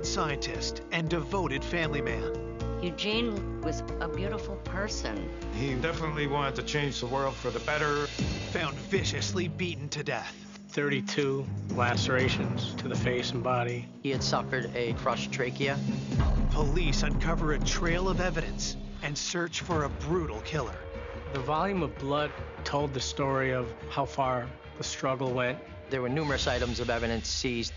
brilliant scientist and devoted family man. Eugene was a beautiful person. He definitely wanted to change the world for the better. Found viciously beaten to death. 32 lacerations to the face and body. He had suffered a crushed trachea. Police uncover a trail of evidence and search for a brutal killer. The volume of blood told the story of how far the struggle went. There were numerous items of evidence seized.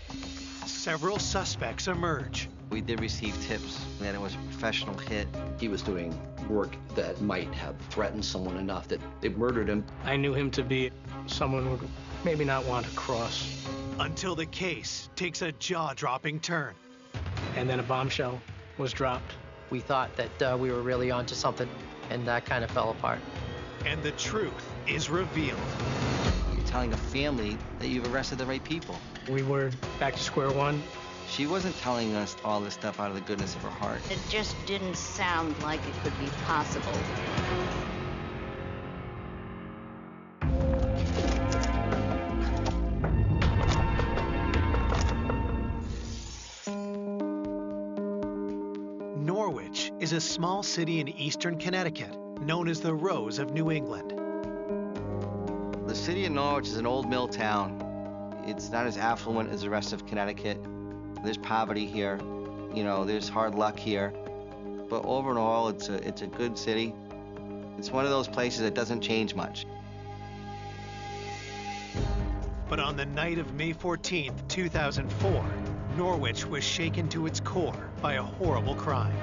Several suspects emerge. We did receive tips that it was a professional hit. He was doing work that might have threatened someone enough that it murdered him. I knew him to be someone who would maybe not want to cross. Until the case takes a jaw-dropping turn. And then a bombshell was dropped. We thought that we were really onto something, and that kind of fell apart. And the truth is revealed. You're telling a family that you've arrested the right people. We were back to square one. She wasn't telling us all this stuff out of the goodness of her heart. It just didn't sound like it could be possible. Norwich is a small city in eastern Connecticut, known as the Rose of New England. The city of Norwich is an old mill town. It's not as affluent as the rest of Connecticut. There's poverty here, there's hard luck here. But overall, it's a good city. It's one of those places that doesn't change much. But on the night of May 14th, 2004, Norwich was shaken to its core by a horrible crime.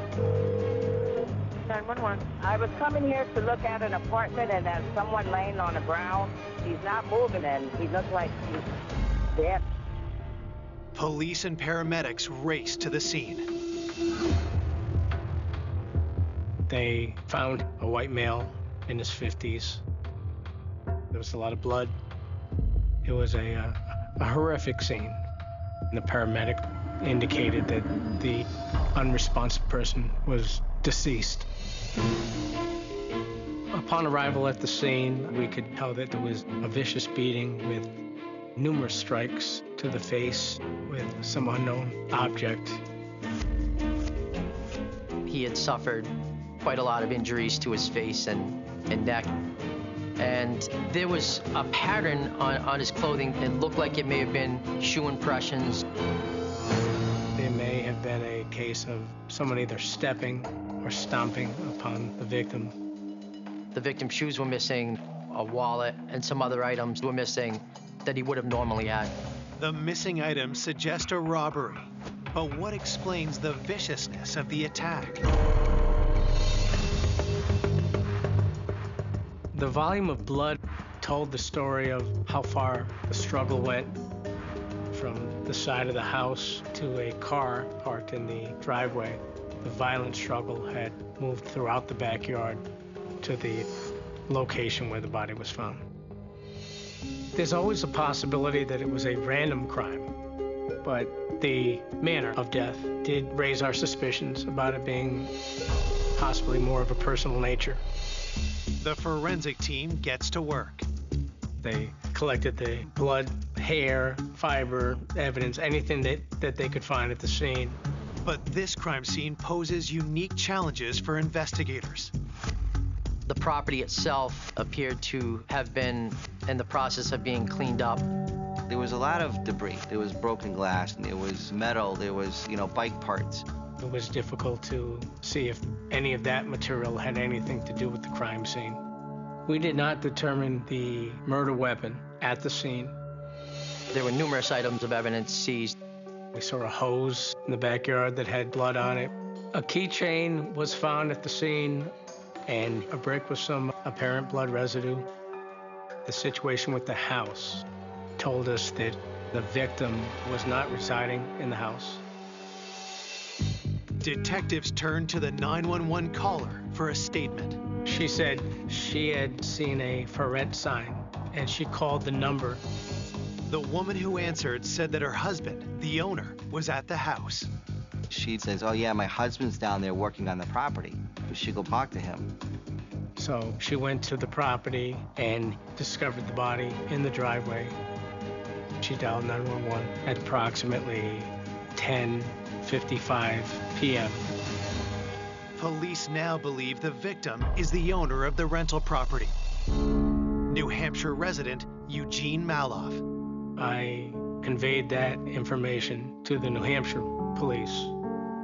911. I was coming here to look at an apartment and there's someone laying on the ground. He's not moving and he looks like he's dead. Police and paramedics race to the scene. They found a white male in his 50s. There was a lot of blood. It was a horrific scene. And the paramedic indicated that the unresponsive person was deceased. Upon arrival at the scene, we could tell that there was a vicious beating with numerous strikes to the face with some unknown object. He had suffered quite a lot of injuries to his face and neck. And there was a pattern on his clothing. It looked like it may have been shoe impressions. There may have been a case of someone either stepping or stomping upon the victim. The victim's shoes were missing, a wallet, and some other items were missing that he would have normally had. The missing items suggest a robbery, but what explains the viciousness of the attack? The volume of blood told the story of how far the struggle went from the side of the house to a car parked in the driveway. The violent struggle had moved throughout the backyard to the location where the body was found. There's always a possibility that it was a random crime, but the manner of death did raise our suspicions about it being possibly more of a personal nature. The forensic team gets to work. They collected the blood, hair, fiber, evidence, anything that they could find at the scene. But this crime scene poses unique challenges for investigators. The property itself appeared to have been in the process of being cleaned up. There was a lot of debris. There was broken glass, and there was metal, there was, bike parts. It was difficult to see if any of that material had anything to do with the crime scene. We did not determine the murder weapon at the scene. There were numerous items of evidence seized. We saw a hose in the backyard that had blood on it. A keychain was found at the scene and a brick with some apparent blood residue. The situation with the house told us that the victim was not residing in the house. Detectives turned to the 911 caller for a statement. She said she had seen a for rent sign and she called the number. The woman who answered said that her husband, the owner, was at the house. She says, "Oh yeah, my husband's down there working on the property. We should go talk to him." So she went to the property and discovered the body in the driveway. She dialed 911 at approximately 10:55 p.m. Police now believe the victim is the owner of the rental property, New Hampshire resident Eugene Maloff. I conveyed that information to the New Hampshire police,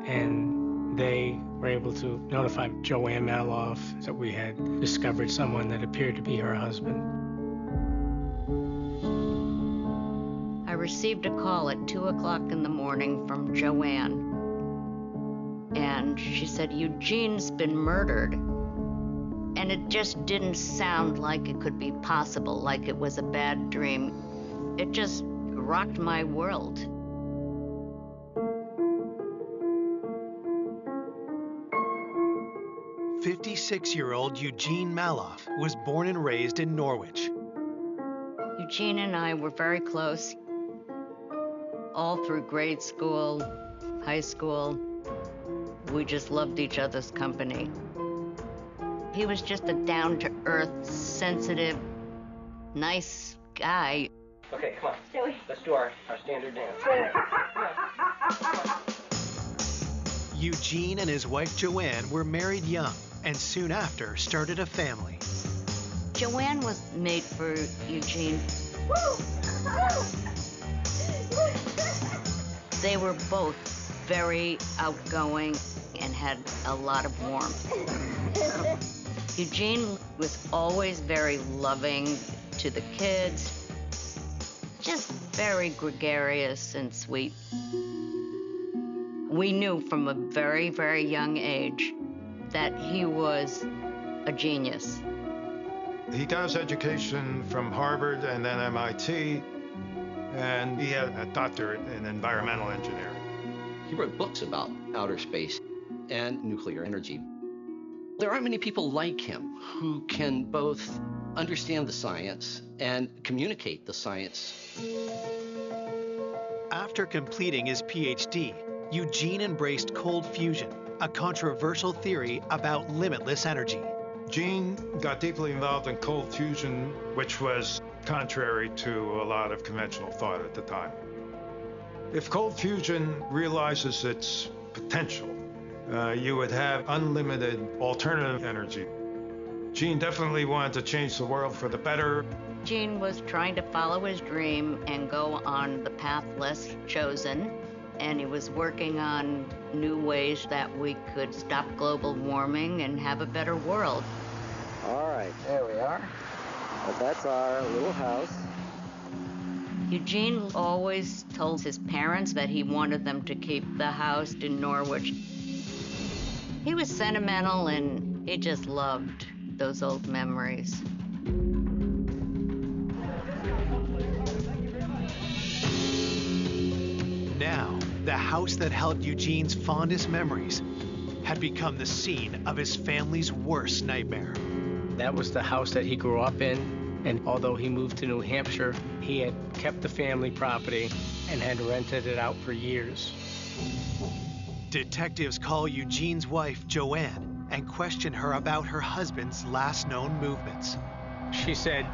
and they were able to notify Joanne Maloff that we had discovered someone that appeared to be her husband. I received a call at 2 o'clock in the morning from Joanne. And she said, Eugene's been murdered. And it just didn't sound like it could be possible, like it was a bad dream. It just rocked my world. "56-year-old Eugene Maloff was born and raised in Norwich. Eugene and I were very close, all through grade school, high school. We just loved each other's company. He was just a down-to-earth, sensitive, nice guy. Okay, come on. Let's do our standard dance. Eugene and his wife Joanne were married young and soon after started a family. Joanne was made for Eugene. They were both very outgoing and had a lot of warmth. Eugene was always very loving to the kids, just very gregarious and sweet. We knew from a very, very young age that he was a genius. He got his education from Harvard and then MIT, and he had a doctorate in environmental engineering. He wrote books about outer space and nuclear energy. There aren't many people like him who can both understand the science and communicate the science. After completing his PhD, Eugene embraced cold fusion, a controversial theory about limitless energy. Gene got deeply involved in cold fusion, which was contrary to a lot of conventional thought at the time. If cold fusion realizes its potential, you would have unlimited alternative energy. Gene definitely wanted to change the world for the better. Gene was trying to follow his dream and go on the path less chosen, and he was working on new ways that we could stop global warming and have a better world. All right, there we are. Well, that's our little house. Eugene always told his parents that he wanted them to keep the house in Norwich. He was sentimental and he just loved those old memories. Now, the house that held Eugene's fondest memories had become the scene of his family's worst nightmare. That was the house that he grew up in, and although he moved to New Hampshire, he had kept the family property and had rented it out for years. Detectives call Eugene's wife, Joanne, and question her about her husband's last known movements. She said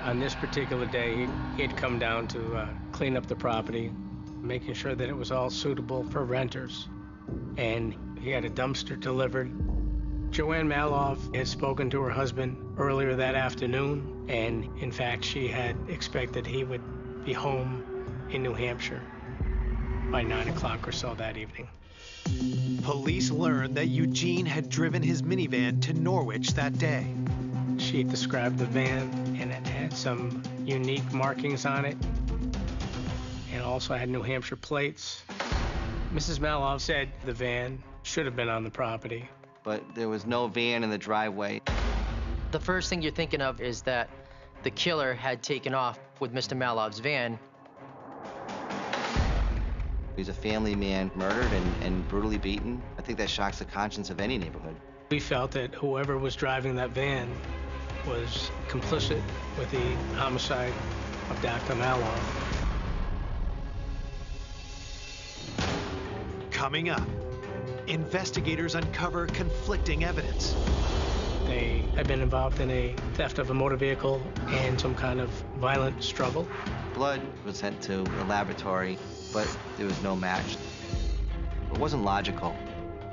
on this particular day, he had come down to clean up the property, making sure that it was all suitable for renters. And he had a dumpster delivered. Joanne Maloff had spoken to her husband earlier that afternoon, and in fact, she had expected he would be home in New Hampshire by 9 o'clock or so that evening. Police learned that Eugene had driven his minivan to Norwich that day. She described the van, and it had some unique markings on it, and also had New Hampshire plates. Mrs. Maloff said the van should have been on the property. But there was no van in the driveway. The first thing you're thinking of is that the killer had taken off with Mr. Maloff's van. He's a family man murdered and brutally beaten. I think that shocks the conscience of any neighborhood. We felt that whoever was driving that van was complicit with the homicide of Dr. Maloff. Coming up, investigators uncover conflicting evidence. They had been involved in a theft of a motor vehicle and some kind of violent struggle. Blood was sent to the laboratory, but there was no match. It wasn't logical.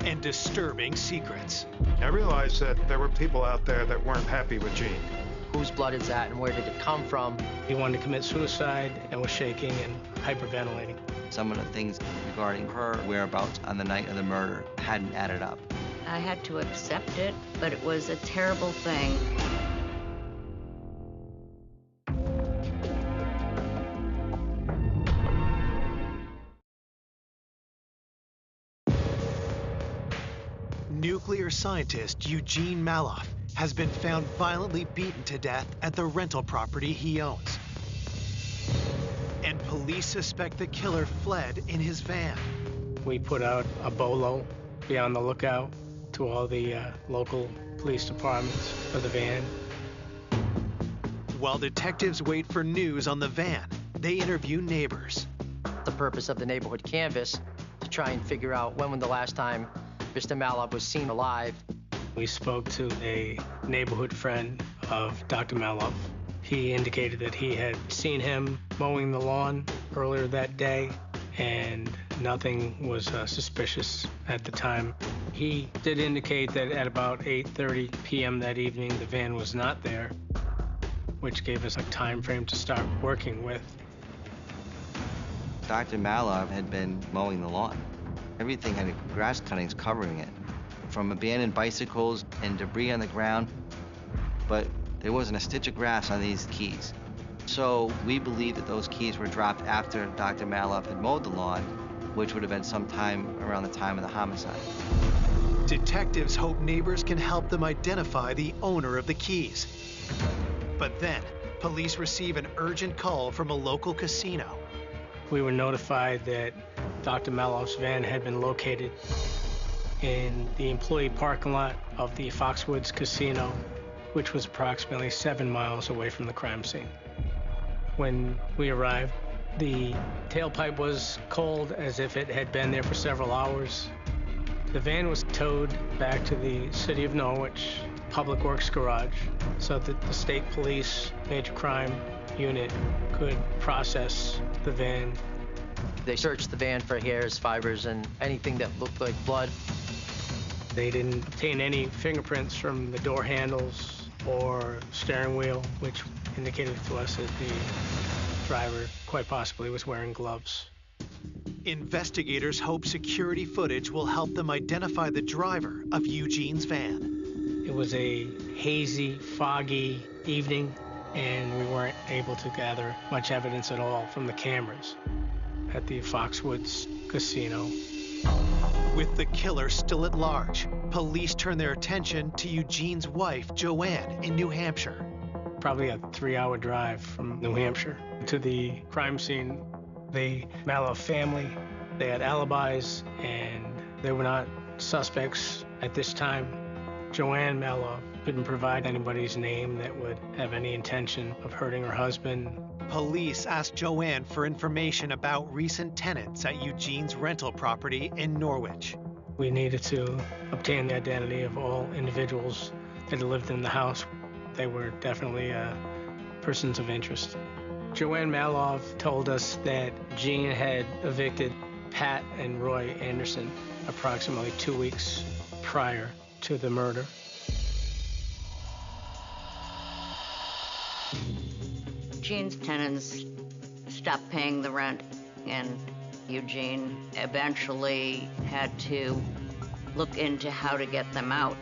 And disturbing secrets. I realized that there were people out there that weren't happy with Jean. Whose blood is that and where did it come from? He wanted to commit suicide and was shaking and hyperventilating. Some of the things regarding her whereabouts on the night of the murder hadn't added up. I had to accept it, but it was a terrible thing. Nuclear scientist Eugene Maloff has been found violently beaten to death at the rental property he owns. And police suspect the killer fled in his van. We put out a bolo, be on the lookout, to all the local police departments for the van. While detectives wait for news on the van, they interview neighbors. The purpose of the neighborhood canvas to try and figure out when was the last time Mr. Maloff was seen alive. We spoke to a neighborhood friend of Dr. Maloff. He indicated that he had seen him mowing the lawn earlier that day, and nothing was suspicious at the time. He did indicate that at about 8:30 p.m. that evening, the van was not there, which gave us a time frame to start working with. Dr. Maloff had been mowing the lawn. Everything had grass cuttings covering it, from abandoned bicycles and debris on the ground, but there wasn't a stitch of grass on these keys. So we believe that those keys were dropped after Dr. Maloff had mowed the lawn, which would have been sometime around the time of the homicide. Detectives hope neighbors can help them identify the owner of the keys. But then, police receive an urgent call from a local casino. We were notified that Dr. Maloff's van had been located in the employee parking lot of the Foxwoods Casino, which was approximately 7 miles away from the crime scene. When we arrived, the tailpipe was cold as if it had been there for several hours. The van was towed back to the City of Norwich Public Works Garage so that the State Police Major Crime Unit could process the van. They searched the van for hairs, fibers, and anything that looked like blood. They didn't obtain any fingerprints from the door handles or steering wheel, which indicated to us that the driver quite possibly was wearing gloves. Investigators hope security footage will help them identify the driver of Eugene's van. It was a hazy, foggy evening, and we weren't able to gather much evidence at all from the cameras at the Foxwoods Casino. With the killer still at large, police turn their attention to Eugene's wife, Joanne, in New Hampshire. Probably a 3-hour drive from New Hampshire to the crime scene. The Maloff family, they had alibis, and they were not suspects at this time. Joanne Maloff couldn't provide anybody's name that would have any intention of hurting her husband. Police asked Joanne for information about recent tenants at Eugene's rental property in Norwich. We needed to obtain the identity of all individuals that had lived in the house. They were definitely persons of interest. Joanne Maloff told us that Jean had evicted Pat and Roy Anderson approximately 2 weeks prior to the murder. Gene's tenants stopped paying the rent, and Eugene eventually had to look into how to get them out,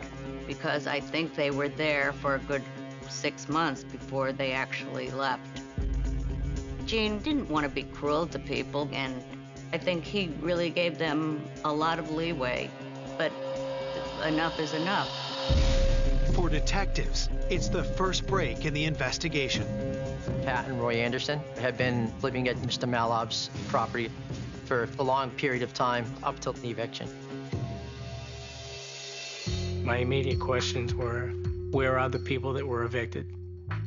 because I think they were there for a good 6 months before they actually left. Gene didn't want to be cruel to people, and I think he really gave them a lot of leeway, but enough is enough. For detectives, it's the first break in the investigation. Pat and Roy Anderson had been living at Mr. Maloff's property for a long period of time, up till the eviction. My immediate questions were, where are the people that were evicted?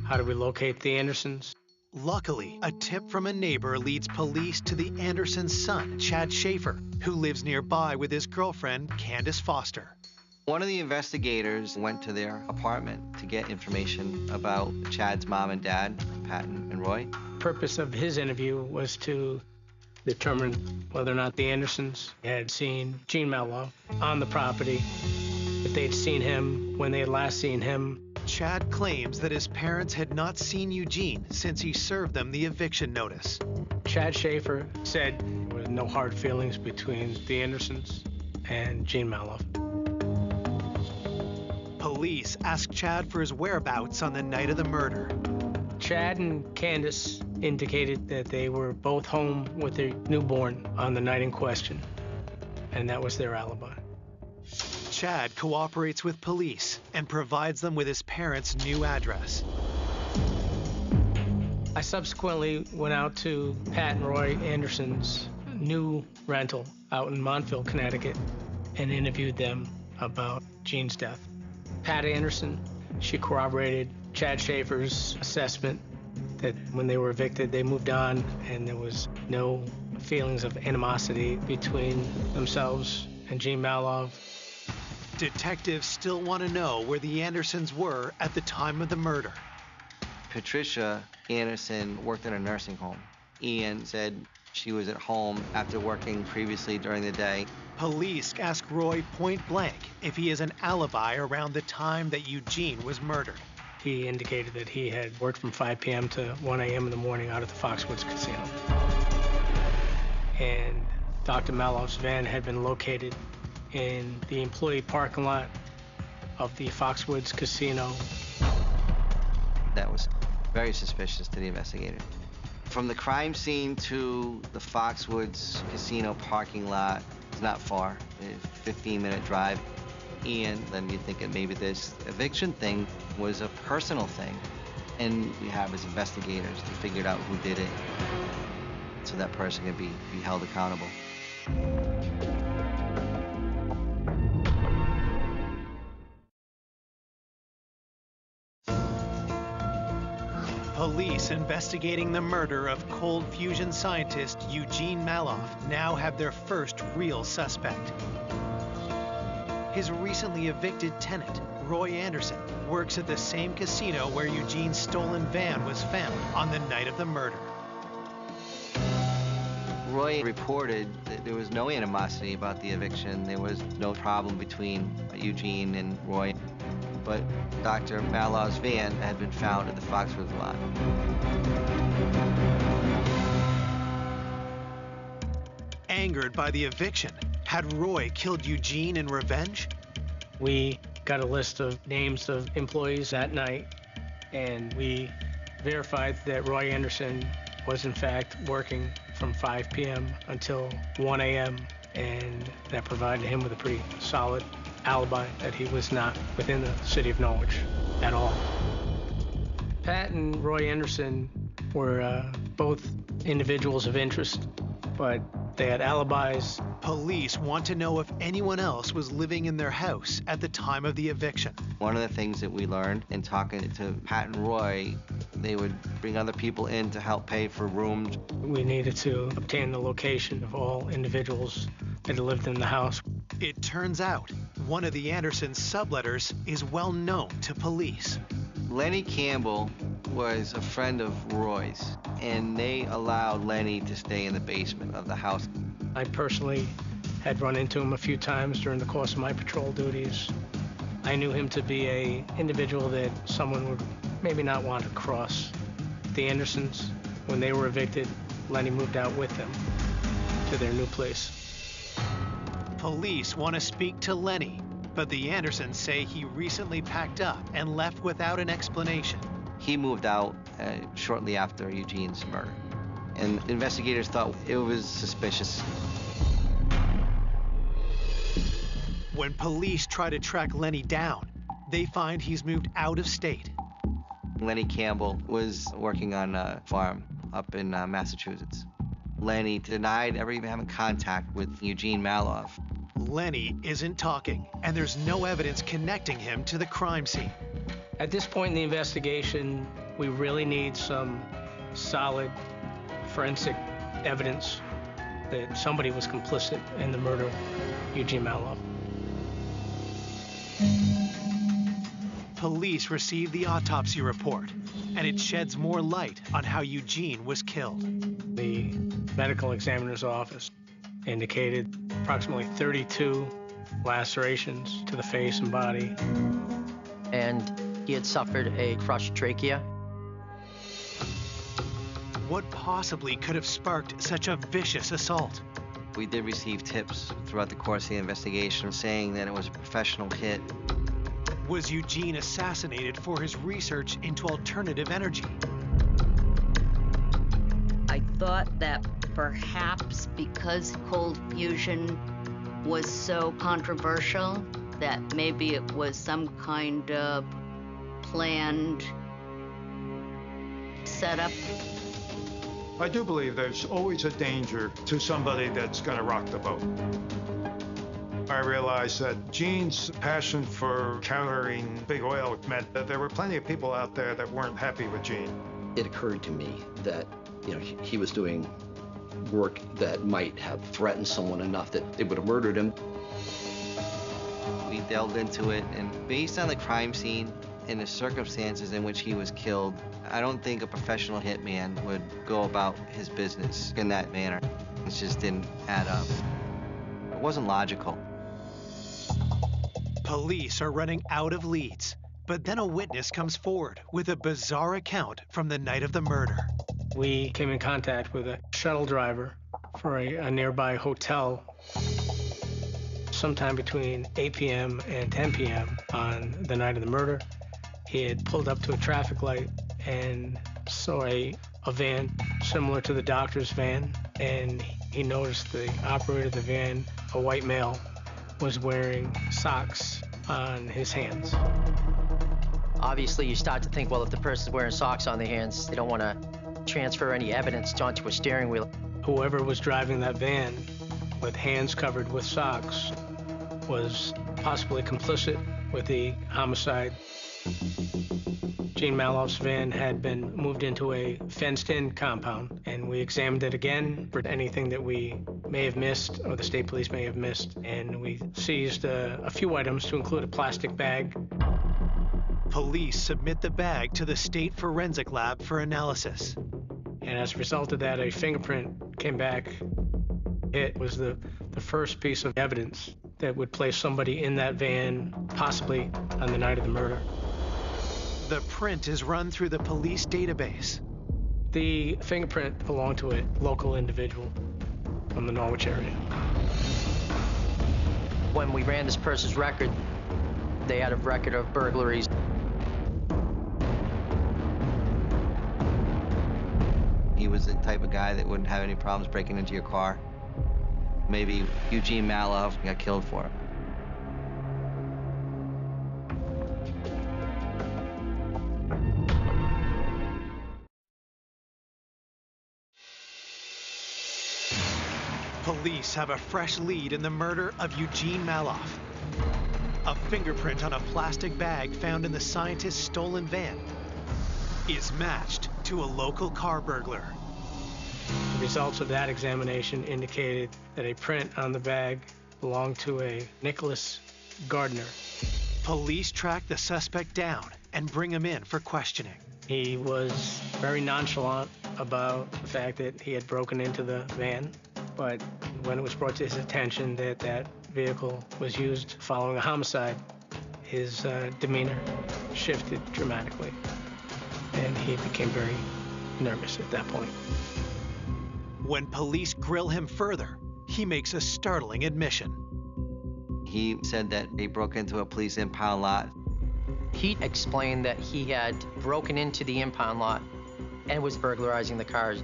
How do we locate the Andersons? Luckily, a tip from a neighbor leads police to the Andersons' son, Chad Schaefer, who lives nearby with his girlfriend, Candace Foster. One of the investigators went to their apartment to get information about Chad's mom and dad, Patton and Roy. Purpose of his interview was to determine whether or not the Andersons had seen Gene Meloff on the property, if they'd seen him, when they had last seen him. Chad claims that his parents had not seen Eugene since he served them the eviction notice. Chad Schaefer said there were no hard feelings between the Andersons and Gene Meloff. Police asked Chad for his whereabouts on the night of the murder. Chad and Candace indicated that they were both home with their newborn on the night in question, and that was their alibi. Chad cooperates with police and provides them with his parents' new address. I subsequently went out to Pat and Roy Anderson's new rental out in Montville, Connecticut, and interviewed them about Gene's death. Pat Anderson, she corroborated Chad Schaefer's assessment that when they were evicted, they moved on and there was no feelings of animosity between themselves and Gene Meloff. Detectives still want to know where the Andersons were at the time of the murder. Patricia Anderson worked in a nursing home. Ian said she was at home after working previously during the day. Police ask Roy point blank if he has an alibi around the time that Eugene was murdered. He indicated that he had worked from 5 p.m. to 1 a.m. in the morning out at the Foxwoods Casino. And Dr. Meloff's van had been located in the employee parking lot of the Foxwoods Casino. That was very suspicious to the investigator. From the crime scene to the Foxwoods Casino parking lot, it's not far, a 15-minute drive. And then you think that maybe this eviction thing was a personal thing. And we have as investigators to figure out who did it so that person can be held accountable. Police investigating the murder of cold fusion scientist Eugene Meloff now have their first real suspect. His recently evicted tenant, Roy Anderson, works at the same casino where Eugene's stolen van was found on the night of the murder. Roy reported that there was no animosity about the eviction. There was no problem between Eugene and Roy. But Dr. Meloff's van had been found at the Foxwoods lot. Angered by the eviction, had Roy killed Eugene in revenge? We got a list of names of employees that night, and we verified that Roy Anderson was in fact working from 5 p.m. until 1 a.m., and that provided him with a pretty solid alibi that he was not within the city of Norwich at all. Pat and Roy Anderson were both individuals of interest, but they had alibis. Police want to know if anyone else was living in their house at the time of the eviction. One of the things that we learned in talking to Pat and Roy, they would bring other people in to help pay for rooms. We needed to obtain the location of all individuals that had lived in the house. It turns out one of the Anderson subletters is well known to police. Lenny Campbell was a friend of Roy's, and they allowed Lenny to stay in the basement of the house. I personally had run into him a few times during the course of my patrol duties. I knew him to be an individual that someone would maybe not want to cross. The Andersons, when they were evicted, Lenny moved out with them to their new place. Police want to speak to Lenny, but the Andersons say he recently packed up and left without an explanation. He moved out shortly after Eugene's murder, and investigators thought it was suspicious. When police try to track Lenny down, they find he's moved out of state. Lenny Campbell was working on a farm up in Massachusetts. Lenny denied ever even having contact with Eugene Meloff. Lenny isn't talking, and there's no evidence connecting him to the crime scene. At this point in the investigation, we really need some solid forensic evidence that somebody was complicit in the murder of Eugene Meloff. Police receive the autopsy report, and it sheds more light on how Eugene was killed. The medical examiner's office indicated approximately 32 lacerations to the face and body. And he had suffered a crushed trachea. What possibly could have sparked such a vicious assault? We did receive tips throughout the course of the investigation saying that it was a professional hit. Was Eugene assassinated for his research into alternative energy? I thought that perhaps because cold fusion was so controversial, that maybe it was some kind of planned setup. I do believe there's always a danger to somebody that's going to rock the boat. I realized that Gene's passion for countering big oil meant that there were plenty of people out there that weren't happy with Gene. It occurred to me that, he was doing work that might have threatened someone enough that it would have murdered him. We delved into it, and based on the crime scene and the circumstances in which he was killed, I don't think a professional hitman would go about his business in that manner. It just didn't add up. It wasn't logical. Police are running out of leads, but then a witness comes forward with a bizarre account from the night of the murder. We came in contact with a shuttle driver for a nearby hotel sometime between 8 p.m. and 10 p.m. on the night of the murder. He had pulled up to a traffic light and saw a van similar to the doctor's van, and he noticed the operator of the van, a white male, was wearing socks on his hands. Obviously, you start to think, well, if the person's wearing socks on their hands, they don't want to transfer any evidence onto a steering wheel. Whoever was driving that van with hands covered with socks was possibly complicit with the homicide. Gene Maloff's van had been moved into a fenced-in compound, and we examined it again for anything that we may have missed or the state police may have missed, and we seized a few items to include a plastic bag. Police submit the bag to the state forensic lab for analysis. And as a result of that, a fingerprint came back. It was the first piece of evidence that would place somebody in that van, possibly on the night of the murder. The print is run through the police database. The fingerprint belonged to a local individual from the Norwich area. When we ran this person's record, they had a record of burglaries. He was the type of guy that wouldn't have any problems breaking into your car. Maybe Eugene Maloff got killed for it. Police have a fresh lead in the murder of Eugene Maloff. A fingerprint on a plastic bag found in the scientist's stolen van is matched to a local car burglar. The results of that examination indicated that a print on the bag belonged to a Nicholas Gardner. Police track the suspect down and bring him in for questioning. He was very nonchalant about the fact that he had broken into the van, but when it was brought to his attention that that vehicle was used following a homicide, his demeanor shifted dramatically, and he became very nervous at that point. When police grill him further, he makes a startling admission. He said that he broke into a police impound lot. He explained that he had broken into the impound lot and was burglarizing the cars.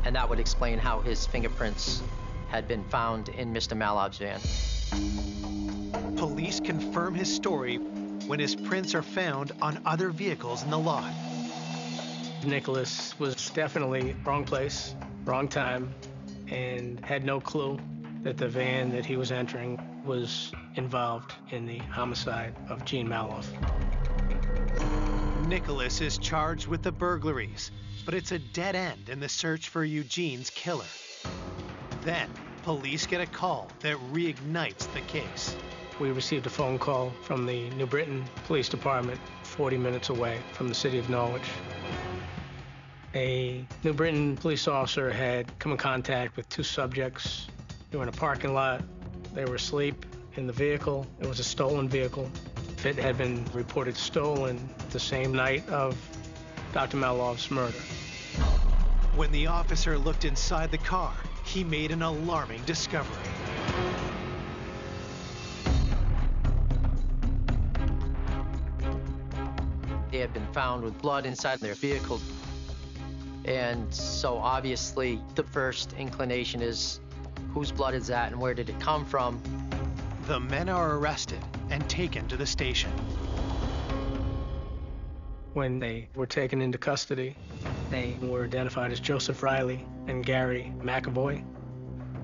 And that would explain how his fingerprints had been found in Mr. Maloff's van. Police confirm his story when his prints are found on other vehicles in the lot. Nicholas was definitely wrong place, wrong time, and had no clue that the van that he was entering was involved in the homicide of Gene Maloff. Nicholas is charged with the burglaries, but it's a dead end in the search for Eugene's killer. Then, police get a call that reignites the case. we received a phone call from the New Britain Police Department, 40 minutes away from the city of Norwich. A New Britain police officer had come in contact with two subjects. They were in a parking lot. They were asleep in the vehicle. It was a stolen vehicle. It had been reported stolen the same night of Dr. Malov's murder. When the officer looked inside the car, he made an alarming discovery. They had been found with blood inside their vehicle. And so obviously the first inclination is, whose blood is that and where did it come from? The men are arrested and taken to the station. When they were taken into custody, they were identified as Joseph Riley and Gary McAvoy.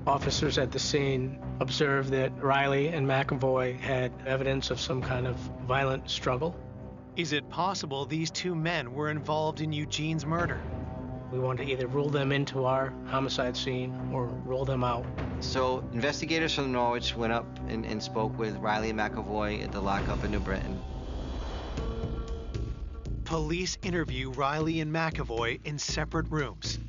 Officers at the scene observed that Riley and McAvoy had evidence of some kind of violent struggle. Is it possible these two men were involved in Eugene's murder? We wanted to either rule them into our homicide scene or rule them out. So investigators from Norwich went up and spoke with Riley and McAvoy at the lockup in New Britain. Police interview Riley and McAvoy in separate rooms.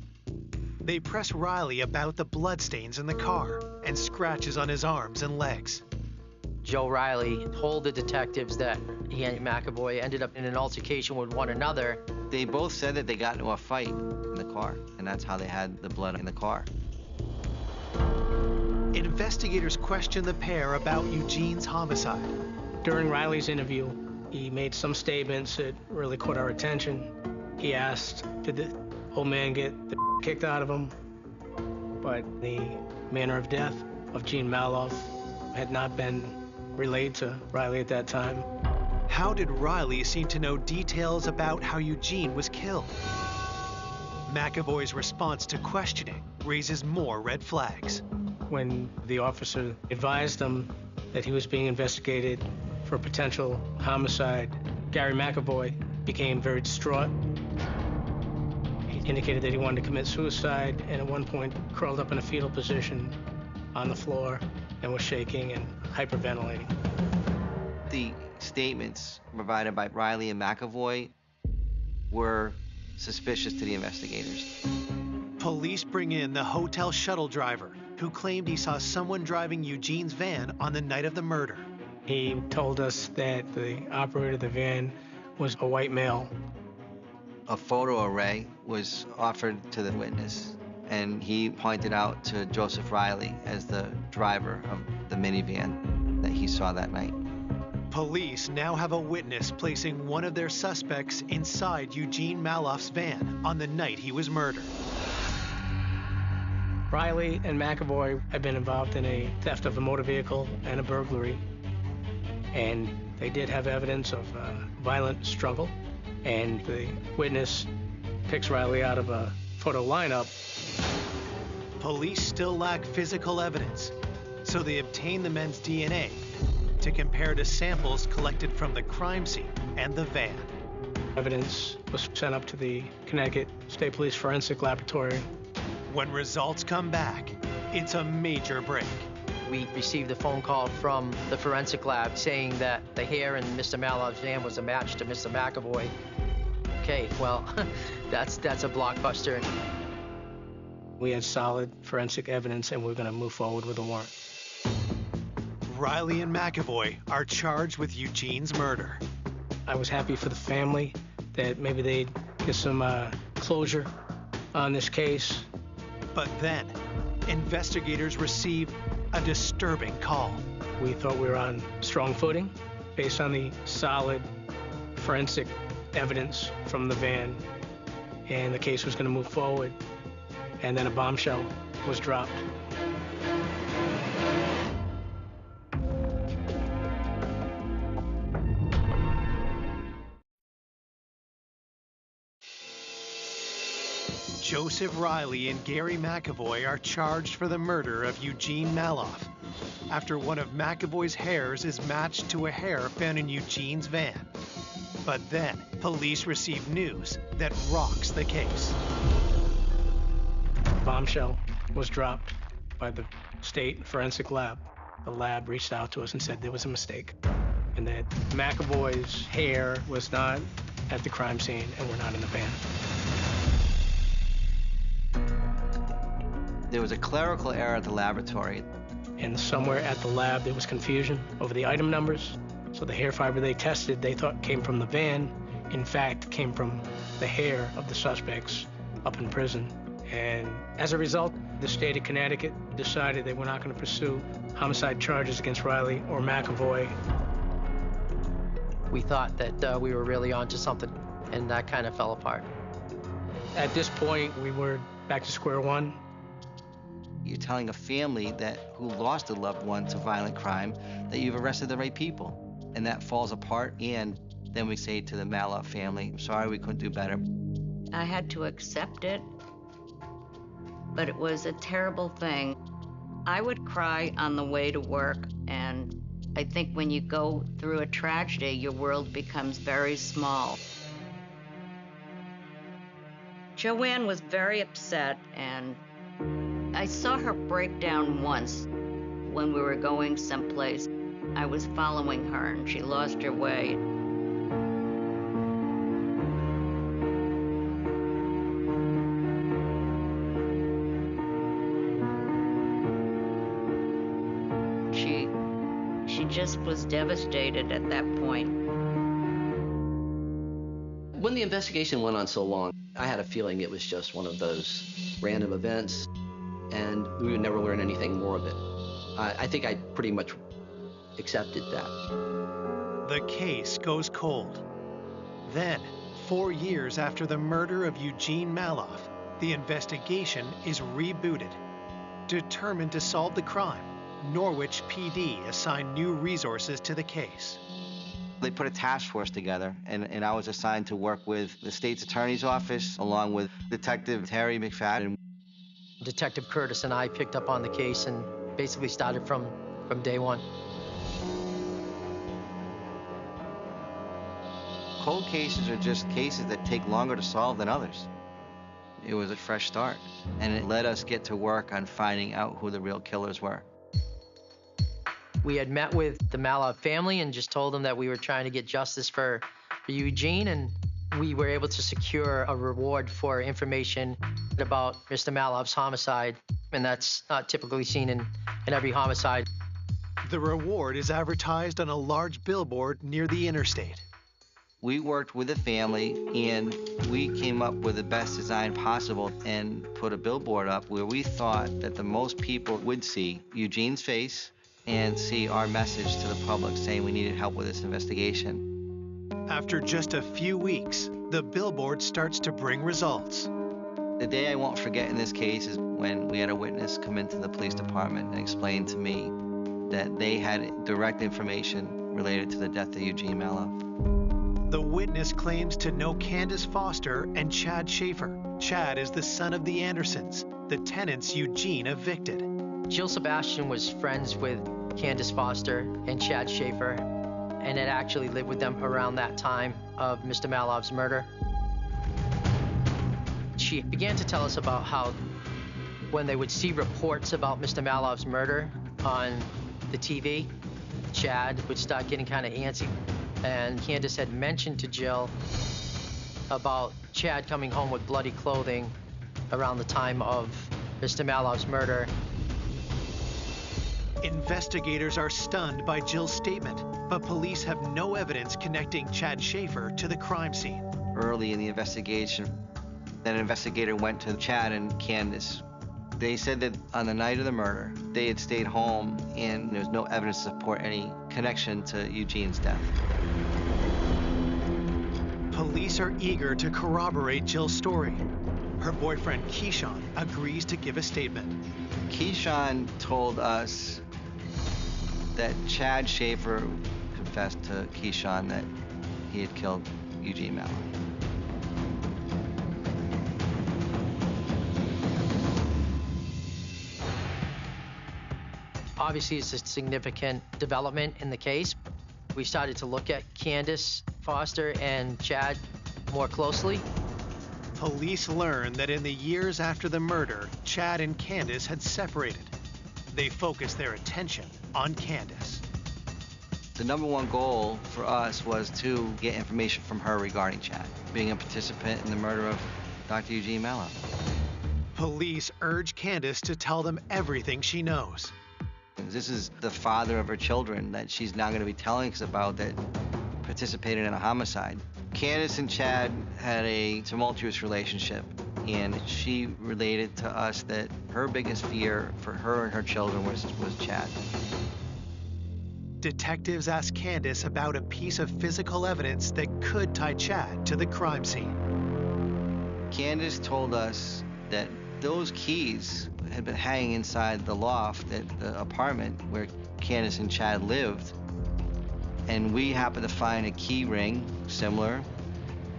They press Riley about the bloodstains in the car and scratches on his arms and legs. Joe Riley told the detectives that he and McAvoy ended up in an altercation with one another. They both said that they got into a fight in the car, and that's how they had the blood in the car. Investigators questioned the pair about Eugene's homicide. During Riley's interview, he made some statements that really caught our attention. He asked, did the old man get the kicked out of him? But the manner of death of Gene Malov had not been relayed to Riley at that time. How did Riley seem to know details about how Eugene was killed? McAvoy's response to questioning raises more red flags. When the officer advised him that he was being investigated for potential homicide, Gary McAvoy became very distraught. He indicated that he wanted to commit suicide and at one point curled up in a fetal position on the floor and was shaking and hyperventilating. The statements provided by Riley and McAvoy were suspicious to the investigators. Police bring in the hotel shuttle driver who claimed he saw someone driving Eugene's van on the night of the murder. He told us that the operator of the van was a white male. A photo array was offered to the witness, and he pointed out to Joseph Riley as the driver of the minivan that he saw that night. Police now have a witness placing one of their suspects inside Eugene Malov's van on the night he was murdered. Riley and McAvoy had been involved in a theft of a motor vehicle and a burglary, and they did have evidence of violent struggle, and the witness picks Riley out of a photo lineup. Police still lack physical evidence, so they obtain the men's DNA to compare to samples collected from the crime scene and the van. Evidence was sent up to the Connecticut State Police Forensic Laboratory. When results come back, it's a major break. We received a phone call from the forensic lab saying that the hair in Mr. Malov's van was a match to Mr. McAvoy. Okay, well, that's a blockbuster. We had solid forensic evidence, and we're going to move forward with a warrant. Riley and McAvoy are charged with Eugene's murder. I was happy for the family that maybe they'd get some closure on this case. But then, investigators received a disturbing call. We thought we were on strong footing based on the solid forensic evidence from the van, and the case was going to move forward. And then a bombshell was dropped. Joseph Riley and Gary McAvoy are charged for the murder of Eugene Malov after one of McAvoy's hairs is matched to a hair found in Eugene's van. But then, police receive news that rocks the case. Bombshell was dropped by the state forensic lab. The lab reached out to us and said there was a mistake and that McAvoy's hair was not at the crime scene and were not in the van. There was a clerical error at the laboratory. And somewhere at the lab, there was confusion over the item numbers. So the hair fiber they tested, they thought came from the van, in fact, came from the hair of the suspects up in prison. And as a result, the state of Connecticut decided they were not going to pursue homicide charges against Riley or McAvoy. We thought that we were really onto something, and that kind of fell apart. At this point, we were back to square one. You're telling a family who lost a loved one to violent crime that you've arrested the right people. And that falls apart, and then we say to the Maloff family, I'm sorry, we couldn't do better. I had to accept it, but it was a terrible thing. I would cry on the way to work, and I think when you go through a tragedy, your world becomes very small. Joanne was very upset, and I saw her break down once when we were going someplace. I was following her, and she lost her way. She just was devastated at that point. When the investigation went on so long, I had a feeling it was just one of those random events, and we would never learn anything more of it. I think I pretty much accepted that. The case goes cold. Then, 4 years after the murder of Eugene Maloff, the investigation is rebooted. Determined to solve the crime, Norwich PD assigned new resources to the case. They put a task force together, and I was assigned to work with the state's attorney's office, along with Detective Terry McFadden. Detective Curtis and I picked up on the case and basically started from day one. Cold cases are just cases that take longer to solve than others. It was a fresh start, and it let us get to work on finding out who the real killers were. We had met with the Maloff family and just told them that we were trying to get justice for Eugene, and we were able to secure a reward for information about Mr. Maloff's homicide, and that's not typically seen in every homicide. The reward is advertised on a large billboard near the interstate. We worked with the family, and we came up with the best design possible and put a billboard up where we thought that the most people would see Eugene's face and see our message to the public saying we needed help with this investigation. After just a few weeks, the billboard starts to bring results. The day I won't forget in this case is when we had a witness come into the police department and explain to me that they had direct information related to the death of Eugene Maloff. The witness claims to know Candace Foster and Chad Schaefer. Chad is the son of the Andersons, the tenants Eugene evicted. Jill Sebastian was friends with Candace Foster and Chad Schaefer, and had actually lived with them around that time of Mr. Maloff's murder. She began to tell us about how when they would see reports about Mr. Maloff's murder on the TV, Chad would start getting kind of antsy. And Candace had mentioned to Jill about Chad coming home with bloody clothing around the time of Mr. Maloff's murder. Investigators are stunned by Jill's statement, but police have no evidence connecting Chad Schaefer to the crime scene. Early in the investigation, an investigator went to Chad and Candace. They said that on the night of the murder, they had stayed home and there was no evidence to support any connection to Eugene's death. Police are eager to corroborate Jill's story. Her boyfriend, Keyshawn, agrees to give a statement. Keyshawn told us that Chad Schaefer confessed to Keyshawn that he had killed Eugene Maloff. Obviously, it's a significant development in the case. We started to look at Candace Foster and Chad more closely. Police learn that in the years after the murder, Chad and Candace had separated. they focus their attention on Candace. The number one goal for us was to get information from her regarding Chad, being a participant in the murder of Dr. Eugene Maloff. Police urge Candace to tell them everything she knows. This is the father of her children that she's now going to be telling us about that participated in a homicide. Candace and Chad had a tumultuous relationship, and she related to us that her biggest fear for her and her children was Chad. Detectives ask Candace about a piece of physical evidence that could tie Chad to the crime scene. Candace told us that those keys had been hanging inside the loft at the apartment where Candace and Chad lived. And we happened to find a key ring similar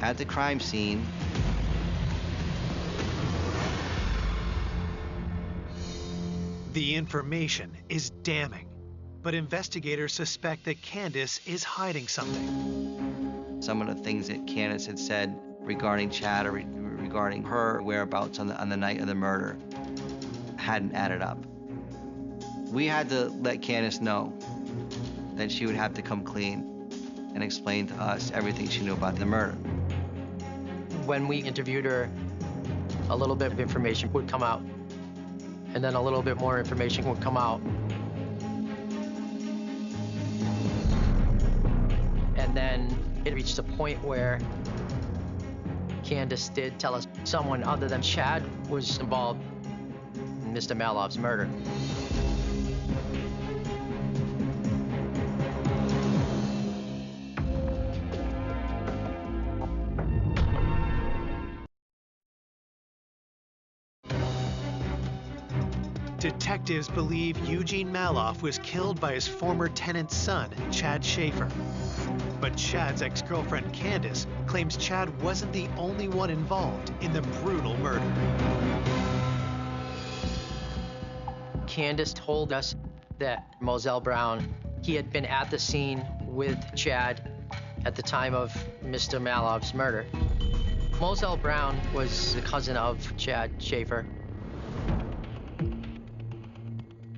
at the crime scene. The information is damning, but investigators suspect that Candace is hiding something. Some of the things that Candace had said regarding Chad or regarding her whereabouts on the night of the murder hadn't added up. We had to let Candace know that she would have to come clean and explain to us everything she knew about the murder. When we interviewed her, a little bit of information would come out, and then a little bit more information would come out. And then it reached a point where Candace did tell us someone other than Chad was involved in Mr. Maloff's murder. Detectives believe Eugene Maloff was killed by his former tenant's son, Chad Schaefer. But Chad's ex-girlfriend, Candace, claims Chad wasn't the only one involved in the brutal murder. Candace told us that Moselle Brown, he had been at the scene with Chad at the time of Mr. Maloff's murder. Moselle Brown was the cousin of Chad Schaefer.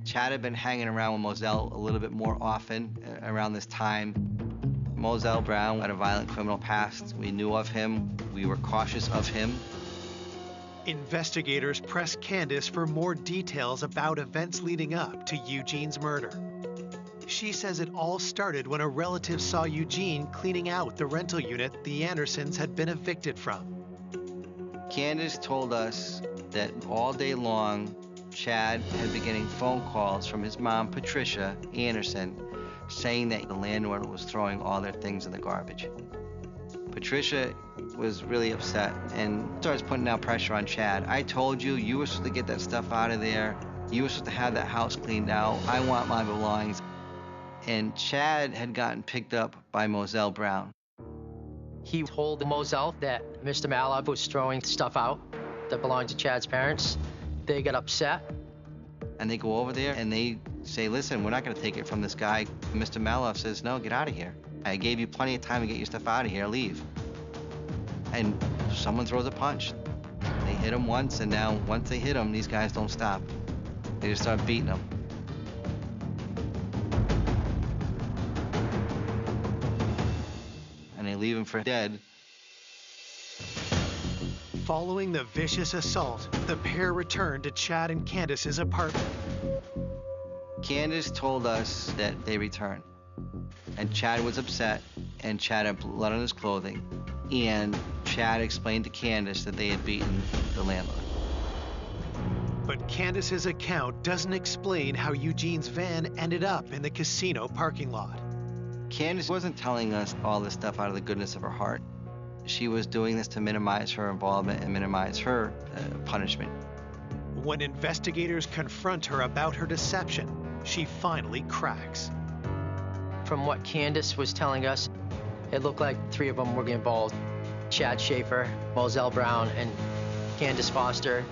Chad had been hanging around with Moselle a little bit more often around this time. Moselle Brown had a violent criminal past. We knew of him. We were cautious of him. Investigators press Candace for more details about events leading up to Eugene's murder. She says it all started when a relative saw Eugene cleaning out the rental unit the Andersons had been evicted from. Candace told us that all day long, Chad had been getting phone calls from his mom, Patricia Anderson, saying that the landlord was throwing all their things in the garbage. Patricia was really upset and starts putting out pressure on Chad. I told you, you were supposed to get that stuff out of there. You were supposed to have that house cleaned out. I want my belongings. And Chad had gotten picked up by Moselle Brown. He told Moselle that Mr. Maloff was throwing stuff out that belonged to Chad's parents. They got upset. And they go over there and they say, listen, we're not going to take it from this guy. Mr. Maloff says, no, get out of here. I gave you plenty of time to get your stuff out of here, leave. And someone throws a punch. They hit him once, and now once they hit him, these guys don't stop. They just start beating him. And they leave him for dead. Following the vicious assault, the pair returned to Chad and Candace's apartment. Candace told us that they returned. And Chad was upset, and Chad had blood on his clothing. And Chad explained to Candace that they had beaten the landlord. But Candace's account doesn't explain how Eugene's van ended up in the casino parking lot. Candace wasn't telling us all this stuff out of the goodness of her heart. She was doing this to minimize her involvement and minimize her punishment. When investigators confront her about her deception, she finally cracks. From what Candace was telling us, it looked like three of them were involved. Chad Schaefer, Moselle Brown, and Candace Foster.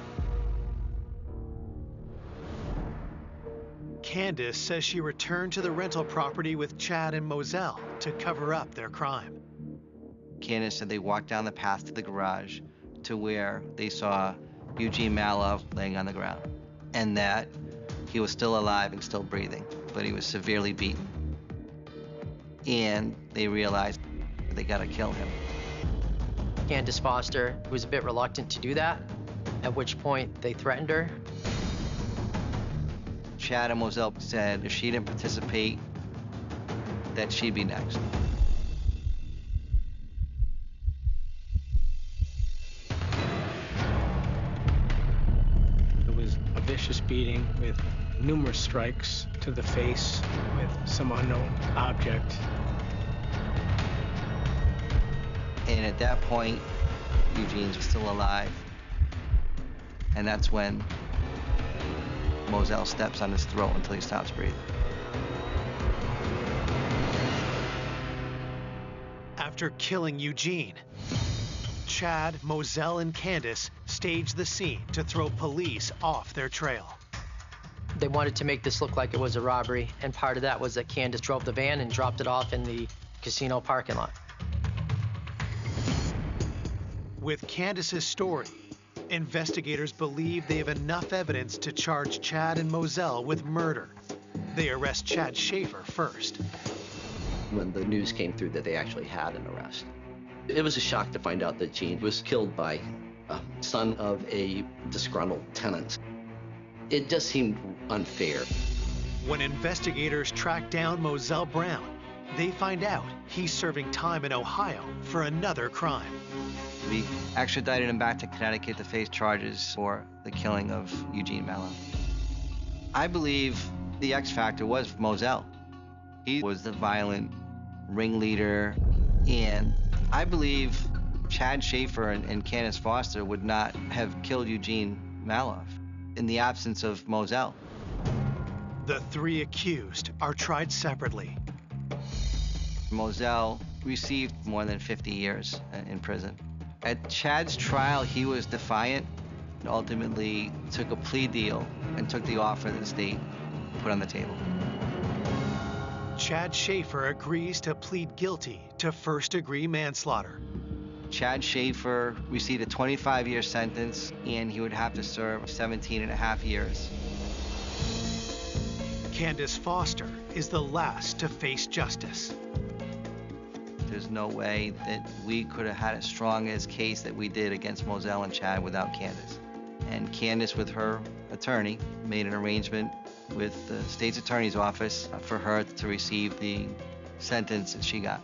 Candace says she returned to the rental property with Chad and Moselle to cover up their crime. Candace said they walked down the path to the garage to where they saw Eugene Maloff laying on the ground, and that He was still alive and still breathing, but he was severely beaten. And they realized they gotta kill him. Candace Foster was a bit reluctant to do that, at which point they threatened her. Chad and Moselle said if she didn't participate, that she'd be next. It was a vicious beating with numerous strikes to the face with some unknown object. And at that point, Eugene's still alive. And that's when Moselle steps on his throat until he stops breathing. After killing Eugene, Chad, Moselle, and Candace staged the scene to throw police off their trail. They wanted to make this look like it was a robbery, and part of that was that Candace drove the van and dropped it off in the casino parking lot. With Candace's story, investigators believe they have enough evidence to charge Chad and Moselle with murder. They arrest Chad Schaefer first. When the news came through that they actually had an arrest, it was a shock to find out that Gene was killed by a son of a disgruntled tenant. It just seemed unfair. When investigators track down Moselle Brown, they find out he's serving time in Ohio for another crime. We extradited him back to Connecticut to face charges for the killing of Eugene Maloff. I believe the X factor was Moselle. He was the violent ringleader, and I believe Chad Schaefer and Candace Foster would not have killed Eugene Maloff in the absence of Moselle. The three accused are tried separately. Moselle received more than 50 years in prison. At Chad's trial, he was defiant and ultimately took a plea deal and took the offer that the state put on the table. Chad Schaefer agrees to plead guilty to first-degree manslaughter. Chad Schaefer received a 25-year sentence, and he would have to serve 17.5 years. Candace Foster is the last to face justice. There's no way that we could have had as strong a case that we did against Moselle and Chad without Candace. And Candace, with her attorney, made an arrangement with the state's attorney's office for her to receive the sentence that she got.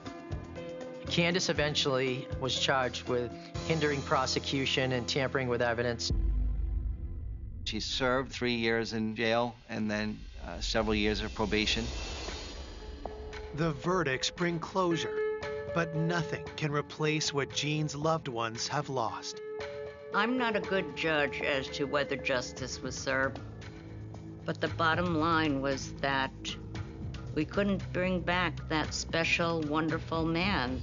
Candace eventually was charged with hindering prosecution and tampering with evidence. She served 3 years in jail and then several years of probation. The verdicts bring closure, but nothing can replace what Gene's loved ones have lost. I'm not a good judge as to whether justice was served, but the bottom line was that we couldn't bring back that special, wonderful man.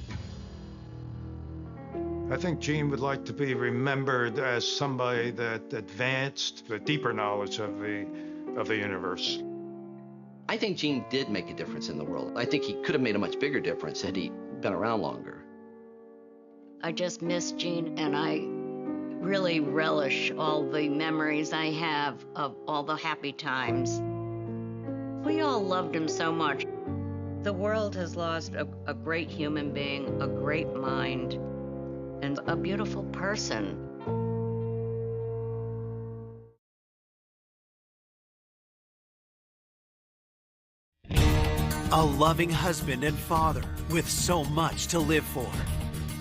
I think Gene would like to be remembered as somebody that advanced the deeper knowledge of the universe. I think Gene did make a difference in the world. I think he could have made a much bigger difference had he been around longer. I just miss Gene, and I really relish all the memories I have of all the happy times. We all loved him so much. The world has lost a great human being, a great mind, and a beautiful person. A loving husband and father with so much to live for.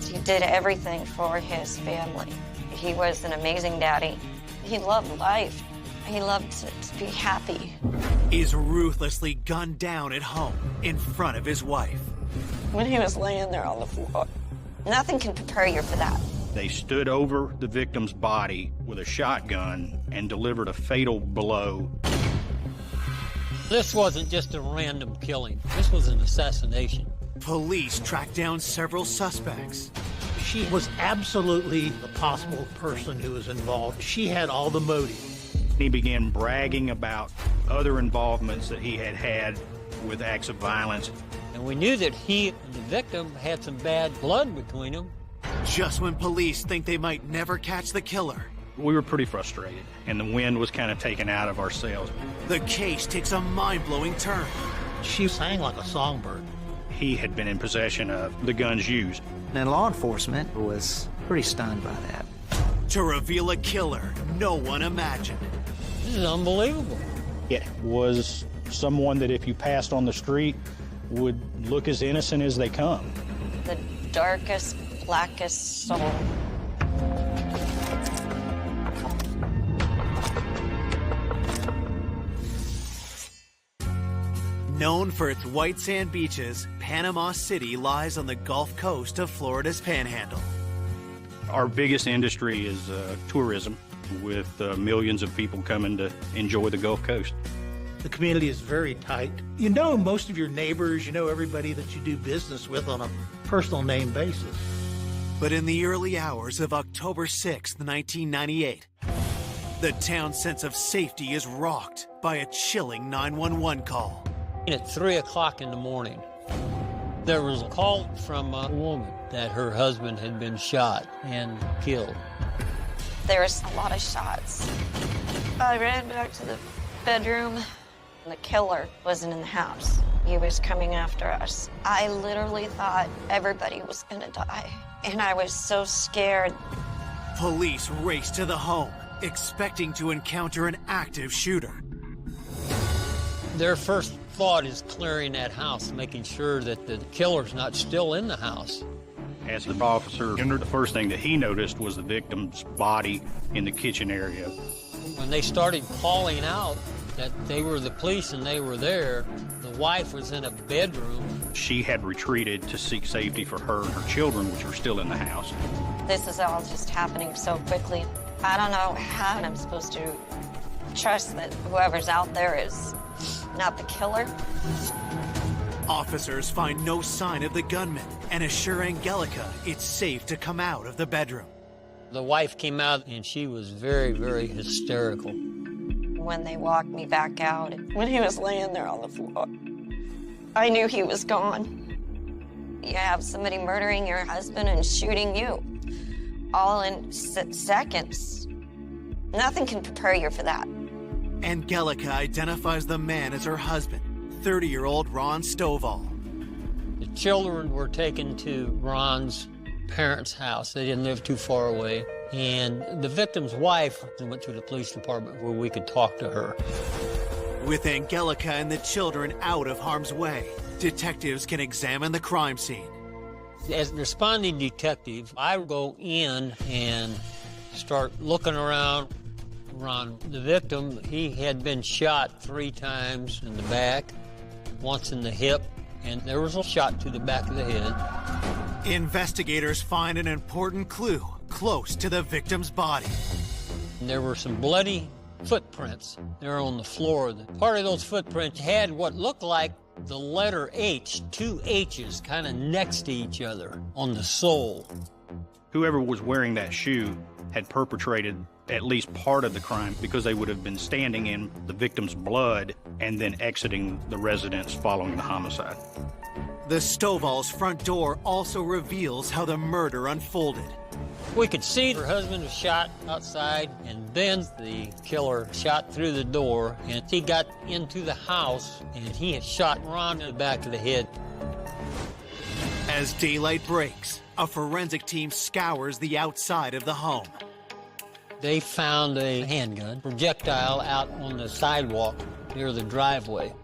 He did everything for his family. He was an amazing daddy. He loved life. He loved to be happy. Is ruthlessly gunned down at home in front of his wife. When he was laying there on the floor, nothing can prepare you for that. They stood over the victim's body with a shotgun and delivered a fatal blow. This wasn't just a random killing. This was an assassination. Police tracked down several suspects. She was absolutely the possible person who was involved. She had all the motive. He began bragging about other involvements that he had had with acts of violence. And we knew that he and the victim had some bad blood between them. Just when police think they might never catch the killer, We were pretty frustrated, and the wind was kind of taken out of our sails. The case takes a mind-blowing turn. She sang like a songbird. He had been in possession of the guns used. And law enforcement was pretty stunned by that. To reveal a killer no one imagined. This is unbelievable. It was someone that if you passed on the street would look as innocent as they come. The darkest, blackest soul. Known for its white sand beaches, Panama City lies on the Gulf Coast of Florida's Panhandle. Our biggest industry is tourism, with millions of people coming to enjoy the Gulf Coast. The community is very tight. You know most of your neighbors, you know everybody that you do business with on a personal name basis. But in the early hours of October 6, 1998, the town's sense of safety is rocked by a chilling 911 call. At 3 o'clock in the morning, there was a call from a woman that her husband had been shot and killed. There was a lot of shots. I ran back to the bedroom. The killer wasn't in the house. He was coming after us. I literally thought everybody was gonna die, and I was so scared. Police raced to the home, expecting to encounter an active shooter. Their first thought is clearing that house, making sure that the killer's not still in the house. As the officer entered, the first thing that he noticed was the victim's body in the kitchen area. When they started calling out that they were the police and they were there, the wife was in a bedroom. She had retreated to seek safety for her and her children, which were still in the house. This is all just happening so quickly. I don't know how I'm supposed to trust that whoever's out there is not the killer. Officers find no sign of the gunman and assure Angelica it's safe to come out of the bedroom. The wife came out and she was very, very hysterical. When they walked me back out, when he was laying there on the floor, I knew he was gone. You have somebody murdering your husband and shooting you, all in seconds. Nothing can prepare you for that. Angelica identifies the man as her husband, 30-year-old Ron Stovall. The children were taken to Ron's parents' house. They didn't live too far away. And the victim's wife went to the police department where we could talk to her. With Angelica and the children out of harm's way, detectives can examine the crime scene. As a responding detective, I go in and start looking around. Ron, the victim, he had been shot 3 times in the back, once in the hip, and there was a shot to the back of the head. Investigators find an important clue close to the victim's body. There were some bloody footprints there on the floor. Part of those footprints had what looked like the letter H, 2 H's kind of next to each other on the sole. Whoever was wearing that shoe had perpetrated at least part of the crime because they would have been standing in the victim's blood and then exiting the residence following the homicide. The Stovall's front door also reveals how the murder unfolded. We could see her husband was shot outside, and then the killer shot through the door, and he got into the house, and he had shot Ron in the back of the head. As daylight breaks, a forensic team scours the outside of the home. They found a handgun projectile out on the sidewalk near the driveway.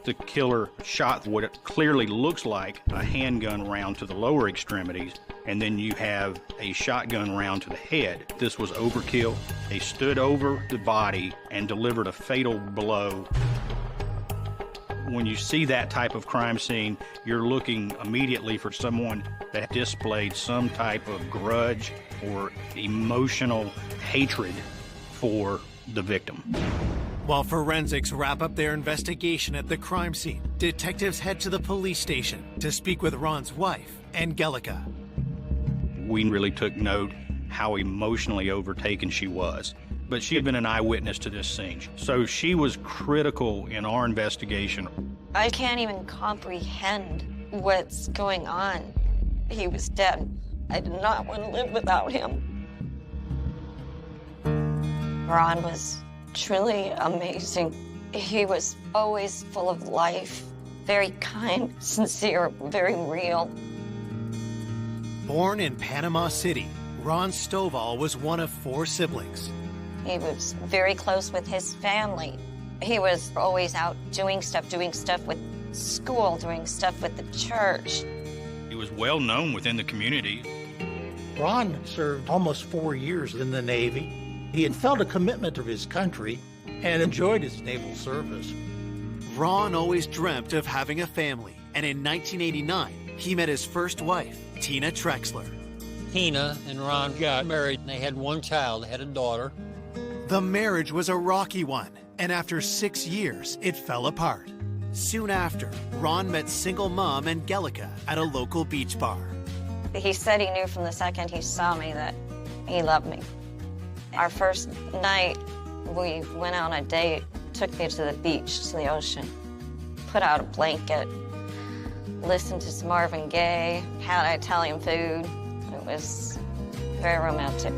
The killer shot what clearly looks like a handgun round to the lower extremities, and then you have a shotgun round to the head. This was overkill. They stood over the body and delivered a fatal blow. When you see that type of crime scene, you're looking immediately for someone that displayed some type of grudge or emotional hatred for the victim. While forensics wrap up their investigation at the crime scene, detectives head to the police station to speak with Ron's wife, Angelica. We really took note how emotionally overtaken she was, but she had been an eyewitness to this scene, so she was critical in our investigation. I can't even comprehend what's going on. He was dead. I did not want to live without him. Ron was truly amazing. He was always full of life, very kind, sincere, very real. Born in Panama City, Ron Stovall was one of 4 siblings. He was very close with his family. He was always out doing stuff with school, doing stuff with the church. He was well known within the community. Ron served almost 4 years in the Navy. He had felt a commitment to his country and enjoyed his naval service. Ron always dreamt of having a family, and in 1989, he met his first wife, Tina Trexler. Tina and Ron got married. They had one child, they had a daughter. The marriage was a rocky one, and after 6 years, it fell apart. Soon after, Ron met single mom Angelica at a local beach bar. He said he knew from the second he saw me that he loved me. Our first night, we went on a date, took me to the beach, to the ocean, put out a blanket, listened to some Marvin Gaye, had Italian food. It was very romantic.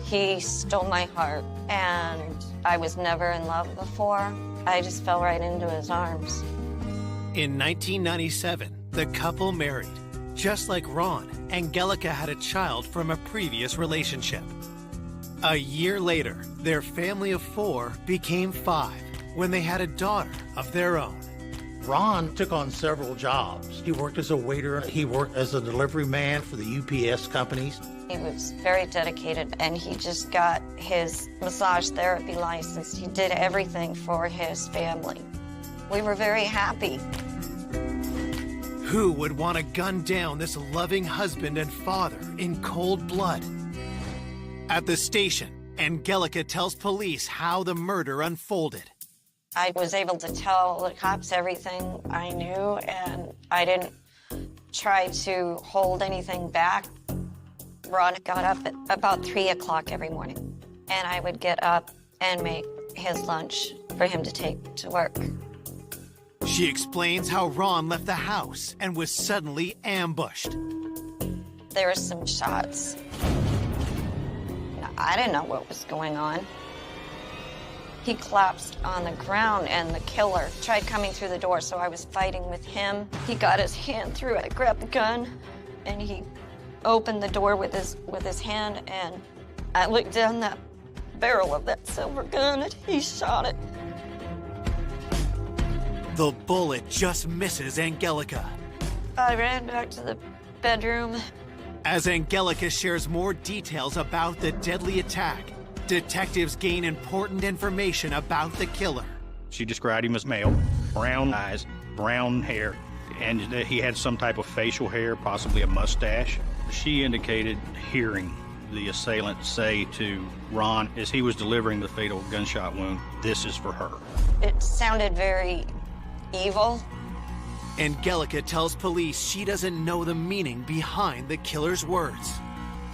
He stole my heart, and I was never in love before. I just fell right into his arms. In 1997, the couple married. Just like Ron, Angelica had a child from a previous relationship. A year later, their family of 4 became 5 when they had a daughter of their own. Ron took on several jobs. He worked as a waiter. He worked as a delivery man for the UPS companies. He was very dedicated, and he just got his massage therapy license. He did everything for his family. We were very happy. Who would want to gun down this loving husband and father in cold blood? At the station, Angelica tells police how the murder unfolded. I was able to tell the cops everything I knew, and I didn't try to hold anything back. Ron got up at about 3 o'clock every morning, and I would get up and make his lunch for him to take to work. She explains how Ron left the house and was suddenly ambushed. There were some shots. I didn't know what was going on. He collapsed on the ground, and the killer tried coming through the door, so I was fighting with him. He got his hand through it. I grabbed the gun, and he opened the door with his hand, and I looked down that barrel of that silver gun, and he shot it. The bullet just misses Angelica. I ran back to the bedroom. As Angelica shares more details about the deadly attack, detectives gain important information about the killer. She described him as male, brown eyes, brown hair, and that he had some type of facial hair, possibly a mustache. She indicated hearing the assailant say to Ron as he was delivering the fatal gunshot wound, "This is for her." It sounded very evil. Angelica tells police she doesn't know the meaning behind the killer's words.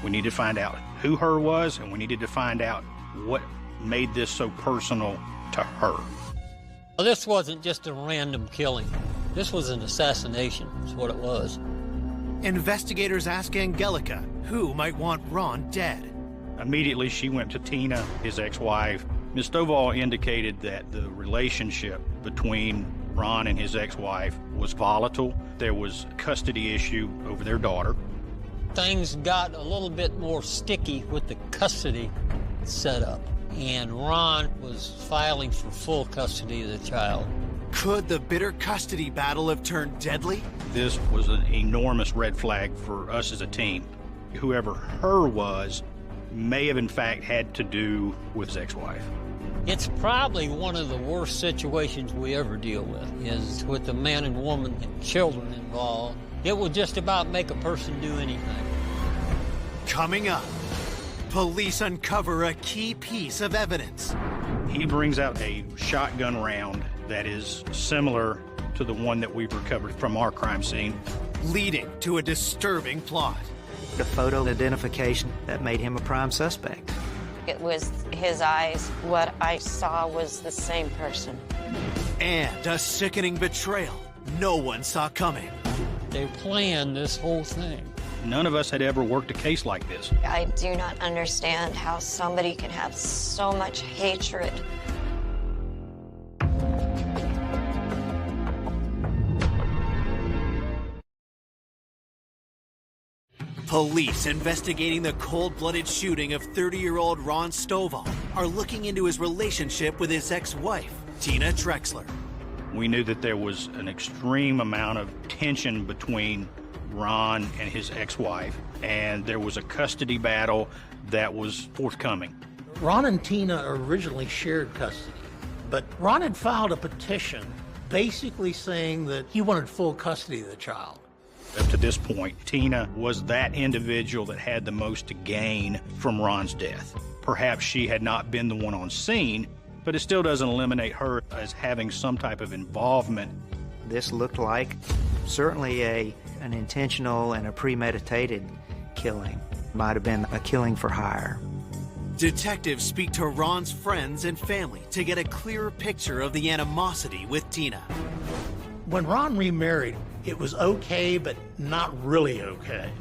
We need to find out who her was, and we needed to find out what made this so personal to her. Well, this wasn't just a random killing. This was an assassination, is what it was. Investigators ask Angelica who might want Ron dead. Immediately, she went to Tina, his ex-wife. Ms. Stovall indicated that the relationship between Ron and his ex-wife was volatile. There was a custody issue over their daughter. Things got a little bit more sticky with the custody setup, and Ron was filing for full custody of the child. Could the bitter custody battle have turned deadly? This was an enormous red flag for us as a team. Whoever her was may have in fact had to do with his ex-wife. It's probably one of the worst situations we ever deal with, is with a man and woman and children involved. It will just about make a person do anything. Coming up, police uncover a key piece of evidence. He brings out a shotgun round that is similar to the one that we've recovered from our crime scene, leading to a disturbing plot. The photo identification that made him a prime suspect. It was his eyes. What I saw was the same person. And a sickening betrayal no one saw coming. They planned this whole thing. None of us had ever worked a case like this. I do not understand how somebody can have so much hatred. Police investigating the cold-blooded shooting of 30-year-old Ron Stovall are looking into his relationship with his ex-wife, Tina Trexler. We knew that there was an extreme amount of tension between Ron and his ex-wife, and there was a custody battle that was forthcoming. Ron and Tina originally shared custody, but Ron had filed a petition basically saying that he wanted full custody of the child. Up to this point, Tina was that individual that had the most to gain from Ron's death. Perhaps she had not been the one on scene, but it still doesn't eliminate her as having some type of involvement. This looked like certainly an intentional and a premeditated killing. Might have been a killing for hire. Detectives speak to Ron's friends and family to get a clearer picture of the animosity with Tina. When Ron remarried, it was okay, but not really okay.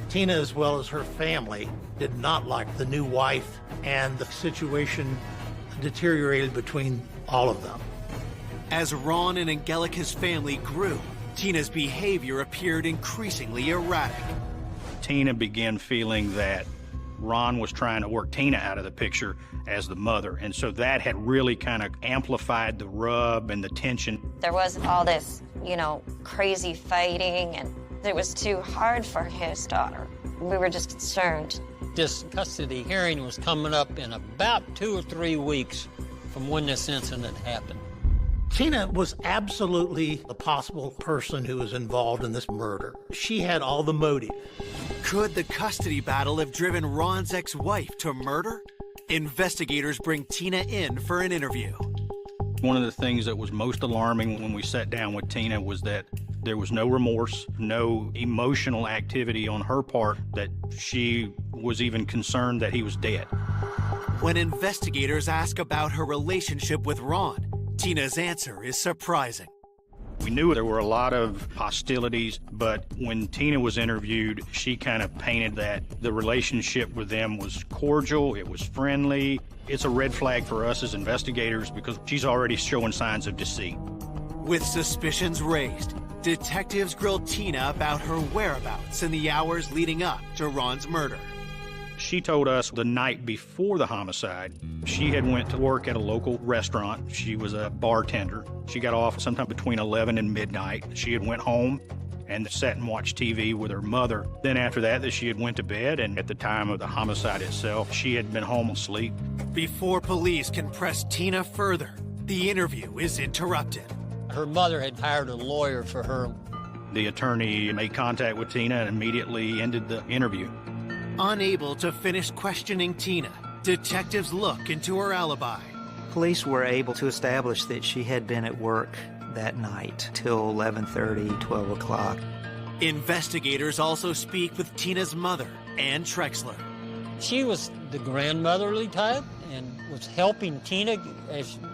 Tina, as well as her family, did not like the new wife, and the situation deteriorated between all of them. As Ron and Angelica's family grew, Tina's behavior appeared increasingly erratic. Tina began feeling that Ron was trying to work Tina out of the picture as the mother, and so that had really kind of amplified the rub and the tension. There was all this, crazy fighting, and it was too hard for his daughter. We were just concerned. This custody hearing was coming up in about 2 or 3 weeks from when this incident happened. Tina was absolutely a possible person who was involved in this murder. She had all the motive. Could the custody battle have driven Ron's ex-wife to murder? Investigators bring Tina in for an interview. One of the things that was most alarming when we sat down with Tina was that there was no remorse, no emotional activity on her part, that she was even concerned that he was dead. When investigators ask about her relationship with Ron, Tina's answer is surprising. We knew there were a lot of hostilities, but when Tina was interviewed, she kind of painted that the relationship with them was cordial, it was friendly. It's a red flag for us as investigators because she's already showing signs of deceit. With suspicions raised, detectives grilled Tina about her whereabouts in the hours leading up to Ron's murder. She told us the night before the homicide, she had went to work at a local restaurant. She was a bartender. She got off sometime between 11 and midnight. She had went home and sat and watched TV with her mother. Then after that she had went to bed, and at the time of the homicide itself, she had been home asleep. Before police can press Tina further, the interview is interrupted. Her mother had hired a lawyer for her. The attorney made contact with Tina and immediately ended the interview. Unable to finish questioning Tina, detectives look into her alibi. Police were able to establish that she had been at work that night till 11:30, 12 o'clock. Investigators also speak with Tina's mother, Ann Trexler. She was the grandmotherly type and was helping Tina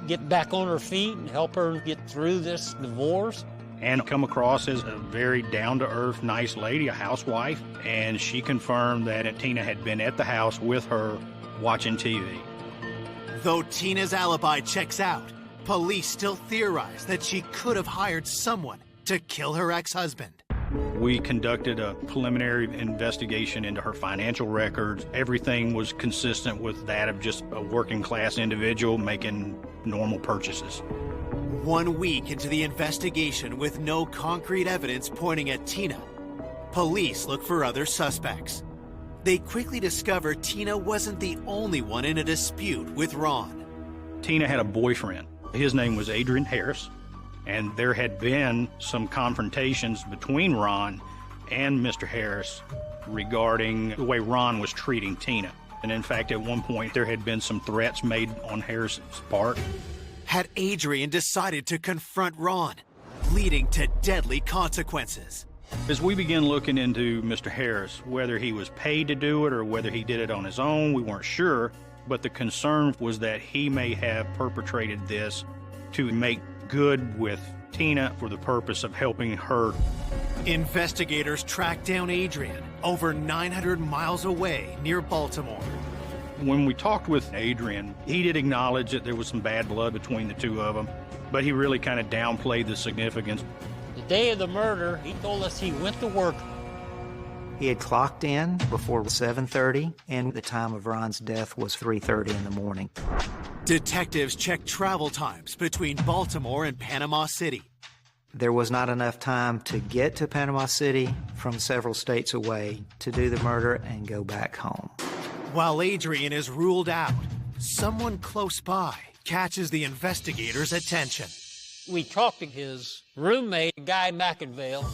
get back on her feet and help her get through this divorce. And come across as a very down-to-earth, nice lady, a housewife, and she confirmed that Tina had been at the house with her watching TV. Though Tina's alibi checks out, police still theorize that she could have hired someone to kill her ex-husband. We conducted a preliminary investigation into her financial records. Everything was consistent with that of just a working-class individual making normal purchases. 1 week into the investigation with no concrete evidence pointing at Tina, police look for other suspects. They quickly discover Tina wasn't the only one in a dispute with Ron. Tina had a boyfriend. His name was Adrian Harris, and there had been some confrontations between Ron and Mr. Harris regarding the way Ron was treating Tina. And in fact, at one point, there had been some threats made on Harris's part. Had Adrian decided to confront Ron, leading to deadly consequences. As we began looking into Mr. Harris, whether he was paid to do it or whether he did it on his own, we weren't sure, but the concern was that he may have perpetrated this to make good with Tina for the purpose of helping her Investigators tracked down Adrian over 900 miles away near Baltimore. When we talked with Adrian, he did acknowledge that there was some bad blood between the two of them, but he really kind of downplayed the significance. The day of the murder, he told us he went to work. He had clocked in before 7:30, and the time of Ron's death was 3:30 in the morning. Detectives checked travel times between Baltimore and Panama City. There was not enough time to get to Panama City from several states away to do the murder and go back home. While Adrian is ruled out, someone close by catches the investigators' attention. We talked to his roommate, Guy McInvale.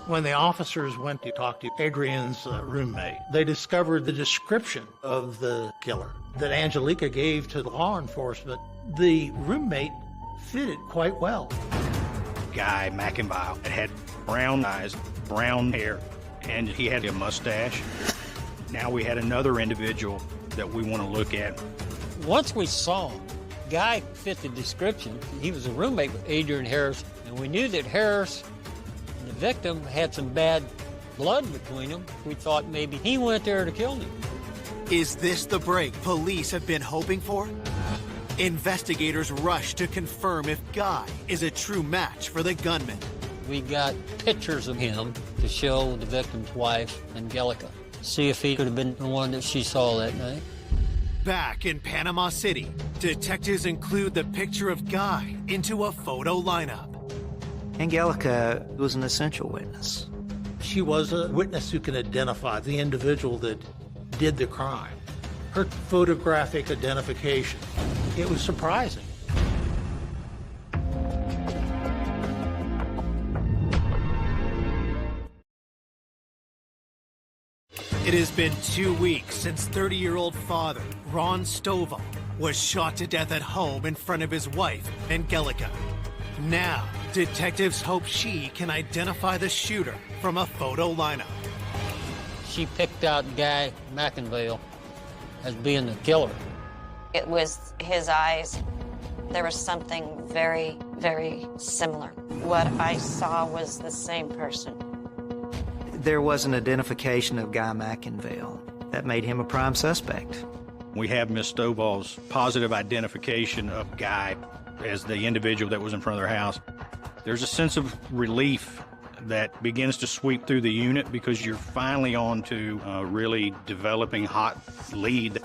When the officers went to talk to Adrian's roommate, they discovered the description of the killer that Angelica gave to the law enforcement. The roommate fitted quite well. Guy McInvale had brown eyes, brown hair, and he had a mustache. Now we had another individual that we want to look at. Once we saw him, Guy fit the description. He was a roommate with Adrian Harris, and we knew that Harris and the victim had some bad blood between them. We thought maybe he went there to kill him. Is this the break police have been hoping for? Investigators rush to confirm if Guy is a true match for the gunman. We got pictures of him to show the victim's wife, Angelica. See if he could have been the one that she saw that night. Back in Panama City, detectives include the picture of Guy into a photo lineup. Angelica was an essential witness. She was a witness who can identify the individual that did the crime. Her photographic identification, it was surprising. It has been 2 weeks since 30-year-old father, Ron Stovall, was shot to death at home in front of his wife, Angelica. Now, detectives hope she can identify the shooter from a photo lineup. She picked out Guy McInvale as being the killer. It was his eyes. There was something very, very similar. What I saw was the same person. There was an identification of Guy McInvale that made him a prime suspect. We have Miss Stovall's positive identification of Guy as the individual that was in front of their house. There's a sense of relief that begins to sweep through the unit because you're finally on to a really developing hot lead.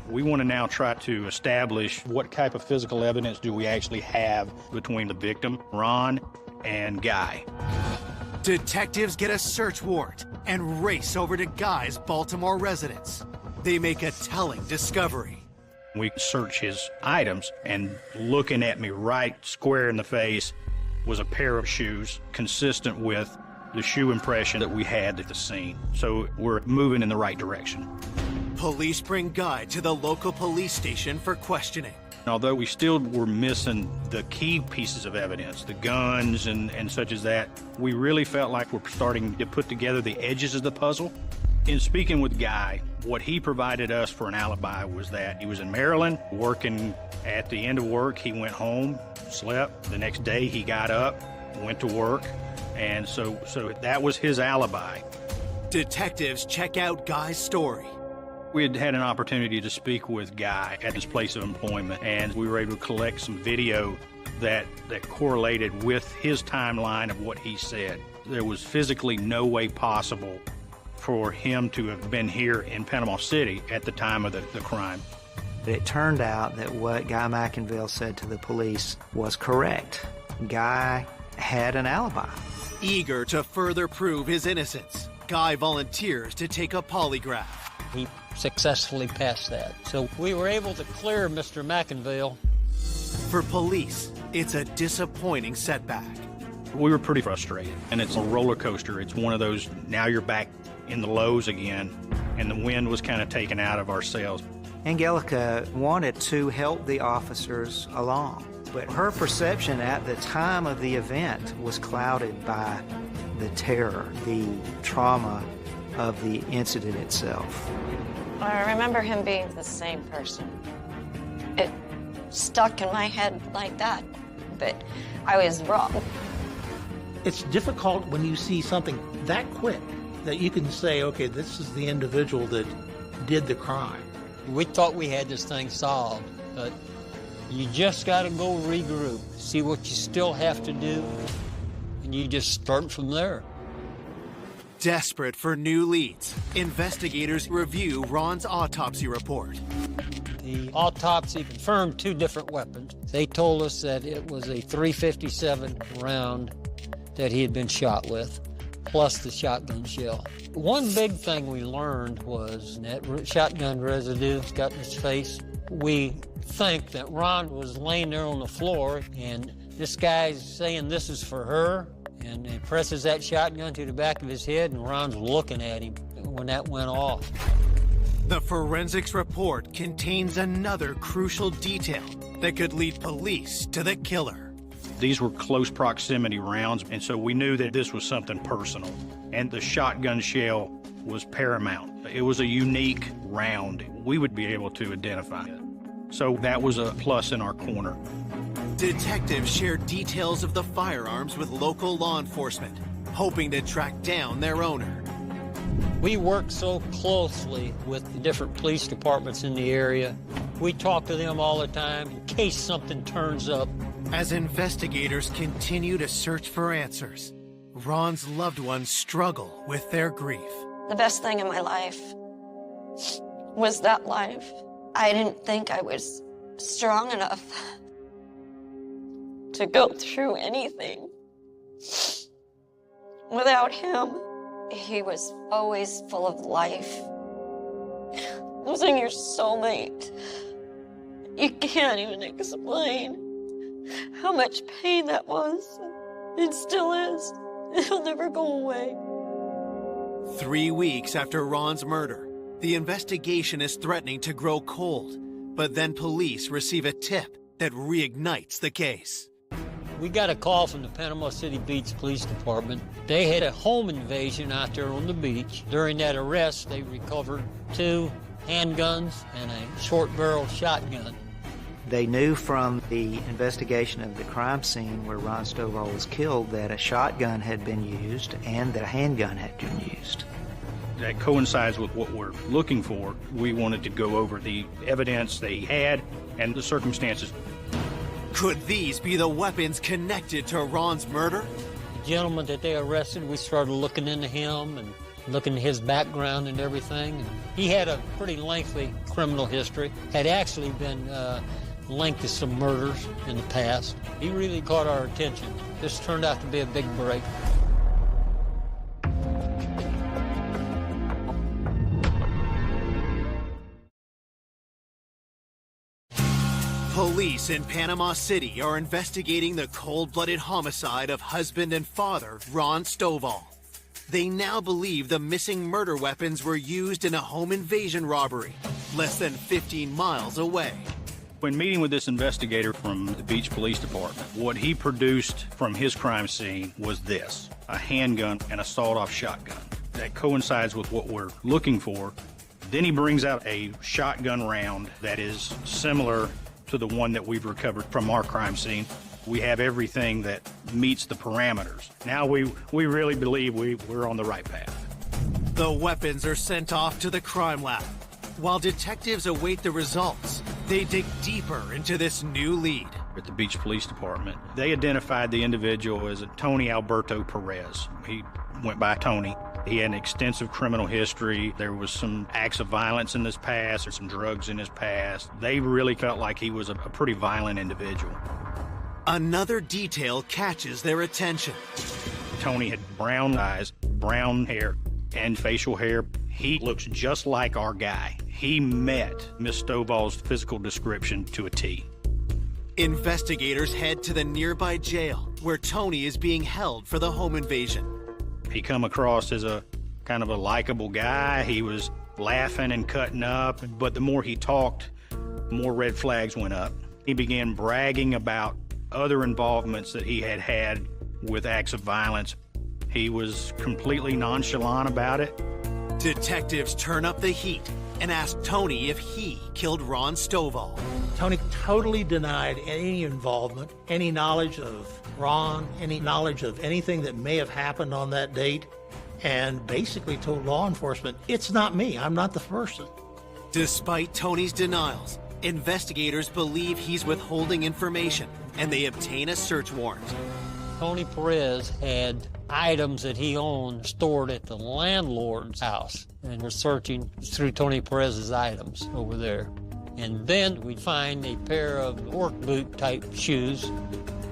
We want to now try to establish what type of physical evidence do we actually have between the victim, Ron, and Guy. Detectives get a search warrant and race over to Guy's Baltimore residence. They make a telling discovery. We search his items, and looking at me right square in the face was a pair of shoes consistent with the shoe impression that we had at the scene. So we're moving in the right direction. Police bring Guy to the local police station for questioning. Although we still were missing the key pieces of evidence, the guns and such as that, we really felt like we're starting to put together the edges of the puzzle. In speaking with Guy, what he provided us for an alibi was that he was in Maryland working. At the end of work, he went home, slept. The next day he got up, went to work, and so that was his alibi. Detectives check out Guy's story. We had had an opportunity to speak with Guy at his place of employment, and we were able to collect some video that correlated with his timeline of what he said. There was physically no way possible for him to have been here in Panama City at the time of the crime. It turned out that what Guy McInvale said to the police was correct. Guy had an alibi. Eager to further prove his innocence, Guy volunteers to take a polygraph. He successfully passed that. So we were able to clear Mr. McInvale. For police, it's a disappointing setback. We were pretty frustrated, and it's a roller coaster. It's one of those, now you're back in the lows again, and the wind was kind of taken out of our sails. Angelica wanted to help the officers along, but her perception at the time of the event was clouded by the terror, the trauma of the incident itself. I remember him being the same person. It stuck in my head like that, but I was wrong. It's difficult when you see something that quick that you can say, okay, this is the individual that did the crime. We thought we had this thing solved, but you just got to go regroup, see what you still have to do, and you just start from there. Desperate for new leads, investigators review Ron's autopsy report. The autopsy confirmed 2 different weapons. They told us that it was a .357 round that he had been shot with, plus the shotgun shell. One big thing we learned was that shotgun residue got in his face. We think that Ron was laying there on the floor, and this guy's saying this is for her, and he presses that shotgun to the back of his head, and Ron's looking at him when that went off. The forensics report contains another crucial detail that could lead police to the killer. These were close proximity rounds, and so we knew that this was something personal. And the shotgun shell was paramount. It was a unique round. We would be able to identify it. So that was a plus in our corner. Detectives shared details of the firearms with local law enforcement, hoping to track down their owner. We work so closely with the different police departments in the area. We talk to them all the time in case something turns up. As investigators continue to search for answers, Ron's loved ones struggle with their grief. The best thing in my life was that life. I didn't think I was strong enough to go through anything without him. He was always full of life. Losing your soulmate, you can't even explain how much pain that was. It still is. It'll never go away. 3 weeks after Ron's murder, the investigation is threatening to grow cold, but then police receive a tip that reignites the case. We got a call from the Panama City Beach Police Department. They had a home invasion out there on the beach. During that arrest, they recovered 2 handguns and a short-barreled shotgun. They knew from the investigation of the crime scene where Ron Stovall was killed that a shotgun had been used and that a handgun had been used. That coincides with what we're looking for. We wanted to go over the evidence they had and the circumstances. Could these be the weapons connected to Ron's murder? The gentleman that they arrested, we started looking into him and looking at his background and everything. And he had a pretty lengthy criminal history, had actually been linked to some murders in the past. He really caught our attention. This turned out to be a big break. Police in Panama City are investigating the cold-blooded homicide of husband and father Ron Stovall. They now believe the missing murder weapons were used in a home invasion robbery less than 15 miles away. When meeting with this investigator from the Beach Police Department, what he produced from his crime scene was this: a handgun and a sawed-off shotgun. That coincides with what we're looking for. Then he brings out a shotgun round that is similar to the one that we've recovered from our crime scene. We have everything that meets the parameters. Now we really believe we're on the right path. The weapons are sent off to the crime lab. While detectives await the results, they dig deeper into this new lead. At the Beach Police Department, they identified the individual as Tony Alberto Perez. He went by Tony. He had an extensive criminal history. There was some acts of violence in his past, or some drugs in his past. They really felt like he was a pretty violent individual. Another detail catches their attention. Tony had brown eyes, brown hair, and facial hair. He looks just like our guy. He met Miss Stovall's physical description to a T. Investigators head to the nearby jail where Tony is being held for the home invasion. He come across as a kind of a likable guy. He was laughing and cutting up, but the more he talked, more red flags went up. He began bragging about other involvements that he had had with acts of violence. He was completely nonchalant about it. Detectives turn up the heat and asked Tony if he killed Ron Stovall. Tony totally denied any involvement, any knowledge of Ron, any knowledge of anything that may have happened on that date, and basically told law enforcement, it's not me, I'm not the person. Despite Tony's denials, investigators believe he's withholding information, and they obtain a search warrant. Tony Perez had items that he owned stored at the landlord's house, and we're searching through Tony Perez's items over there. And then we find a pair of work boot type shoes.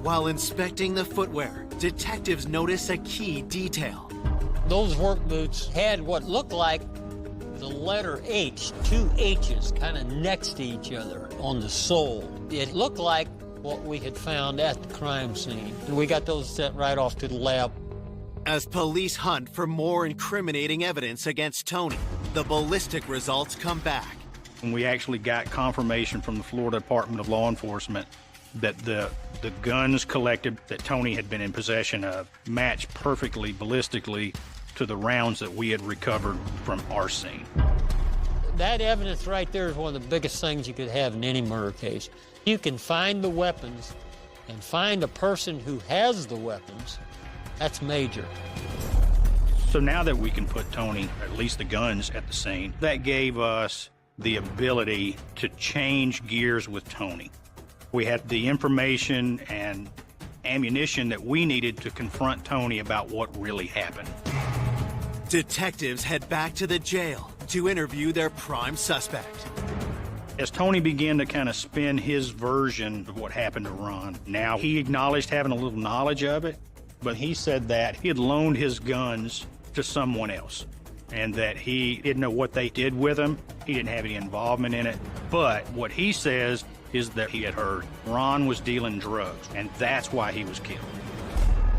While inspecting the footwear, detectives notice a key detail. Those work boots had what looked like the letter H, two H's kind of next to each other on the sole. It looked like what we had found at the crime scene. And we got those sent right off to the lab. As police hunt for more incriminating evidence against Tony, the ballistic results come back. And we actually got confirmation from the Florida Department of Law Enforcement that the guns collected that Tony had been in possession of matched perfectly ballistically to the rounds that we had recovered from our scene. That evidence right there is one of the biggest things you could have in any murder case. You can find the weapons and find a person who has the weapons. That's major. So now that we can put Tony, at least the guns, at the scene, that gave us the ability to change gears with Tony. We had the information and ammunition that we needed to confront Tony about what really happened. Detectives head back to the jail to interview their prime suspect. As Tony began to kind of spin his version of what happened to Ron, now he acknowledged having a little knowledge of it, but he said that he had loaned his guns to someone else and that he didn't know what they did with them. He didn't have any involvement in it. But what he says is that he had heard Ron was dealing drugs, and that's why he was killed.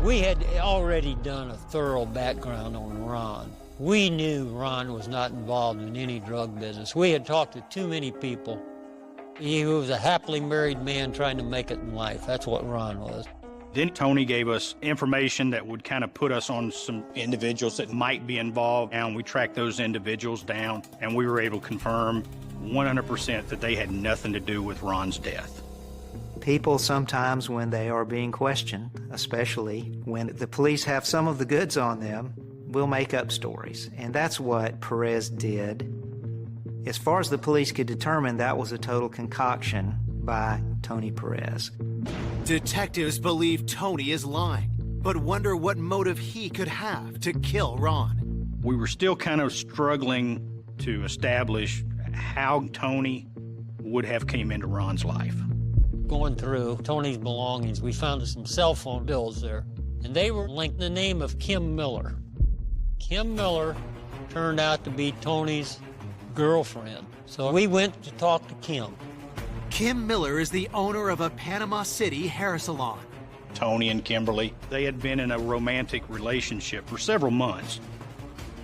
We had already done a thorough background on Ron. We knew Ron was not involved in any drug business. We had talked to too many people. He was a happily married man trying to make it in life. That's what Ron was. Then Tony gave us information that would kind of put us on some individuals that might be involved, and we tracked those individuals down, and we were able to confirm 100% that they had nothing to do with Ron's death. People sometimes, when they are being questioned, especially when the police have some of the goods on them, will make up stories. And that's what Perez did. As far as the police could determine, that was a total concoction by Tony Perez. Detectives believe Tony is lying, but wonder what motive he could have to kill Ron. We were still kind of struggling to establish how Tony would have came into Ron's life. Going through Tony's belongings, we found some cell phone bills there, and they were linked to the name of Kim Miller. Kim Miller turned out to be Tony's girlfriend. So we went to talk to Kim. Kim Miller is the owner of a Panama City hair salon. Tony and Kimberly, they had been in a romantic relationship for several months.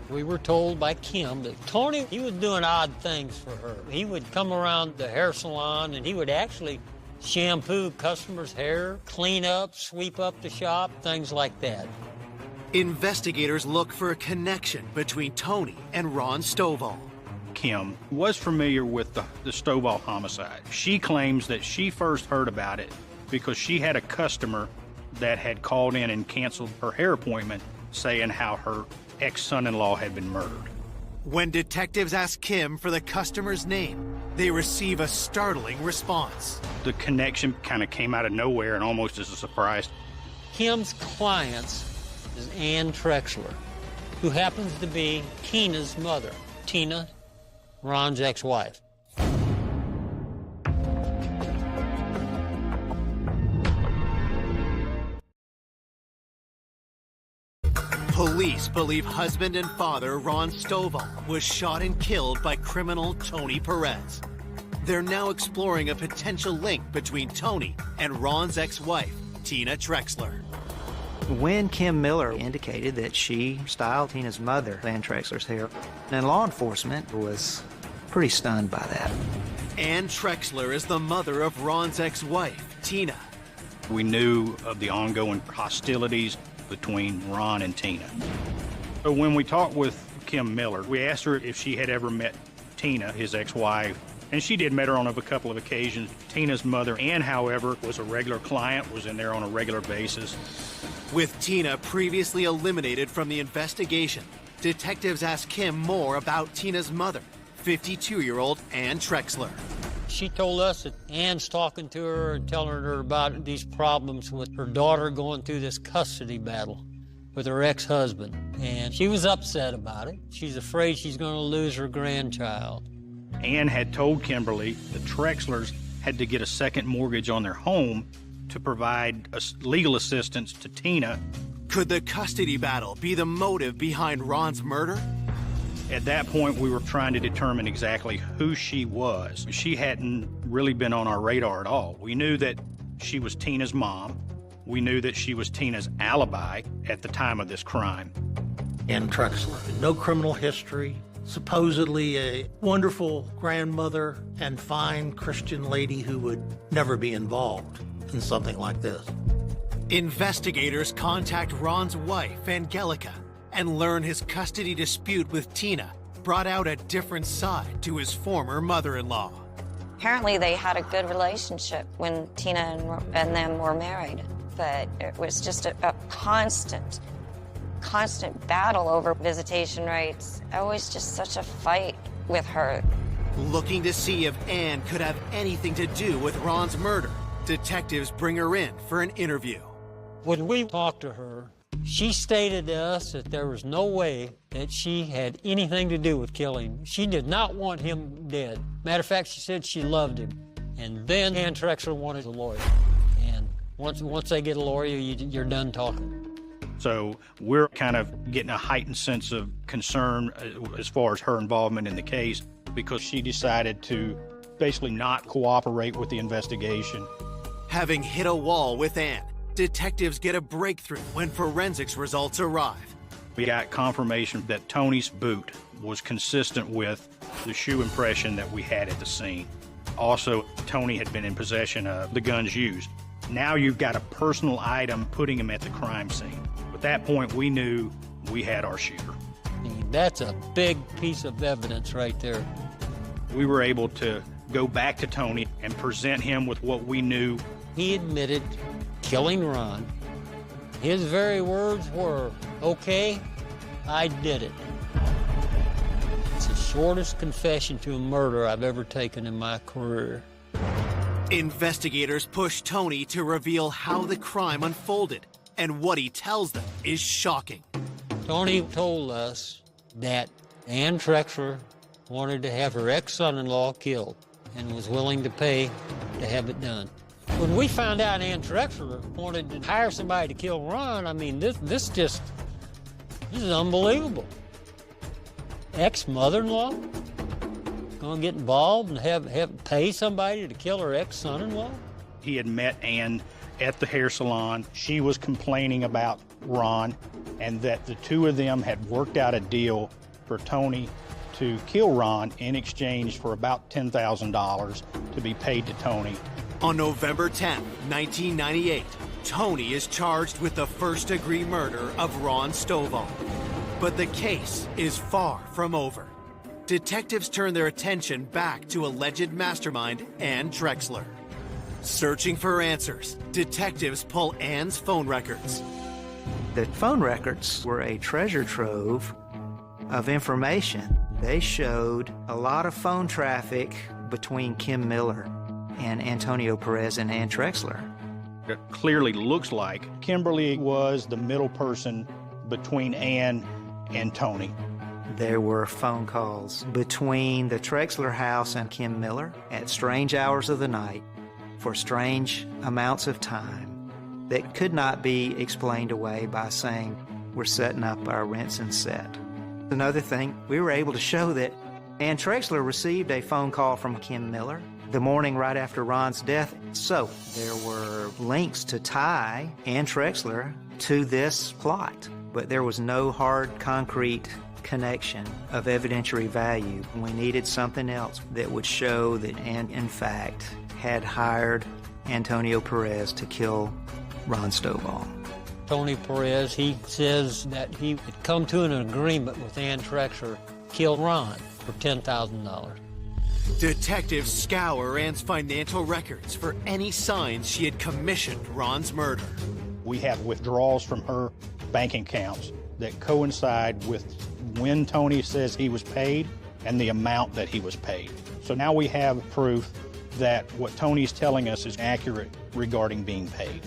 We were told by Kim that Tony, he was doing odd things for her. He would come around the hair salon and he would actually shampoo customers' hair, clean up, sweep up the shop, things like that. Investigators look for a connection between Tony and Ron Stovall. Kim was familiar with the Stovall homicide. She claims that she first heard about it because she had a customer that had called in and canceled her hair appointment, saying how her ex-son-in-law had been murdered. When detectives ask Kim for the customer's name, they receive a startling response. The connection kind of came out of nowhere and almost as a surprise. Kim's client is Ann Trexler, who happens to be Tina's mother. Tina, Ron's ex-wife. Police believe husband and father Ron Stovall was shot and killed by criminal Tony Perez. They're now exploring a potential link between Tony and Ron's ex-wife, Tina Trexler. When Kim Miller indicated that she styled Tina's mother, Ann Trexler's hair, and law enforcement was pretty stunned by that. Ann Trexler is the mother of Ron's ex-wife, Tina. We knew of the ongoing hostilities between Ron and Tina. So when we talked with Kim Miller, we asked her if she had ever met Tina, his ex-wife, and she did met her on a couple of occasions. Tina's mother, Ann, however, was a regular client, was in there on a regular basis. With Tina previously eliminated from the investigation, detectives asked Kim more about Tina's mother, 52-year-old Ann Trexler. She told us that Ann's talking to her and telling her about these problems with her daughter going through this custody battle with her ex-husband. And she was upset about it. She's afraid she's going to lose her grandchild. Ann had told Kimberly the Trexlers had to get a second mortgage on their home to provide legal assistance to Tina. Could the custody battle be the motive behind Ron's murder? At that point, we were trying to determine exactly who she was. She hadn't really been on our radar at all. We knew that she was Tina's mom. We knew that she was Tina's alibi at the time of this crime. Ann Trexler, no criminal history, supposedly a wonderful grandmother and fine Christian lady who would never be involved in something like this. Investigators contact Ron's wife, Angelica, and learn his custody dispute with Tina brought out a different side to his former mother-in-law. Apparently they had a good relationship when Tina and them were married, but it was just a constant battle over visitation rights. Always just such a fight with her. Looking to see if Ann could have anything to do with Ron's murder, detectives bring her in for an interview. When we talked to her, she stated to us that there was no way that she had anything to do with killing him. She did not want him dead. Matter of fact, she said she loved him. And then Ann Trexler wanted a lawyer. And once they get a lawyer, you're done talking. So we're kind of getting a heightened sense of concern as far as her involvement in the case, because she decided to basically not cooperate with the investigation. Having hit a wall with Ann, detectives get a breakthrough when forensics results arrive. We got confirmation that Tony's boot was consistent with the shoe impression that we had at the scene. Also, Tony had been in possession of the guns used. Now you've got a personal item putting him at the crime scene. At that point, we knew we had our shooter. That's a big piece of evidence right there. We were able to go back to Tony and present him with what we knew. He admitted killing Ron. His very words were, "Okay, I did it." It's the shortest confession to a murder I've ever taken in my career. Investigators push Tony to reveal how the crime unfolded, and what he tells them is shocking. Tony told us that Ann Trexler wanted to have her ex-son-in-law killed and was willing to pay to have it done. When we found out Ann Trexler wanted to hire somebody to kill Ron, I mean, this is unbelievable. Ex-mother-in-law gonna get involved and have pay somebody to kill her ex-son-in-law? He had met Ann at the hair salon. She was complaining about Ron, and that the two of them had worked out a deal for Tony to kill Ron in exchange for about $10,000 to be paid to Tony. On November 10, 1998, Tony is charged with the first-degree murder of Ron Stovall. But the case is far from over. Detectives turn their attention back to alleged mastermind Ann Trexler. Searching for answers, detectives pull Ann's phone records. The phone records were a treasure trove of information. They showed a lot of phone traffic between Kim Miller and Antonio Perez and Ann Trexler. It clearly looks like Kimberly was the middle person between Ann and Tony. There were phone calls between the Trexler house and Kim Miller at strange hours of the night for strange amounts of time that could not be explained away by saying, "We're setting up our rinse and set." Another thing, we were able to show that Ann Trexler received a phone call from Kim Miller the morning right after Ron's death. So there were links to tie Ann Trexler to this plot, but there was no hard, concrete connection of evidentiary value. We needed something else that would show that Ann, in fact, had hired Antonio Perez to kill Ron Stovall. Tony Perez, he says that he had come to an agreement with Ann Trexler to kill Ron. for $10,000. Detectives scour Ann's financial records for any signs she had commissioned Ron's murder. We have withdrawals from her banking accounts that coincide with when Tony says he was paid and the amount that he was paid. So now we have proof that what Tony's telling us is accurate regarding being paid.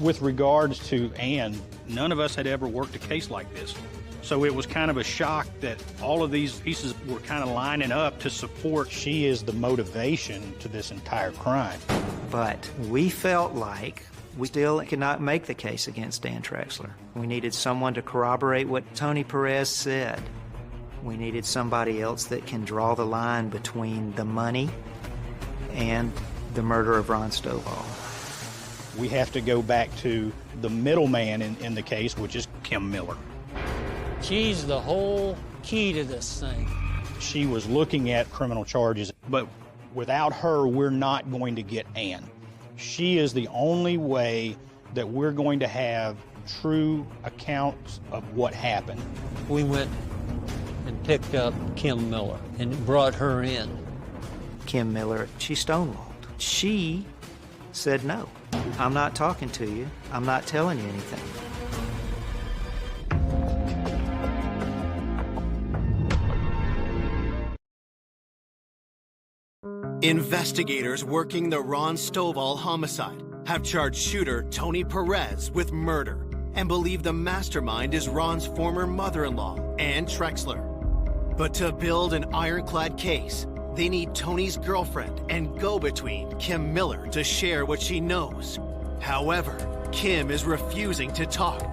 With regards to Ann, none of us had ever worked a case like this. So it was kind of a shock that all of these pieces were kind of lining up to support she is the motivation to this entire crime. But we felt like we still could not make the case against Dan Trexler. We needed someone to corroborate what Tony Perez said. We needed somebody else that can draw the line between the money and the murder of Ron Stovall. We have to go back to the middleman in the case, which is Kim Miller. She's the whole key to this thing. She was looking at criminal charges, but without her, we're not going to get Ann. She is the only way that we're going to have true accounts of what happened. We went and picked up Kim Miller and brought her in. Kim Miller, she stonewalled. She said, no, I'm not talking to you. I'm not telling you anything. Investigators working the Ron Stovall homicide have charged shooter Tony Perez with murder and believe the mastermind is Ron's former mother-in-law, Ann Trexler. But to build an ironclad case, they need Tony's girlfriend and go-between, Kim Miller, to share what she knows. However, Kim is refusing to talk.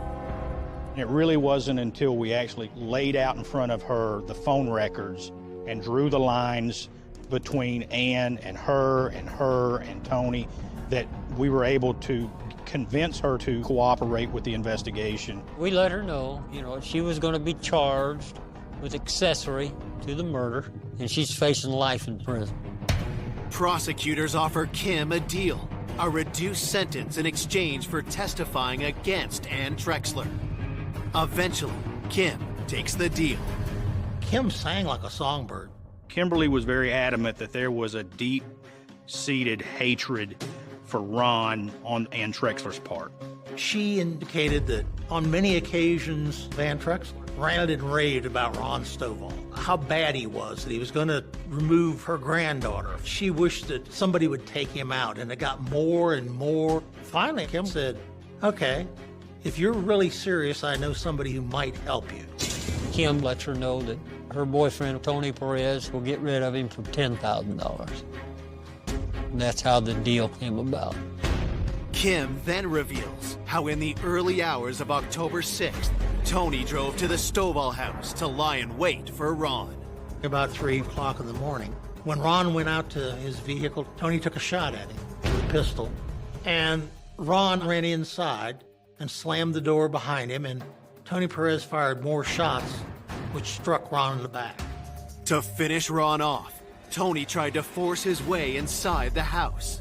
It really wasn't until we actually laid out in front of her the phone records and drew the lines between Ann and her and Tony that we were able to convince her to cooperate with the investigation. We let her know, she was going to be charged with accessory to the murder, and she's facing life in prison. Prosecutors offer Kim a deal, a reduced sentence in exchange for testifying against Ann Trexler. Eventually, Kim takes the deal. Kim sang like a songbird. Kimberly was very adamant that there was a deep-seated hatred for Ron on Ann Trexler's part. She indicated that on many occasions, Van Trexler ranted and raved about Ron Stovall, how bad he was, that he was going to remove her granddaughter. She wished that somebody would take him out, and it got more and more. Finally, Kim said, okay, if you're really serious, I know somebody who might help you. Kim lets her know that her boyfriend, Tony Perez, will get rid of him for $10,000. And that's how the deal came about. Kim then reveals how in the early hours of October 6th, Tony drove to the Stovall house to lie in wait for Ron. About 3 o'clock in the morning, when Ron went out to his vehicle, Tony took a shot at him with a pistol. And Ron ran inside and slammed the door behind him, and Tony Perez fired more shots, which struck Ron in the back. To finish Ron off, Tony tried to force his way inside the house.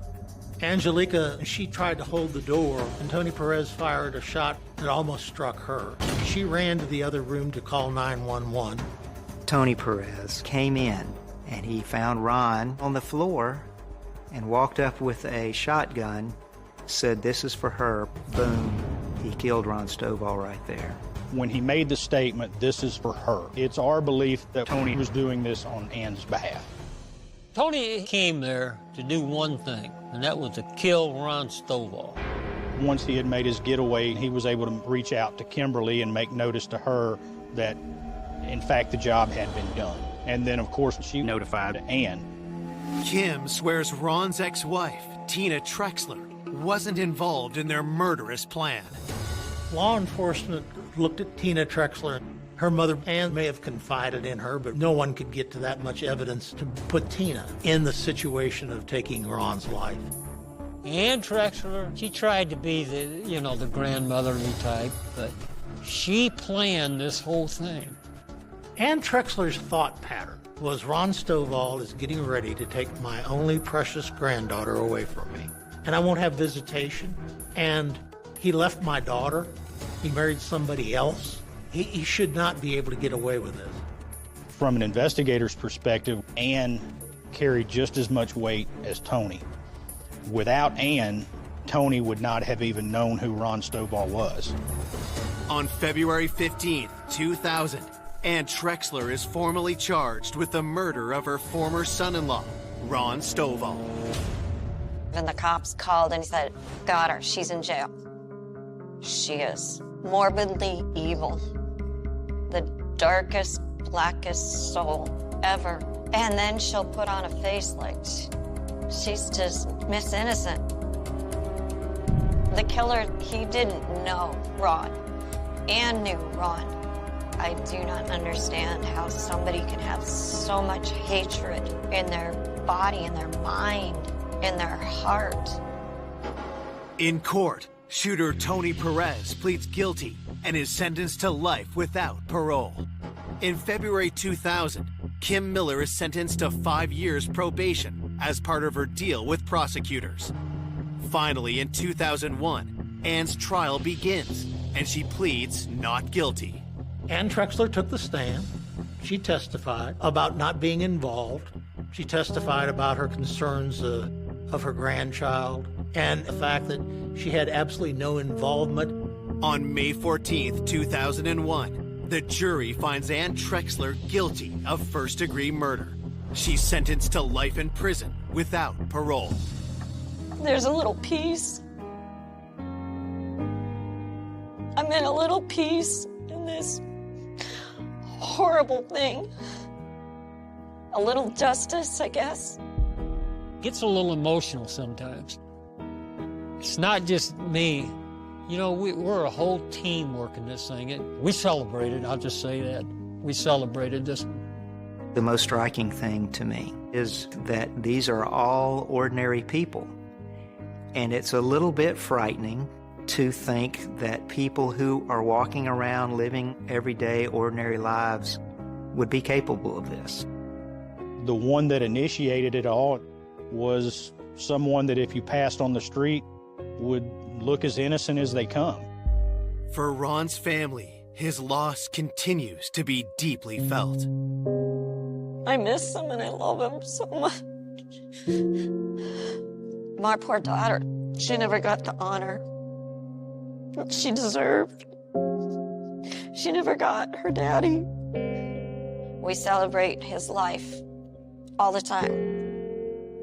Angelica, she tried to hold the door, and Tony Perez fired a shot that almost struck her. She ran to the other room to call 911. Tony Perez came in, and he found Ron on the floor and walked up with a shotgun, said, this is for her. Boom. He killed Ron Stovall right there. When he made the statement, this is for her, it's our belief that Tony was doing this on Ann's behalf. Tony came there to do one thing, and that was to kill Ron Stovall. Once he had made his getaway, he was able to reach out to Kimberly and make notice to her that, in fact, the job had been done. And then, of course, she notified Ann. Kim swears Ron's ex-wife, Tina Trexler, wasn't involved in their murderous plan. Law enforcement looked at Tina Trexler. Her mother, Ann, may have confided in her, but no one could get to that much evidence to put Tina in the situation of taking Ron's life. Ann Trexler, she tried to be the grandmotherly type, but she planned this whole thing. Ann Trexler's thought pattern was Ron Stovall is getting ready to take my only precious granddaughter away from me, and I won't have visitation, and he left my daughter. He married somebody else. He should not be able to get away with this. From an investigator's perspective, Ann carried just as much weight as Tony. Without Ann, Tony would not have even known who Ron Stovall was. On February 15th, 2000, Ann Trexler is formally charged with the murder of her former son-in-law, Ron Stovall. And the cops called and he said, got her, she's in jail. She is morbidly evil. The darkest, blackest soul ever. And then she'll put on a face like she's just Miss Innocent. The killer, he didn't know Ron. Ann knew Ron. I do not understand how somebody can have so much hatred in their body, in their mind, in their heart. In court, shooter Tony Perez pleads guilty and is sentenced to life without parole. In February 2000, Kim Miller is sentenced to 5 years probation as part of her deal with prosecutors. Finally, in 2001, Ann's trial begins, and she pleads not guilty. Ann Trexler took the stand. She testified about not being involved. She testified about her concerns of her grandchild and the fact that she had absolutely no involvement. On May 14th, 2001, the jury finds Ann Trexler guilty of first-degree murder. She's sentenced to life in prison without parole. There's a little piece. I'm in a little piece in this horrible thing. A little justice, I guess. Gets a little emotional sometimes. It's not just me. You know, we're a whole team working this thing. We celebrated, I'll just say that. We celebrated this. The most striking thing to me is that these are all ordinary people. And it's a little bit frightening to think that people who are walking around living everyday, ordinary lives would be capable of this. The one that initiated it all was someone that if you passed on the street would look as innocent as they come. For Ron's family, his loss continues to be deeply felt. I miss him and I love him so much. My poor daughter, she never got the honor she deserved. She never got her daddy. We celebrate his life all the time.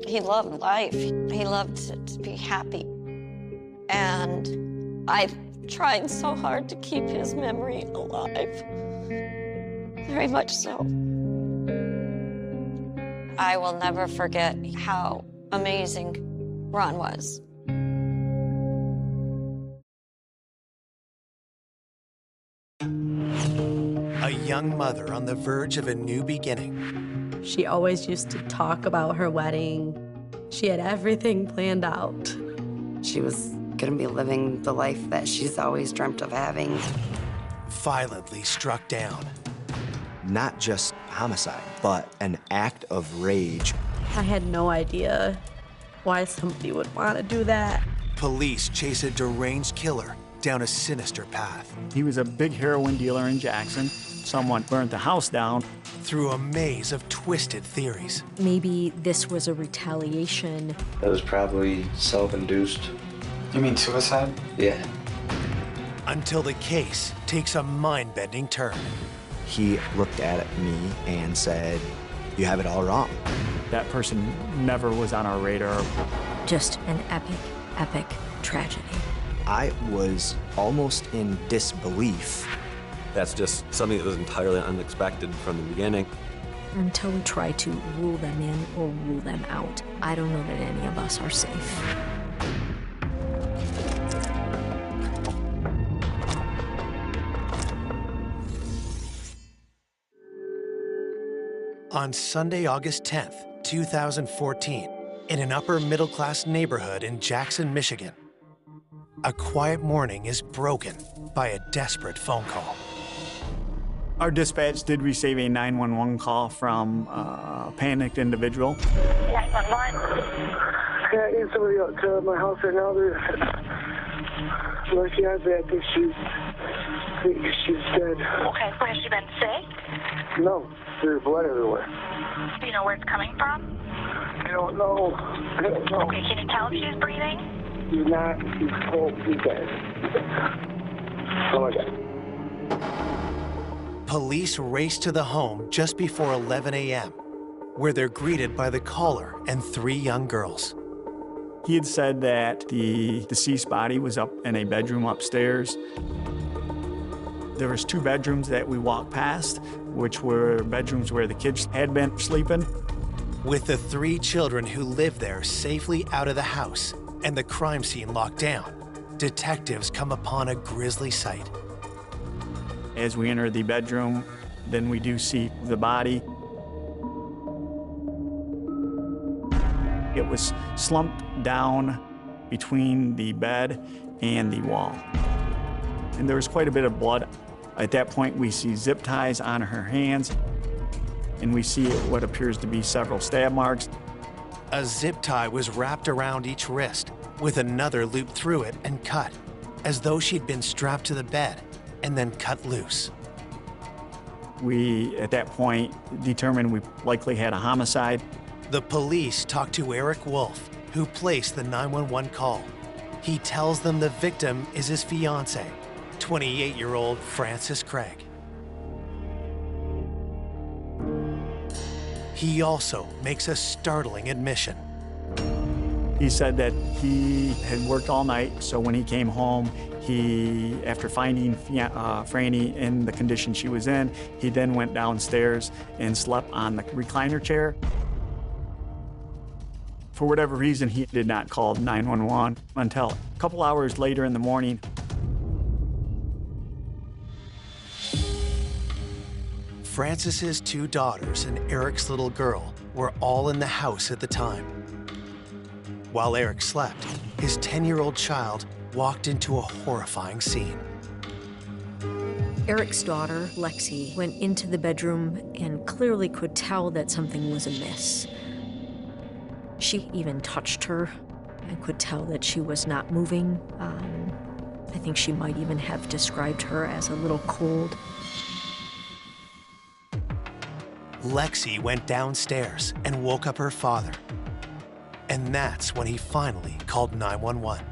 He loved life. He loved to be happy. And I've tried so hard to keep his memory alive. Very much so. I will never forget how amazing Ron was. A young mother on the verge of a new beginning. She always used to talk about her wedding. She had everything planned out. She was gonna be living the life that she's always dreamt of having. Violently struck down. Not just homicide, but an act of rage. I had no idea why somebody would want to do that. Police chase a deranged killer down a sinister path. He was a big heroin dealer in Jackson. Someone burned the house down. Through a maze of twisted theories. Maybe this was a retaliation. That was probably self-induced. You mean suicide? Yeah. Until the case takes a mind-bending turn. He looked at me and said, "You have it all wrong." That person never was on our radar. Just an epic tragedy. I was almost in disbelief. That's just something that was entirely unexpected from the beginning. Until we try to rule them in or rule them out, I don't know that any of us are safe. On Sunday, August 10th, 2014, in an upper-middle-class neighborhood in Jackson, Michigan, a quiet morning is broken by a desperate phone call. Our dispatch did receive a 911 call from a panicked individual. 911. Yeah, I need somebody out to my house right now. She has me. I think she's dead. Okay, where has she been sick? No, there's blood everywhere. Do you know where it's coming from? I don't know. I don't know. Okay, can you tell if she's breathing? She's not. She's cold. She's dead. Oh my God. Police race to the home just before 11 a.m., where they're greeted by the caller and 3 young girls. He had said that the deceased body was up in a bedroom upstairs. There was 2 bedrooms that we walked past, which were bedrooms where the kids had been sleeping. With the 3 children who lived there safely out of the house and the crime scene locked down, detectives come upon a grisly sight. As we enter the bedroom, then we do see the body. It was slumped down between the bed and the wall. And there was quite a bit of blood. At that point, we see zip ties on her hands, and we see what appears to be several stab marks. A zip tie was wrapped around each wrist, with another looped through it and cut, as though she'd been strapped to the bed and then cut loose. We, at that point, determined we likely had a homicide. The police talk to Eric Wolf, who placed the 911 call. He tells them the victim is his fiancée, 28-year-old Frances Craig. He also makes a startling admission. He said that he had worked all night, so when he came home, after finding Franny in the condition she was in, he then went downstairs and slept on the recliner chair. For whatever reason, he did not call 911 until a couple hours later in the morning. Frances's 2 daughters and Eric's little girl were all in the house at the time. While Eric slept, his 10-year-old child walked into a horrifying scene. Eric's daughter, Lexi, went into the bedroom and clearly could tell that something was amiss. She even touched her and could tell that she was not moving. I think she might even have described her as a little cold. Lexi went downstairs and woke up her father. And that's when he finally called 911.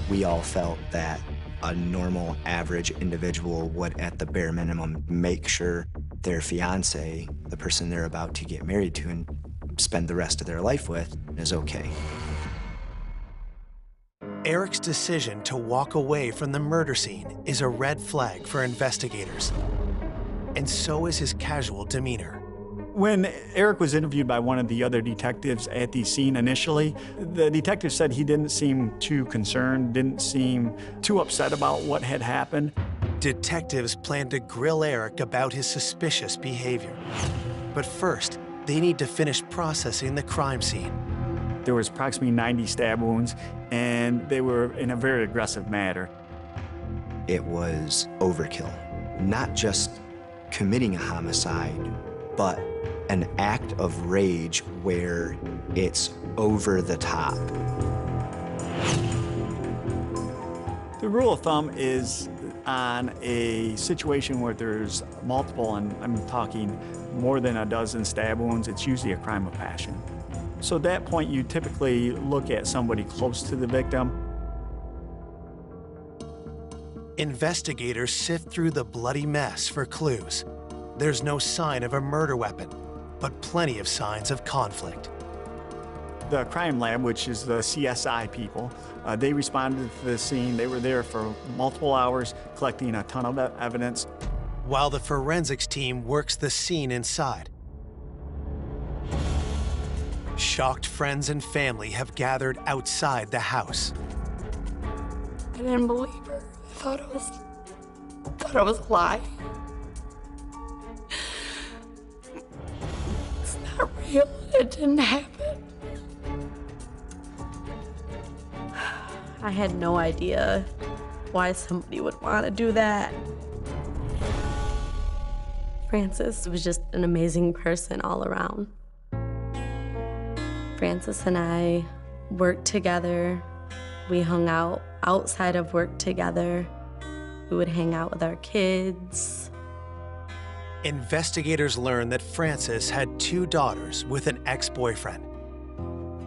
We all felt that a normal, average individual would, at the bare minimum, make sure their fiance, the person they're about to get married to and spend the rest of their life with, is okay. Eric's decision to walk away from the murder scene is a red flag for investigators. And so is his casual demeanor. When Eric was interviewed by one of the other detectives at the scene initially, the detective said he didn't seem too concerned, didn't seem too upset about what had happened. Detectives plan to grill Eric about his suspicious behavior. But first, they need to finish processing the crime scene. There was approximately 90 stab wounds, and they were in a very aggressive manner. It was overkill. Not just committing a homicide, but an act of rage where it's over the top. The rule of thumb is on a situation where there's multiple, and I'm talking more than a dozen stab wounds, it's usually a crime of passion. So at that point, you typically look at somebody close to the victim. Investigators sift through the bloody mess for clues. There's no sign of a murder weapon, but plenty of signs of conflict. The crime lab, which is the CSI people, they responded to the scene. They were there for multiple hours, collecting a ton of evidence. While the forensics team works the scene inside, shocked friends and family have gathered outside the house. I didn't believe her. I thought it was a lie. It's not real. It didn't happen. I had no idea why somebody would want to do that. Frances was just an amazing person all around. Frances and I worked together. We hung out outside of work together. We would hang out with our kids. investigators learned that Frances had 2 daughters with an ex-boyfriend.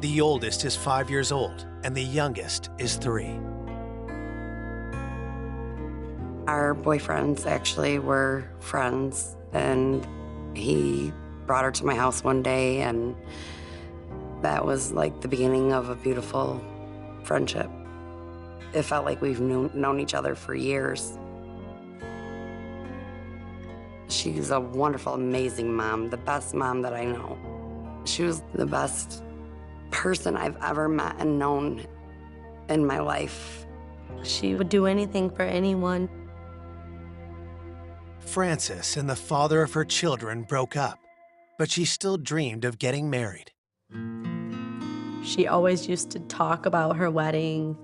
The oldest is 5 years old, and the youngest is 3. Our boyfriends actually were friends, and he brought her to my house one day, and that was like the beginning of a beautiful friendship. It felt like we've known each other for years. She's a wonderful, amazing mom, the best mom that I know. She was the best person I've ever met and known in my life. She would do anything for anyone. Frances and the father of her children broke up, but she still dreamed of getting married. She always used to talk about her wedding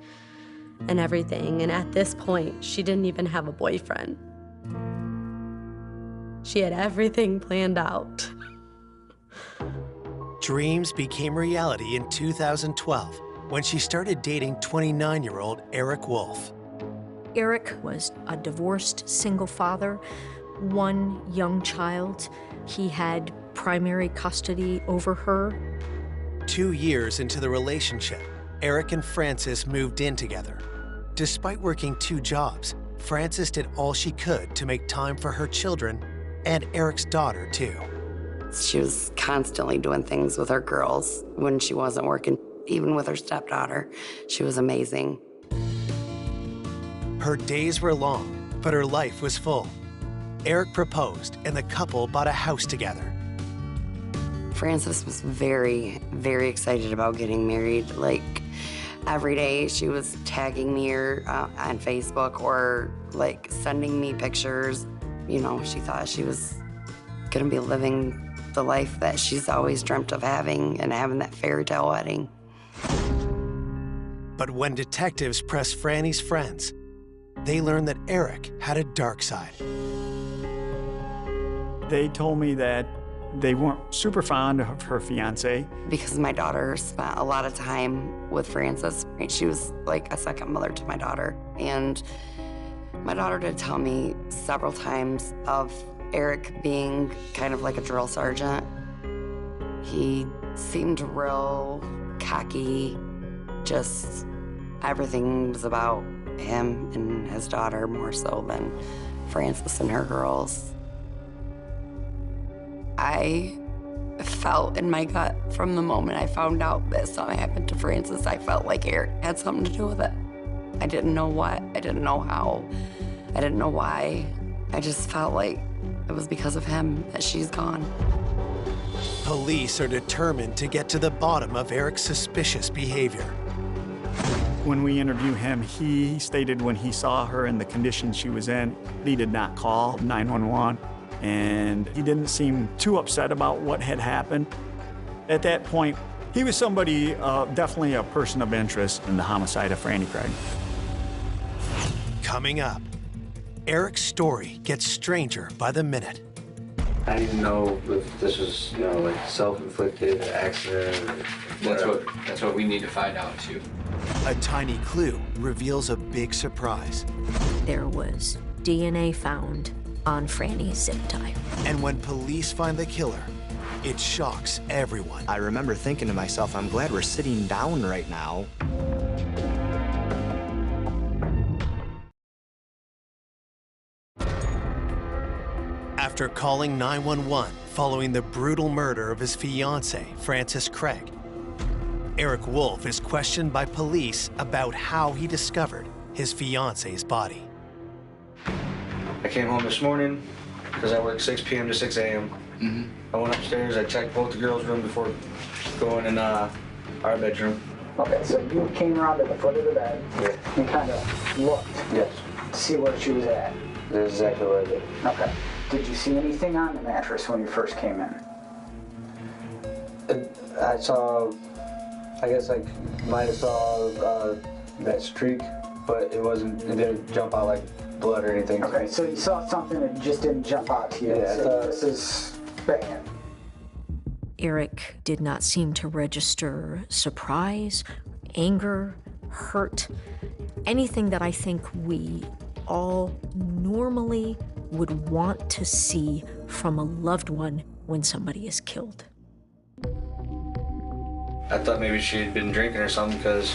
and everything, and at this point, she didn't even have a boyfriend. She had everything planned out. Dreams became reality in 2012 when she started dating 29-year-old Eric Wolf. Eric was a divorced single father, 1 young child. He had primary custody over her. 2 years into the relationship, Eric and Frances moved in together. Despite working 2 jobs, Frances did all she could to make time for her children and Eric's daughter, too. She was constantly doing things with her girls when she wasn't working. Even with her stepdaughter, she was amazing. Her days were long, but her life was full. Eric proposed, and the couple bought a house together. Frances was very, very excited about getting married. Like, every day she was tagging me on Facebook or, like, sending me pictures. You know, she thought she was gonna be living the life that she's always dreamt of having and having that fairy tale wedding. But when detectives pressed Franny's friends, they learned that Eric had a dark side. They told me that they weren't super fond of her fiance. Because my daughter spent a lot of time with Frances. She was like a second mother to my daughter. And my daughter did tell me several times of Eric being kind of like a drill sergeant. He seemed real cocky, just everything was about him and his daughter more so than Frances and her girls. I felt in my gut from the moment I found out that something happened to Frances, I felt like Eric had something to do with it. I didn't know what, I didn't know how, I didn't know why. I just felt like it was because of him that she's gone. Police are determined to get to the bottom of Eric's suspicious behavior. When we interviewed him, he stated when he saw her in the condition she was in, he did not call 911, and he didn't seem too upset about what had happened. At that point, he was somebody, definitely a person of interest in the homicide of Franny Craig. Coming up, Eric's story gets stranger by the minute. I didn't know if this was, you know, like self-inflicted accident. That's what we need to find out too. A tiny clue reveals a big surprise. There was DNA found on Franny's zip tie. And when police find the killer, it shocks everyone. I remember thinking to myself, I'm glad we're sitting down right now. After calling 911 following the brutal murder of his fiancée, Frances Craig, Eric Wolf is questioned by police about how he discovered his fiancée's body. I came home this morning because I work 6 p.m. to 6 a.m. I went upstairs, I checked both the girls' rooms before going in our bedroom. Okay, so you came around to the foot of the bed and kind of looked to see where she was at. That's exactly what I did. Okay. Did you see anything on the mattress when you first came in? I saw, I guess I might have saw that streak, but it didn't jump out like blood or anything. Okay, so you saw something that just didn't jump out to you. Yeah, so this is bad. Eric did not seem to register surprise, anger, hurt, anything that I think we all normally would want to see from a loved one when somebody is killed. I thought maybe she had been drinking or something because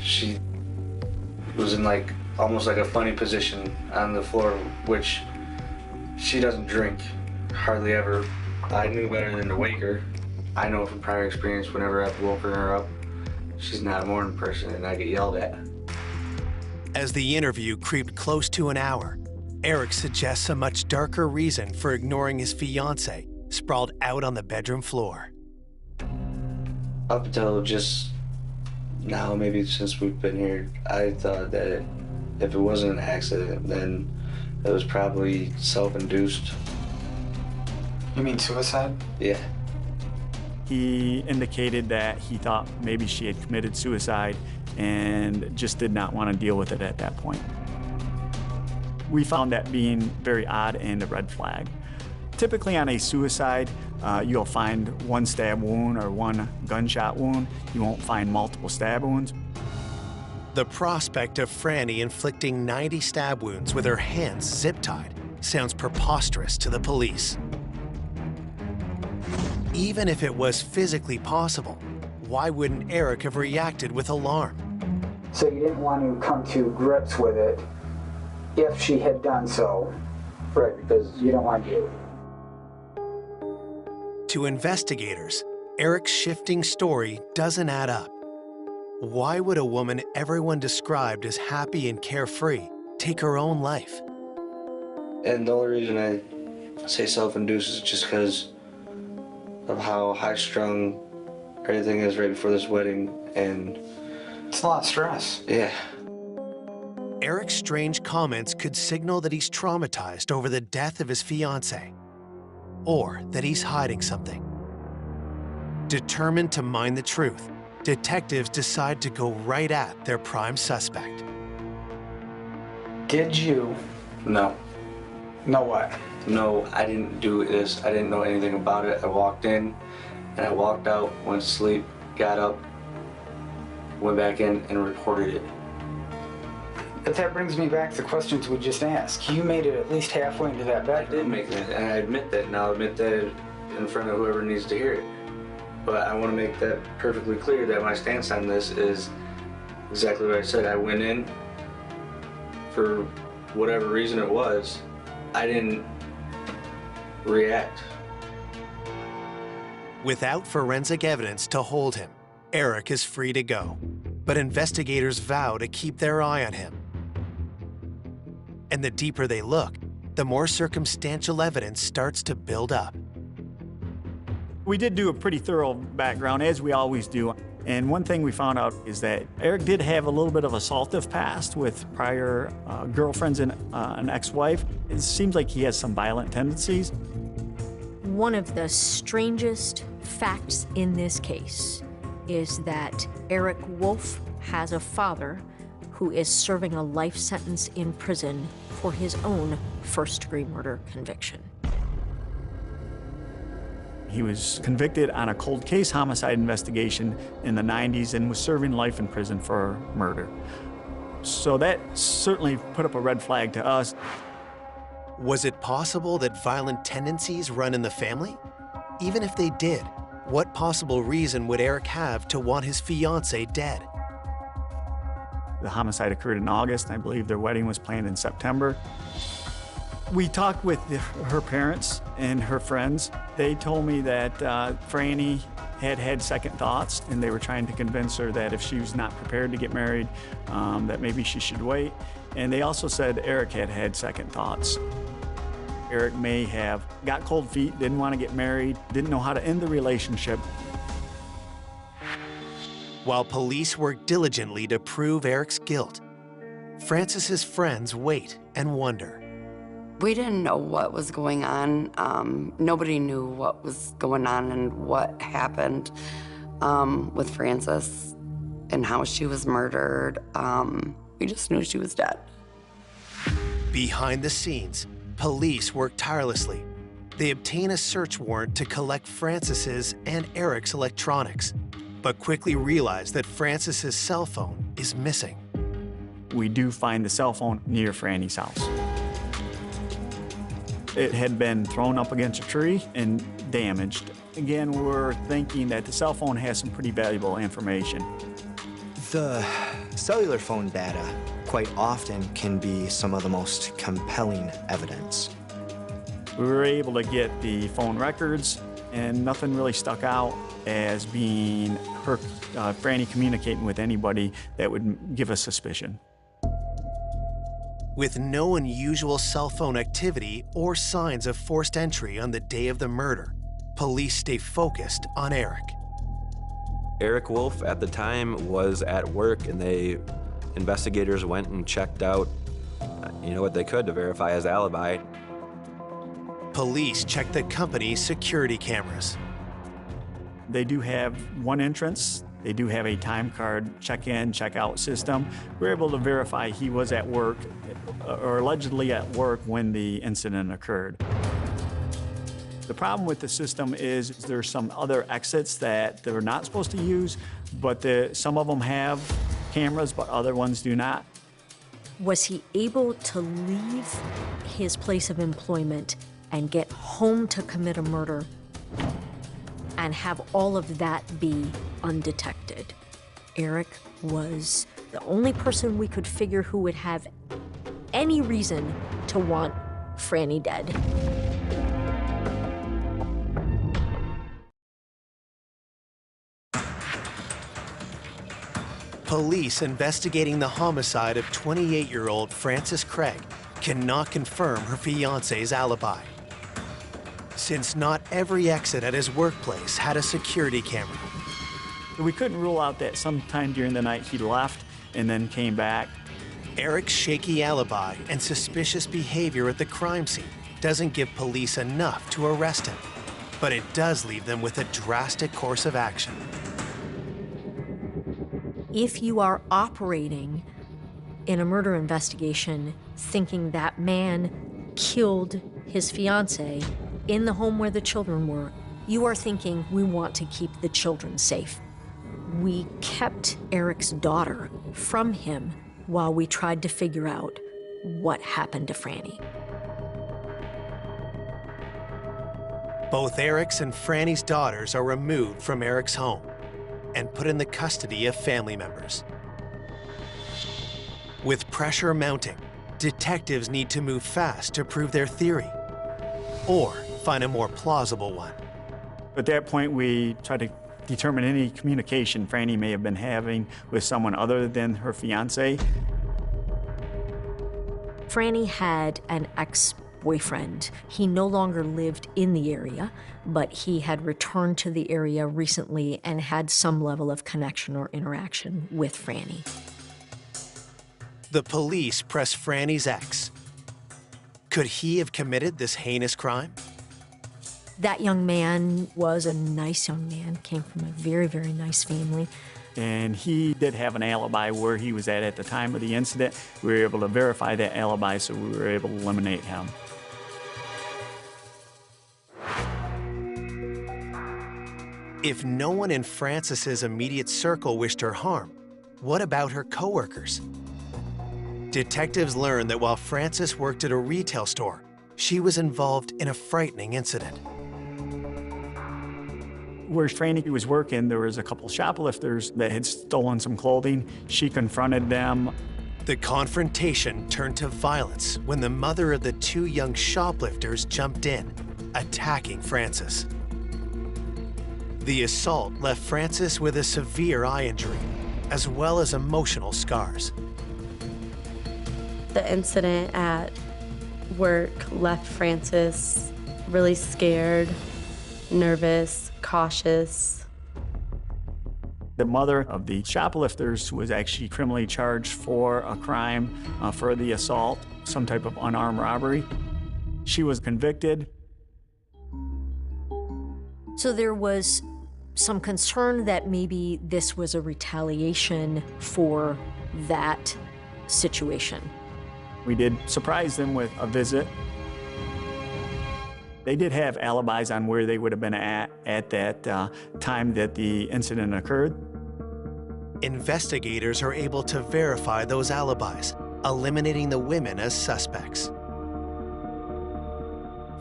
she was in like almost like a funny position on the floor, which she doesn't drink hardly ever. I knew better than to wake her. I know from prior experience whenever I've woken her up, she's not a morning person and I get yelled at. As the interview creeped close to an hour, Eric suggests a much darker reason for ignoring his fiancée sprawled out on the bedroom floor. Up until just now, maybe since we've been here, I thought that if it wasn't an accident, then it was probably self-induced. You mean suicide? Yeah. He indicated that he thought maybe she had committed suicide and just did not want to deal with it at that point. We found that being very odd and a red flag. Typically on a suicide, you'll find one stab wound or one gunshot wound. You won't find multiple stab wounds. The prospect of Franny inflicting 90 stab wounds with her hands zip-tied sounds preposterous to the police. Even if it was physically possible, why wouldn't Eric have reacted with alarm? So you didn't want to come to grips with it if she had done so. Right, because you don't want to. To investigators, Eric's shifting story doesn't add up. Why would a woman everyone described as happy and carefree take her own life? And the only reason I say self-induced is just because of how high-strung everything is right before this wedding, and it's a lot of stress. Yeah. Eric's strange comments could signal that he's traumatized over the death of his fiancée, or that he's hiding something. Determined to mine the truth, detectives decide to go right at their prime suspect. Did you? No. Know what? No, I didn't do this. I didn't know anything about it. I walked in, and I walked out, went to sleep, got up, went back in, and reported it. But that brings me back to the questions we just asked. You made it at least halfway into that bedroom. I did make it, and I admit that. Now I admit that in front of whoever needs to hear it. But I want to make that perfectly clear that my stance on this is exactly what I said. I went in for whatever reason it was. I didn't react. Without forensic evidence to hold him, Eric is free to go. But investigators vow to keep their eye on him. And the deeper they look, the more circumstantial evidence starts to build up. We did do a pretty thorough background, as we always do. And one thing we found out is that Eric did have a little bit of assaultive past with prior girlfriends and an ex-wife. It seems like he has some violent tendencies. One of the strangest facts in this case is that Eric Wolf has a father who is serving a life sentence in prison for his own first-degree murder conviction. He was convicted on a cold case homicide investigation in the 90s and was serving life in prison for murder. So that certainly put up a red flag to us. Was it possible that violent tendencies run in the family? Even if they did, what possible reason would Eric have to want his fiancée dead? The homicide occurred in August, and I believe their wedding was planned in September. We talked with her parents and her friends. They told me that Franny had second thoughts, and they were trying to convince her that if she was not prepared to get married, that maybe she should wait. And they also said Eric had second thoughts. Eric may have got cold feet, didn't want to get married, didn't know how to end the relationship. While police work diligently to prove Eric's guilt, Frances's friends wait and wonder. We didn't know what was going on. Nobody knew what was going on and what happened with Frances and how she was murdered. We just knew she was dead. Behind the scenes, police work tirelessly. They obtain a search warrant to collect Frances's and Eric's electronics, but quickly realize that Frances's cell phone is missing. We do find the cell phone near Franny's house. It had been thrown up against a tree and damaged. Again, we're thinking that the cell phone has some pretty valuable information. The cellular phone data quite often can be some of the most compelling evidence. We were able to get the phone records, and nothing really stuck out as being her, Franny communicating with anybody that would give us suspicion. With no unusual cell phone activity or signs of forced entry on the day of the murder, police stay focused on Eric. Eric Wolf at the time was at work, and investigators went and checked out, what they could to verify his alibi. Police checked the company's security cameras. They do have one entrance. They do have a time card check-in, check-out system. We're able to verify he was at work, or allegedly at work, when the incident occurred. The problem with the system is there's some other exits that they're not supposed to use, but some of them have cameras, but other ones do not. Was he able to leave his place of employment and get home to commit a murder and have all of that be undetected? Eric was the only person we could figure who would have any reason to want Franny dead. Police investigating the homicide of 28-year-old Frances Craig cannot confirm her fiancé's alibi, since not every exit at his workplace had a security camera. We couldn't rule out that sometime during the night he left and then came back. Eric's shaky alibi and suspicious behavior at the crime scene doesn't give police enough to arrest him, but it does leave them with a drastic course of action. If you are operating in a murder investigation thinking that man killed his fiancée in the home where the children were, you are thinking, we want to keep the children safe. We kept Eric's daughter from him while we tried to figure out what happened to Franny. Both Eric's and Franny's daughters are removed from Eric's home and put in the custody of family members. With pressure mounting, detectives need to move fast to prove their theory, or find a more plausible one. At that point, we try to determine any communication Franny may have been having with someone other than her fiancé. Franny had an ex-boyfriend. He no longer lived in the area, but he had returned to the area recently and had some level of connection or interaction with Franny. The police press Franny's ex. Could he have committed this heinous crime? That young man was a nice young man, came from a very, very nice family. And he did have an alibi where he was at the time of the incident. We were able to verify that alibi, so we were able to eliminate him. If no one in Frances's immediate circle wished her harm, what about her coworkers? Detectives learned that while Frances worked at a retail store, she was involved in a frightening incident. Where Franny was working, there was a couple shoplifters that had stolen some clothing. She confronted them. The confrontation turned to violence when the mother of the two young shoplifters jumped in, attacking Frances. The assault left Frances with a severe eye injury, as well as emotional scars. The incident at work left Frances really scared, nervous, cautious. The mother of the shoplifters was actually criminally charged for a crime for the assault, some type of unarmed robbery. She was convicted. So there was some concern that maybe this was a retaliation for that situation. We did surprise them with a visit. They did have alibis on where they would have been at that time that the incident occurred. Investigators are able to verify those alibis, eliminating the women as suspects.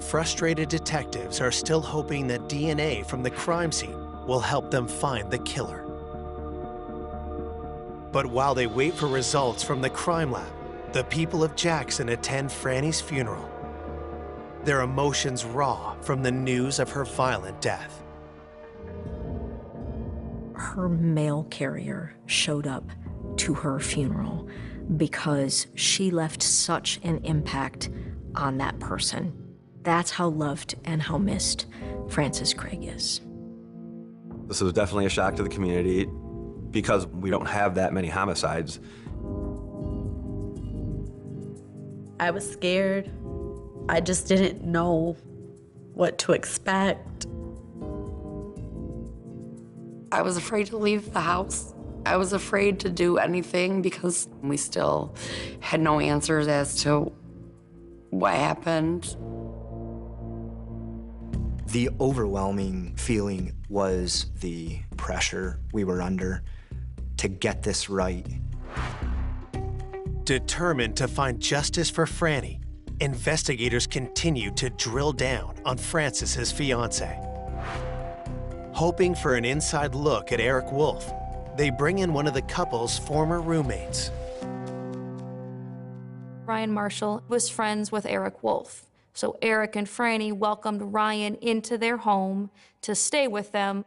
frustrated detectives are still hoping that DNA from the crime scene will help them find the killer. But while they wait for results from the crime lab, the people of Jackson attend Franny's funeral, their emotions raw from the news of her violent death. Her mail carrier showed up to her funeral because she left such an impact on that person. That's how loved and how missed Frances Craig is. This was definitely a shock to the community because we don't have that many homicides. I was scared. I just didn't know what to expect. I was afraid to leave the house. I was afraid to do anything because we still had no answers as to what happened. The overwhelming feeling was the pressure we were under to get this right. Determined to find justice for Franny, investigators continued to drill down on Frances's fiancé. Hoping for an inside look at Eric Wolf, they bring in one of the couple's former roommates. Ryan Marshall was friends with Eric Wolf. So Eric and Franny welcomed Ryan into their home to stay with them.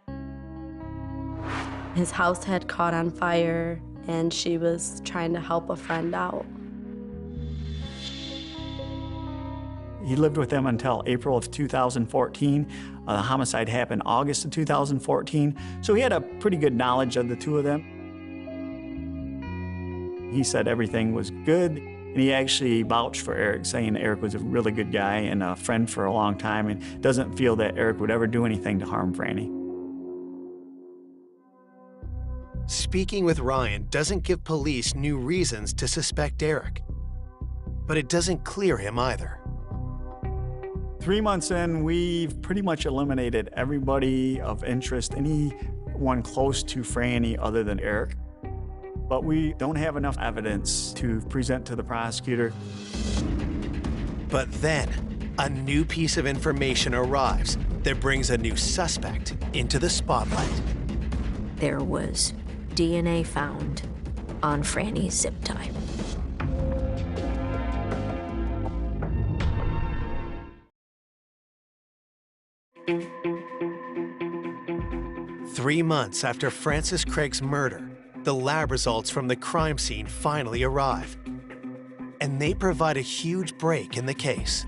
His house had caught on fire, and she was trying to help a friend out. He lived with them until April of 2014. The homicide happened August of 2014, so he had a pretty good knowledge of the two of them. He said everything was good, and he actually vouched for Eric, saying Eric was a really good guy and a friend for a long time, and doesn't feel that Eric would ever do anything to harm Franny. Speaking with Ryan doesn't give police new reasons to suspect Eric, but it doesn't clear him either. 3 months in, we've pretty much eliminated everybody of interest, anyone close to Franny other than Eric. But we don't have enough evidence to present to the prosecutor. But then, a new piece of information arrives that brings a new suspect into the spotlight. There was DNA found on Franny's zip tie. Three months after Frances Craig's murder, the lab results from the crime scene finally arrive, and they provide a huge break in the case.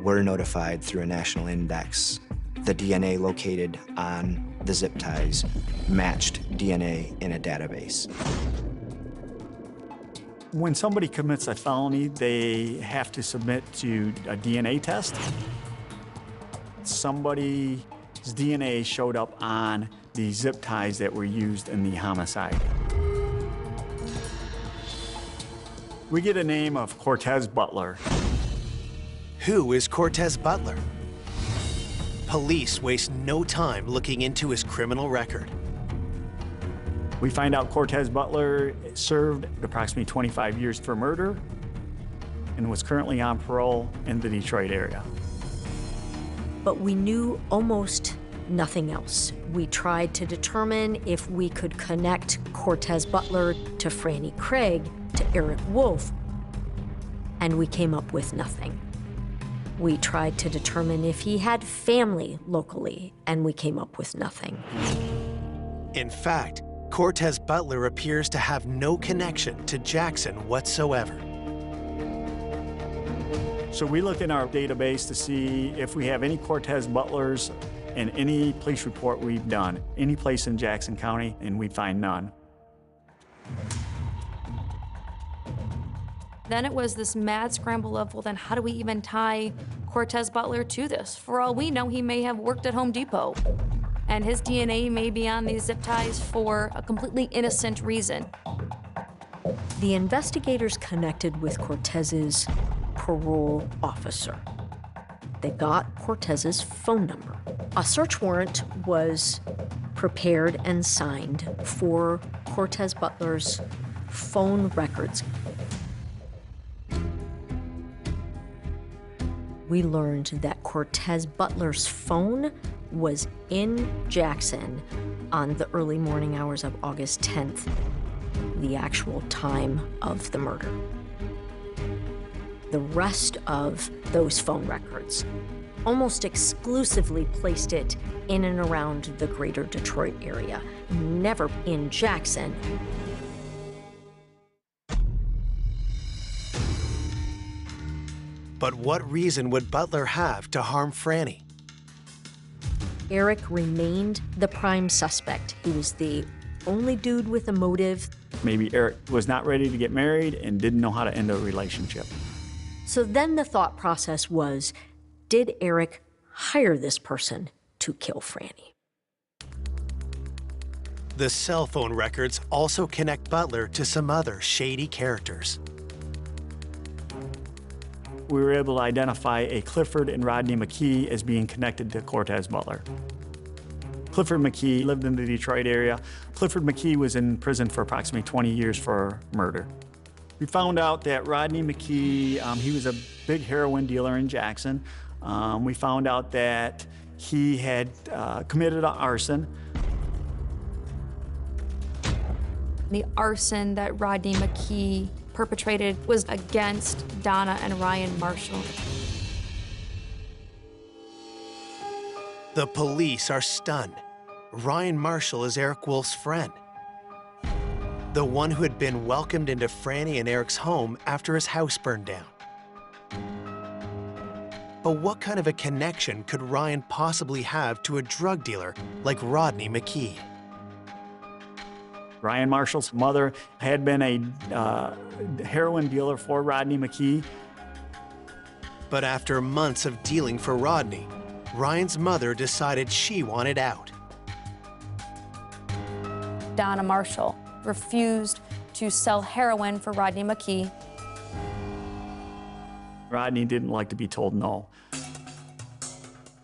We're notified through a national index. The DNA located on the zip ties matched DNA in a database. When somebody commits a felony, they have to submit to a DNA test. Somebody's DNA showed up on the zip ties that were used in the homicide. We get a name of Cortez Butler. Who is Cortez Butler? Police waste no time looking into his criminal record. We find out Cortez Butler served approximately 25 years for murder and was currently on parole in the Detroit area. But we knew almost nothing else. We tried to determine if we could connect Cortez Butler to Franny Craig, to Eric Wolf, and we came up with nothing. We tried to determine if he had family locally, and we came up with nothing. In fact, Cortez Butler appears to have no connection to Jackson whatsoever. So we look in our database to see if we have any Cortez Butlers in any police report we've done, any place in Jackson County, and we find none. Then it was this mad scramble of, well, then how do we even tie Cortez Butler to this? For all we know, he may have worked at Home Depot, and his DNA may be on these zip ties for a completely innocent reason. The investigators connected with Cortez's parole officer. They got Cortez's phone number. A search warrant was prepared and signed for Cortez Butler's phone records. we learned that Cortez Butler's phone was in Jackson on the early morning hours of August 10th, the actual time of the murder. The rest of those phone records almost exclusively placed it in and around the greater Detroit area, never in Jackson. But what reason would Butler have to harm Franny? Eric remained the prime suspect. He was the only dude with a motive. Maybe Eric was not ready to get married and didn't know how to end a relationship. So then the thought process was, did Eric hire this person to kill Franny? The cell phone records also connect Butler to some other shady characters. We were able to identify a Clifford and Rodney McKee as being connected to Cortez Butler. Clifford McKee lived in the Detroit area. Clifford McKee was in prison for approximately 20 years for murder. We found out that Rodney McKee, he was a big heroin dealer in Jackson. We found out that he had committed arson. The arson that Rodney McKee perpetrated was against Donna and Ryan Marshall. The police are stunned. Ryan Marshall is Eric Wolf's friend, the one who had been welcomed into Franny and Eric's home after his house burned down. But what kind of a connection could Ryan possibly have to a drug dealer like Rodney McKee? Ryan Marshall's mother had been a heroin dealer for Rodney McKee. But after months of dealing for Rodney, Ryan's mother decided she wanted out. Donna Marshall refused to sell heroin for Rodney McKee. Rodney didn't like to be told no.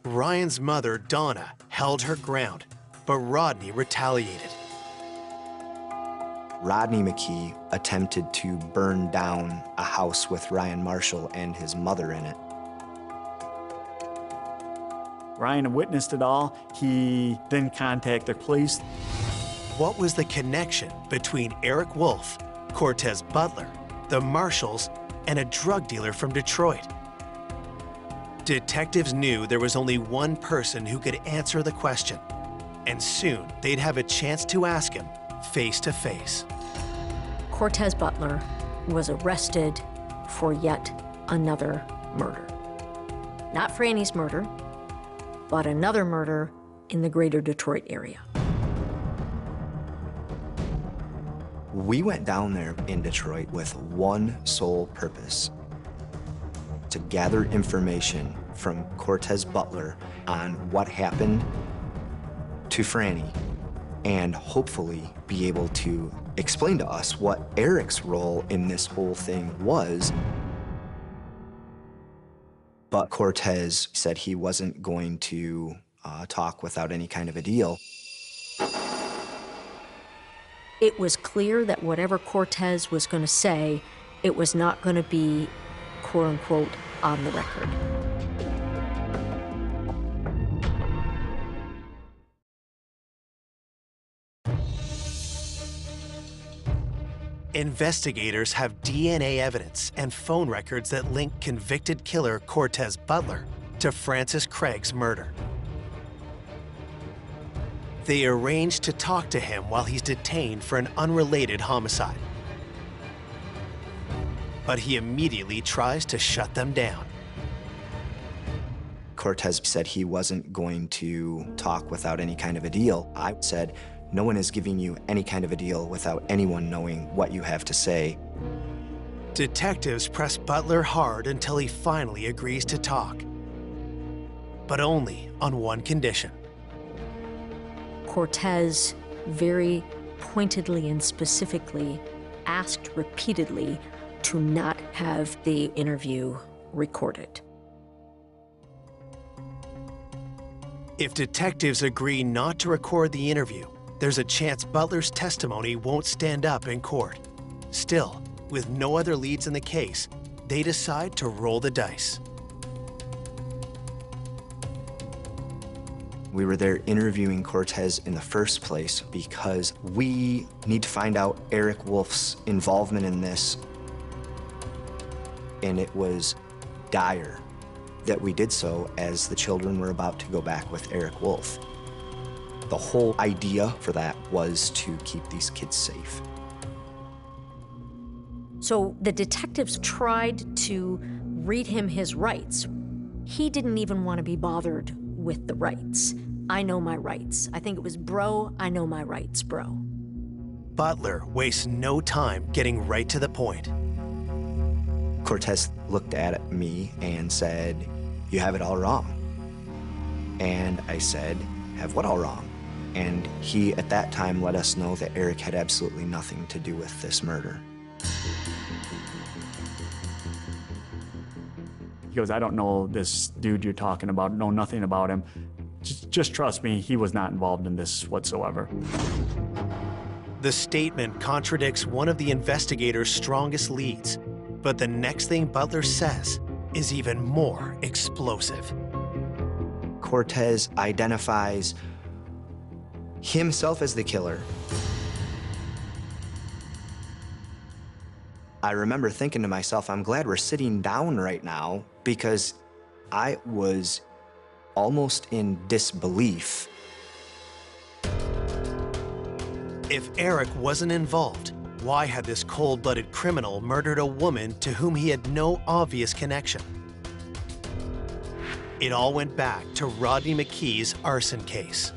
Ryan's mother, Donna, held her ground, but Rodney retaliated. Rodney McKee attempted to burn down a house with Ryan Marshall and his mother in it. Ryan witnessed it all. He then contacted the police. What was the connection between Eric Wolf, Cortez Butler, the Marshalls, and a drug dealer from Detroit? Detectives knew there was only one person who could answer the question, and soon they'd have a chance to ask him face to face. Cortez Butler was arrested for yet another murder. Not Franny's murder, but another murder in the greater Detroit area. We went down there in Detroit with one sole purpose: to gather information from Cortez Butler on what happened to Franny and hopefully be able to explain to us what Eric's role in this whole thing was. But Cortez said he wasn't going to talk without any kind of a deal. It was clear that whatever Cortez was going to say, it was not going to be, quote unquote, on the record. Investigators have DNA evidence and phone records that link convicted killer Cortez Butler to Francis Craig's murder. They arranged to talk to him while he's detained for an unrelated homicide. But he immediately tries to shut them down. Cortez said he wasn't going to talk without any kind of a deal. I said, no one is giving you any kind of a deal without anyone knowing what you have to say. Detectives press Butler hard until he finally agrees to talk. But only on one condition. Cortez very pointedly and specifically asked repeatedly to not have the interview recorded. If detectives agree not to record the interview, there's a chance Butler's testimony won't stand up in court. Still, with no other leads in the case, they decide to roll the dice. We were there interviewing Cortez in the first place because we need to find out Eric Wolf's involvement in this. And it was dire that we did so as the children were about to go back with Eric Wolf. The whole idea for that was to keep these kids safe. So the detectives tried to read him his rights. He didn't even want to be bothered with the rights. I know my rights. I think it was, bro, I know my rights, bro. Butler wastes no time getting right to the point. Cortez looked at me and said, "You have it all wrong." And I said, "Have what all wrong?" And he, at that time, let us know that Eric had absolutely nothing to do with this murder. He goes, "I don't know this dude you're talking about, know nothing about him. Just trust me, he was not involved in this whatsoever." The statement contradicts one of the investigators' strongest leads, but the next thing Butler says is even more explosive. Cortez identifies himself as the killer. I remember thinking to myself, I'm glad we're sitting down right now, because I was almost in disbelief. If Eric wasn't involved, why had this cold-blooded criminal murdered a woman to whom he had no obvious connection? It all went back to Rodney McKee's arson case.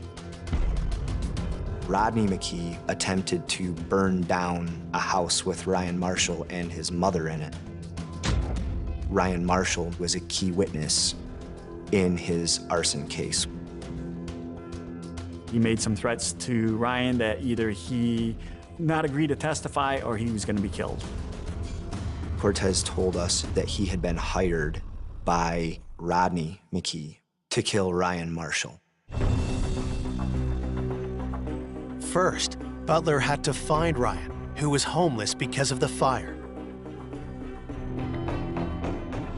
Rodney McKee attempted to burn down a house with Ryan Marshall and his mother in it. Ryan Marshall was a key witness in his arson case. He made some threats to Ryan that either he not agree to testify or he was going to be killed. Cortez told us that he had been hired by Rodney McKee to kill Ryan Marshall. First, Butler had to find Ryan, who was homeless because of the fire.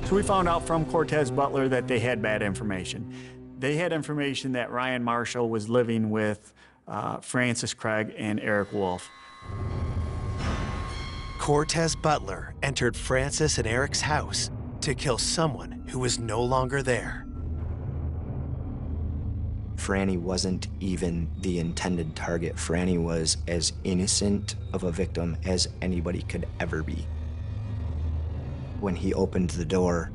So we found out from Cortez Butler that they had bad information. They had information that Ryan Marshall was living with Francis Craig and Eric Wolf. Cortez Butler entered Francis and Eric's house to kill someone who was no longer there. Franny wasn't even the intended target. Franny was as innocent of a victim as anybody could ever be. When he opened the door,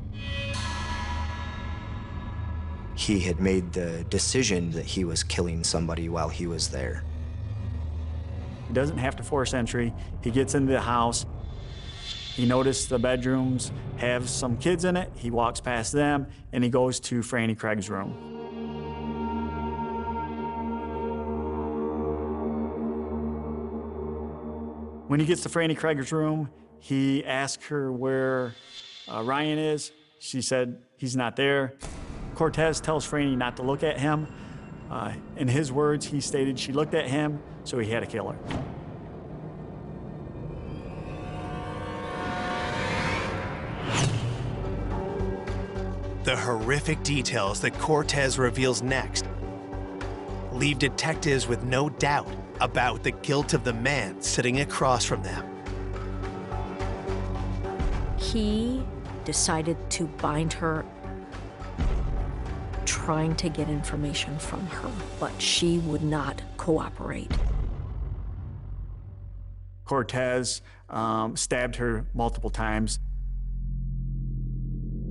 he had made the decision that he was killing somebody while he was there. He doesn't have to force entry. He gets into the house. He noticed the bedrooms have some kids in it. He walks past them, and he goes to Franny Craig's room. When he gets to Franny Craig's room, he asks her where Ryan is. She said he's not there. Cortez tells Franny not to look at him. In his words, he stated she looked at him, so he had to kill her. The horrific details that Cortez reveals next leave detectives with no doubt about the guilt of the man sitting across from them. He decided to bind her, trying to get information from her, but she would not cooperate. Cortez stabbed her multiple times.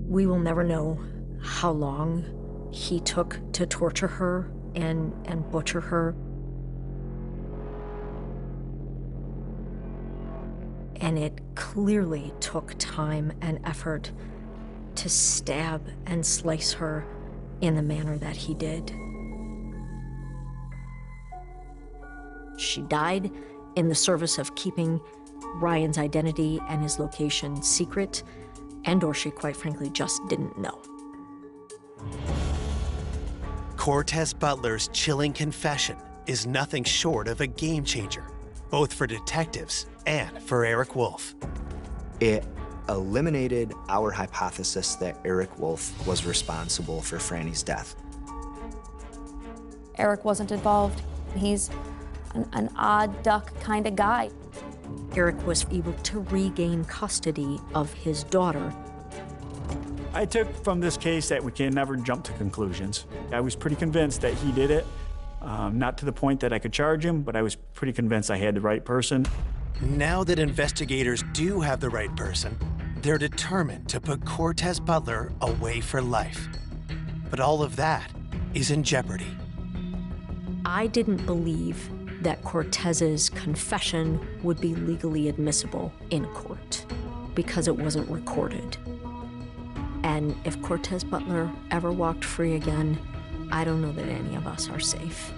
We will never know how long he took to torture her and butcher her. And it clearly took time and effort to stab and slice her in the manner that he did. She died in the service of keeping Ryan's identity and his location secret, and/or she quite frankly just didn't know. Cortez Butler's chilling confession is nothing short of a game changer, both for detectives and for Eric Wolf. It eliminated our hypothesis that Eric Wolf was responsible for Franny's death. Eric wasn't involved. He's an odd duck kind of guy. Eric was able to regain custody of his daughter. I took from this case that we can never jump to conclusions. I was pretty convinced that he did it, not to the point that I could charge him, but I was pretty convinced I had the right person. Now that investigators do have the right person, they're determined to put Cortez Butler away for life. But all of that is in jeopardy. I didn't believe that Cortez's confession would be legally admissible in court because it wasn't recorded. And if Cortez Butler ever walked free again, I don't know that any of us are safe.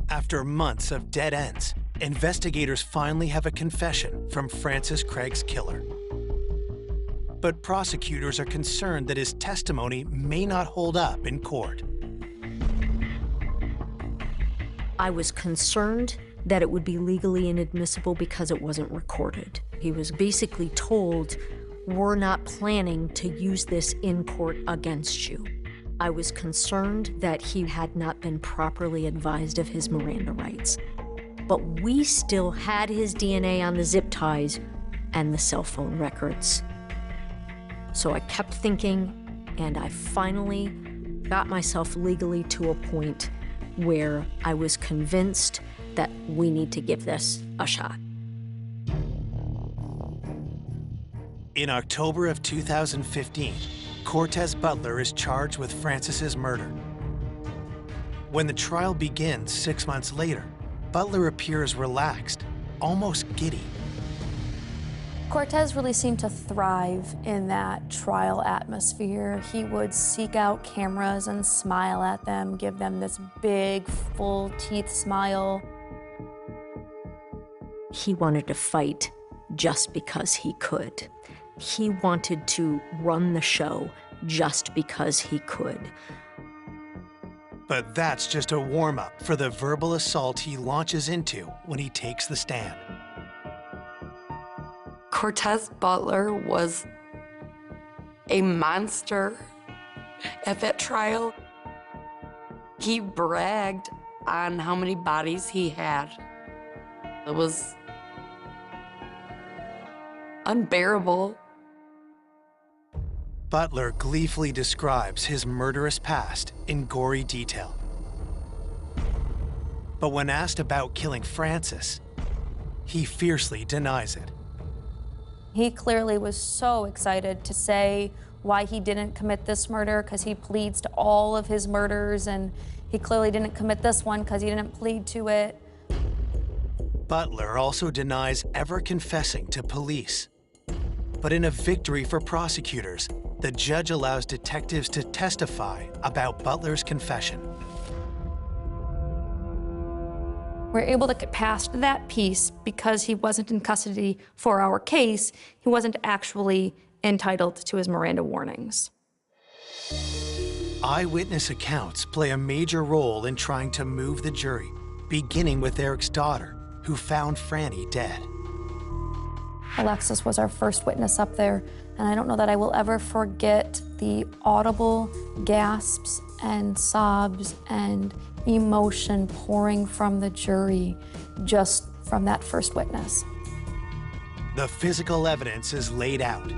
After months of dead ends, investigators finally have a confession from Francis Craig's killer. But prosecutors are concerned that his testimony may not hold up in court. I was concerned that it would be legally inadmissible because it wasn't recorded. He was basically told, we're not planning to use this in court against you. I was concerned that he had not been properly advised of his Miranda rights. But we still had his DNA on the zip ties and the cell phone records. So I kept thinking, and I finally got myself legally to a point where I was convinced that we need to give this a shot. In October of 2015, Cortez Butler is charged with Francis's murder. When the trial begins 6 months later, Butler appears relaxed, almost giddy. Cortez really seemed to thrive in that trial atmosphere. He would seek out cameras and smile at them, give them this big, full teeth smile. He wanted to fight just because he could. He wanted to run the show just because he could. But that's just a warm-up for the verbal assault he launches into when he takes the stand. Cortez Butler was a monster at that trial. He bragged on how many bodies he had. It was unbearable. Butler gleefully describes his murderous past in gory detail. But when asked about killing Francis, he fiercely denies it. He clearly was so excited to say why he didn't commit this murder because he pleads to all of his murders, and he clearly didn't commit this one because he didn't plead to it. Butler also denies ever confessing to police. But in a victory for prosecutors, the judge allows detectives to testify about Butler's confession. We're able to get past that piece because he wasn't in custody for our case. He wasn't actually entitled to his Miranda warnings. Eyewitness accounts play a major role in trying to move the jury, beginning with Eric's daughter, who found Franny dead. Alexis was our first witness up there, and I don't know that I will ever forget the audible gasps and sobs and emotion pouring from the jury just from that first witness. The physical evidence is laid out.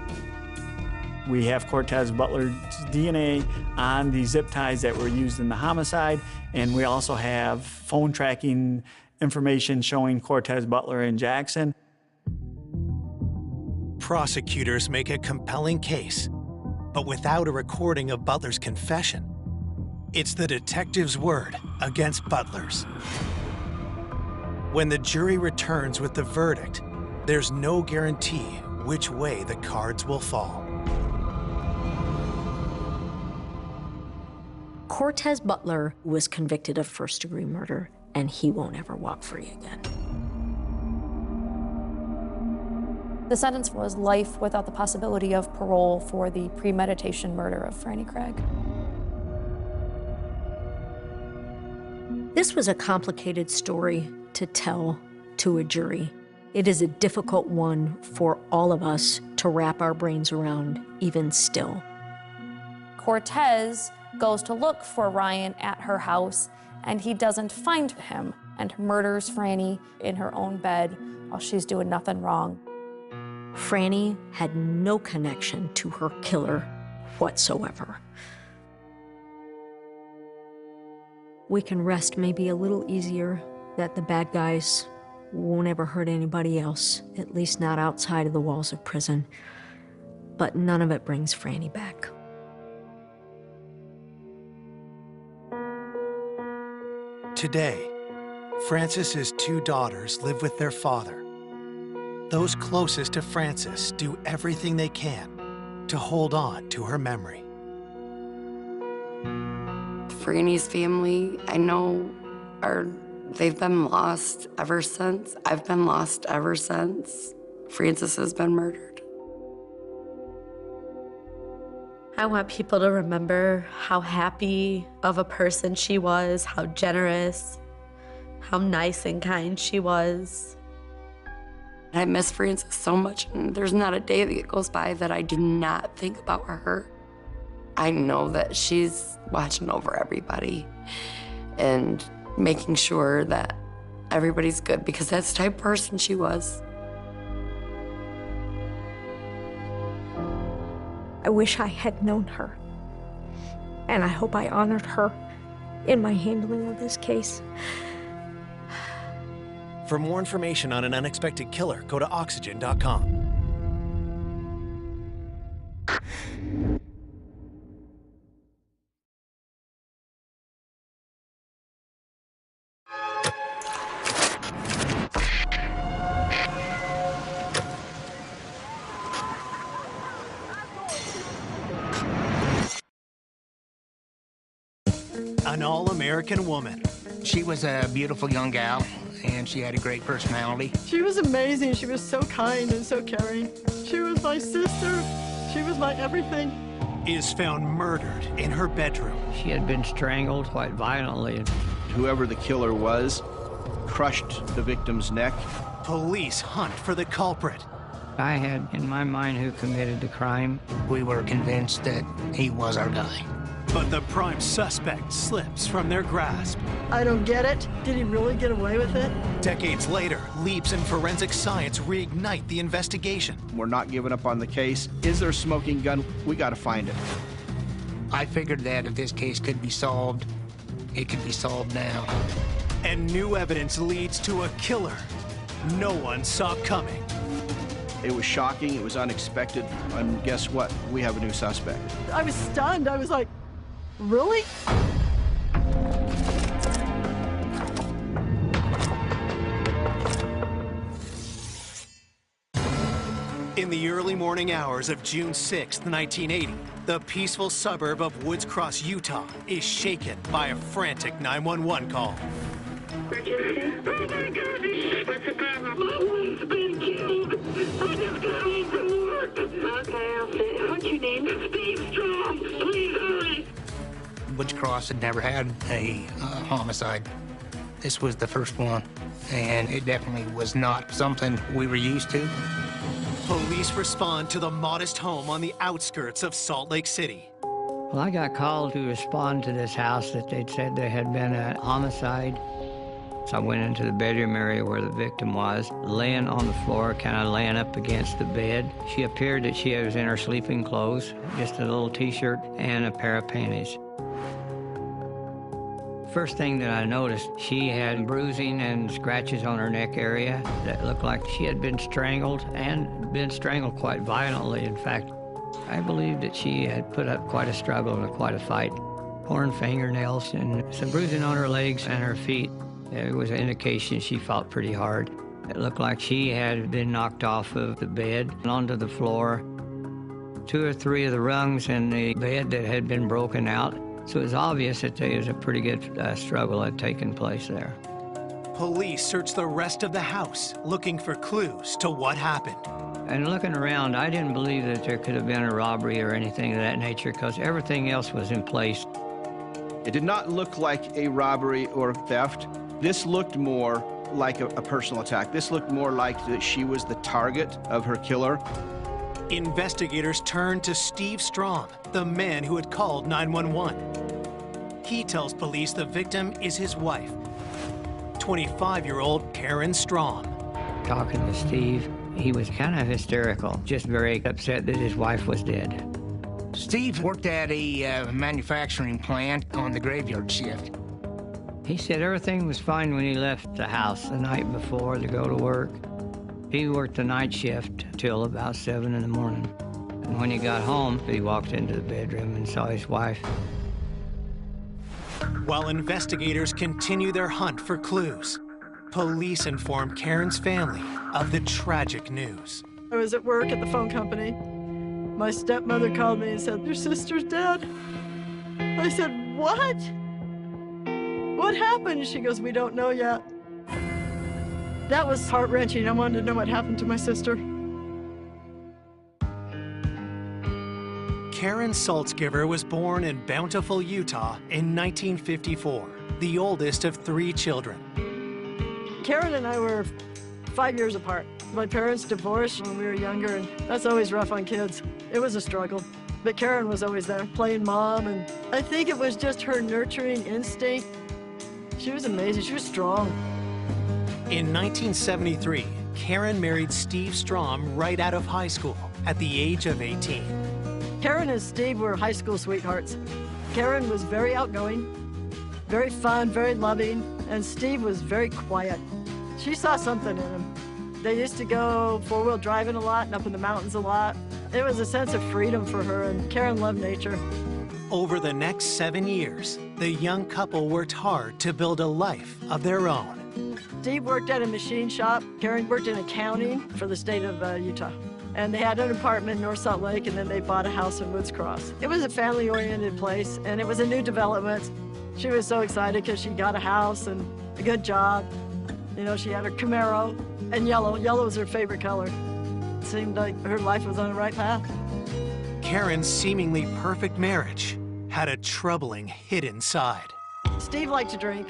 We have Cortez Butler's DNA on the zip ties that were used in the homicide, and we also have phone tracking information showing Cortez Butler and Jackson. Prosecutors make a compelling case, but without a recording of Butler's confession. It's the detective's word against Butler's. When the jury returns with the verdict, there's no guarantee which way the cards will fall. Cortez Butler was convicted of first-degree murder, and he won't ever walk free again. The sentence was life without the possibility of parole for the premeditation murder of Franny Craig. This was a complicated story to tell to a jury. It is a difficult one for all of us to wrap our brains around, even still. Cortez goes to look for Ryan at her house, and he doesn't find him, and murders Franny in her own bed while she's doing nothing wrong. Franny had no connection to her killer whatsoever. We can rest maybe a little easier that the bad guys won't ever hurt anybody else, at least not outside of the walls of prison. But none of it brings Franny back. Today, Francis's 2 daughters live with their father. Those closest to Francis do everything they can to hold on to her memory. Franny's family, I know, they've been lost ever since. I've been lost ever since Francis has been murdered. I want people to remember how happy of a person she was, how generous, how nice and kind she was. I miss Francis so much, and there's not a day that goes by that I do not think about her. I know that she's watching over everybody and making sure that everybody's good, because that's the type of person she was. I wish I had known her, and I hope I honored her in my handling of this case. For more information on an unexpected killer, go to Oxygen.com. An all-American woman. She was a beautiful young gal, and she had a great personality. She was amazing. She was so kind and so caring. She was my sister. She was my everything. Is found murdered in her bedroom. She had been strangled quite violently. Whoever the killer was crushed the victim's neck. Police hunt for the culprit. I had in my mind who committed the crime. We were convinced that he was our guy. But the prime suspect slips from their grasp. I don't get it. Did he really get away with it? Decades later, leaps in forensic science reignite the investigation. We're not giving up on the case. Is there a smoking gun? We gotta find it. I figured that if this case could be solved, it could be solved now. And new evidence leads to a killer no one saw coming. It was shocking, it was unexpected, and guess what? We have a new suspect. I was stunned. I was like, really? In the early morning hours of June 6, 1980, the peaceful suburb of Woods Cross, Utah, is shaken by a frantic 911 call. Oh my God, what's the problem? My wife's been killed. I just got home from work. Okay, I'll see. What's your name? Steve Strong. Please hurry. Woods Cross had never had a homicide. This was the first one, and it definitely was not something we were used to. Police respond to the modest home on the outskirts of Salt Lake City. Well, I got called to respond to this house that they'd said there had been a homicide. So I went into the bedroom area where the victim was, laying on the floor, kind of laying up against the bed. She appeared that she was in her sleeping clothes, just a little t-shirt and a pair of panties. First thing that I noticed, she had bruising and scratches on her neck area that looked like she had been strangled, and been strangled quite violently. In fact, I believe that she had put up quite a struggle and quite a fight. Torn fingernails and some bruising on her legs and her feet. It was an indication she fought pretty hard. It looked like she had been knocked off of the bed and onto the floor. 2 or 3 of the rungs in the bed that had been broken out. So it was obvious that there was a pretty good struggle had taken place there. Police searched the rest of the house, looking for clues to what happened. And looking around, I didn't believe that there could have been a robbery or anything of that nature, because everything else was in place. It did not look like a robbery or theft. This looked more like a personal attack. This looked more like that she was the target of her killer. Investigators turned to Steve Strom, the man who had called 911. He tells police the victim is his wife, 25-year-old Karen Strom. Talking to Steve, he was kind of hysterical, just very upset that his wife was dead. Steve worked at a manufacturing plant on the graveyard shift. He said everything was fine when he left the house the night before to go to work. He worked the night shift till about 7 in the morning. And when he got home, he walked into the bedroom and saw his wife. While investigators continue their hunt for clues, police inform Karen's family of the tragic news. I was at work at the phone company. My stepmother called me and said, "Your sister's dead." I said, "What? What happened?" She goes, "We don't know yet." That was heart-wrenching. I wanted to know what happened to my sister. Karen Saltzgiver was born in Bountiful, Utah in 1954, the oldest of 3 children. Karen and I were 5 years apart. My parents divorced when we were younger, and that's always rough on kids. It was a struggle. But Karen was always there, playing mom, and I think it was just her nurturing instinct. She was amazing. She was strong. In 1973, Karen married Steve Strom right out of high school at the age of 18. Karen and Steve were high school sweethearts. Karen was very outgoing, very fun, very loving, and Steve was very quiet. She saw something in him. They used to go four-wheel driving a lot and up in the mountains a lot. It was a sense of freedom for her, and Karen loved nature. Over the next 7 years, the young couple worked hard to build a life of their own. Steve worked at a machine shop. Karen worked in accounting for the state of Utah. And they had an apartment in North Salt Lake, and then they bought a house in Woods Cross. It was a family-oriented place, and it was a new development. She was so excited because she got a house and a good job. You know, she had her Camaro and yellow. Yellow was her favorite color. It seemed like her life was on the right path. Karen's seemingly perfect marriage had a troubling hidden side. Steve liked to drink,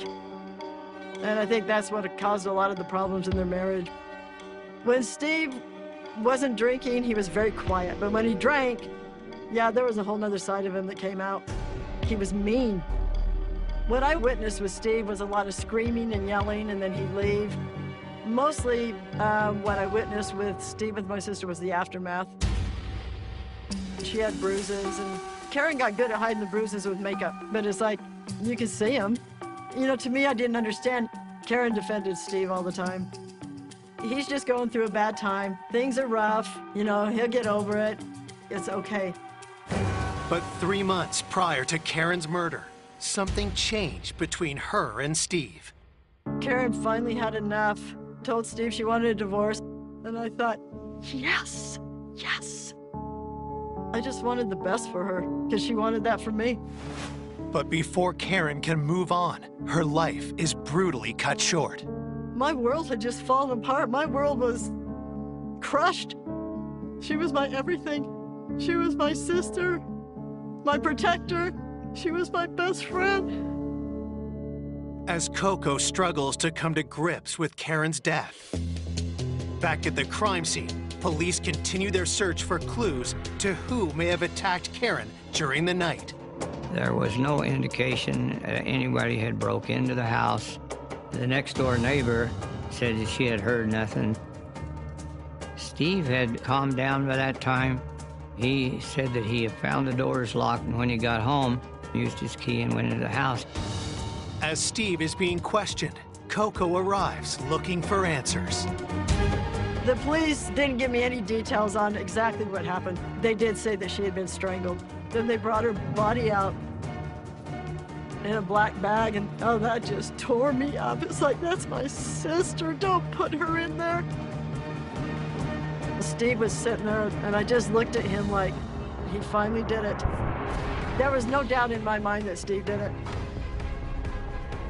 and I think that's what caused a lot of the problems in their marriage. When Steve wasn't drinking, he was very quiet, but when he drank, yeah, there was a whole nother side of him that came out. He was mean. What I witnessed with Steve was a lot of screaming and yelling, and then he'd leave. Mostly what I witnessed with Steve and my sister was the aftermath. She had bruises, and Karen got good at hiding the bruises with makeup, but it's like, you could see them. You know, to me, I didn't understand. Karen defended Steve all the time. He's just going through a bad time. Things are rough. You know, he'll get over it. It's okay. But 3 months prior to Karen's murder, something changed between her and Steve. Karen finally had enough, told Steve she wanted a divorce, and I thought, yes, yes. I just wanted the best for her, because she wanted that for me. But before Karen can move on, her life is brutally cut short. My world had just fallen apart. My world was crushed. She was my everything. She was my sister, my protector. She was my best friend. As Coco struggles to come to grips with Karen's death. Back at the crime scene, police continue their search for clues to who may have attacked Karen during the night. There was no indication anybody had broke into the house. The next door neighbor said that she had heard nothing. Steve had calmed down by that time. He said that he had found the doors locked, and when he got home, used his key and went into the house. As Steve is being questioned, Coco arrives looking for answers. The police didn't give me any details on exactly what happened. They did say that she had been strangled. Then they brought her body out in a black bag, and oh, that just tore me up. It's like, that's my sister, don't put her in there. Steve was sitting there, and I just looked at him like he finally did it. There was no doubt in my mind that Steve did it.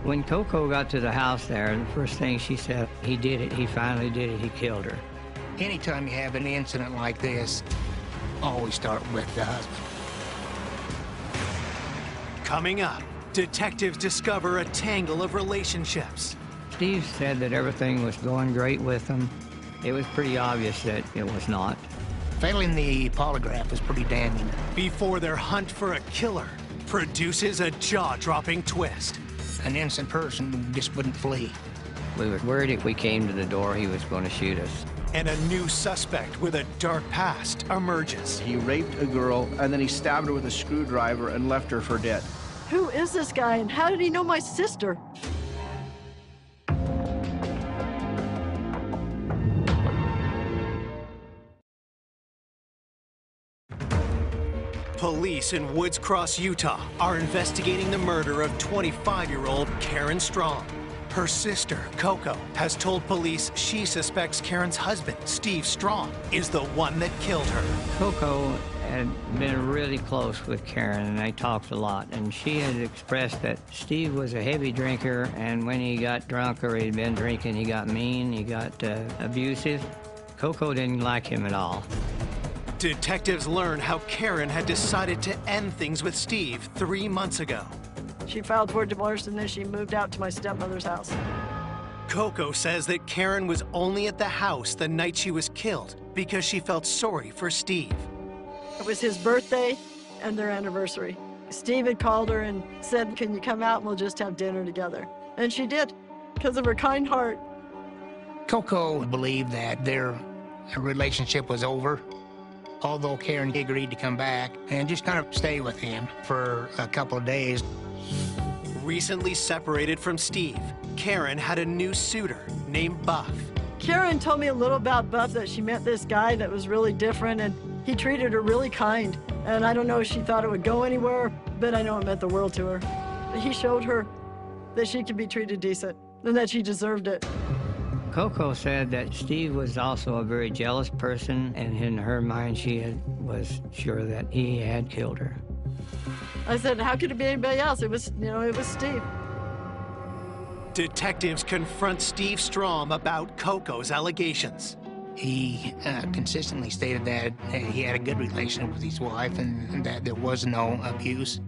When Coco got to the house there, the first thing she said, he did it, he finally did it, he killed her. Anytime you have an incident like this, always start with the husband. Coming up, detectives discover a tangle of relationships. Steve said that everything was going great with him. It was pretty obvious that it was not. Failing the polygraph was pretty damning. Before their hunt for a killer produces a jaw-dropping twist. An innocent person just wouldn't flee. We were worried if we came to the door, he was going to shoot us. And a new suspect with a dark past emerges. He raped a girl, and then he stabbed her with a screwdriver and left her for dead. Who is this guy, and how did he know my sister? Police in Woods Cross, Utah are investigating the murder of 25-year-old Karen Strong. Her sister, Coco, has told police she suspects Karen's husband, Steve Strong, is the one that killed her. Coco had been really close with Karen, and they talked a lot, and she had expressed that Steve was a heavy drinker, and when he got drunk or he'd been drinking, he got mean, he got abusive. Coco didn't like him at all. Detectives learn how Karen had decided to end things with Steve 3 months ago. She filed for divorce, and then she moved out to my stepmother's house. Coco says that Karen was only at the house the night she was killed because she felt sorry for Steve. It was his birthday and their anniversary. Steve had called her and said, "Can you come out and we'll just have dinner together?" And she did, because of her kind heart. Coco believed that their relationship was over, although Karen agreed to come back and just kind of stay with him for a couple of days. Recently separated from Steve, Karen had a new suitor named Buff. Karen told me a little about Buff, that she met this guy that was really different, and he treated her really kind. And I don't know if she thought it would go anywhere, but I know it meant the world to her. He showed her that she could be treated decent and that she deserved it. Coco said that Steve was also a very jealous person, and in her mind, was sure that he had killed her. I said, how could it be anybody else? It was, it was Steve. Detectives confront Steve Strom about Coco's allegations. He consistently stated that he had a good relationship with his wife and that there was no abuse.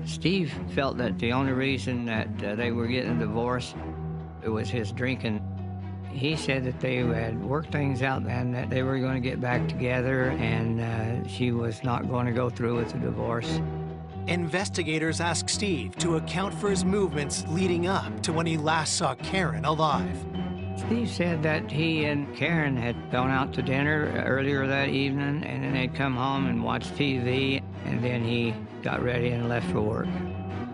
Steve felt that the only reason that they were getting a divorce, it was his drinking. He said that they had worked things out and that they were going to get back together, and she was not going to go through with the divorce. Investigators ask Steve to account for his movements leading up to when he last saw Karen alive. Steve said that he and Karen had gone out to dinner earlier that evening, and then they'd come home and watch TV, and then he got ready and left for work.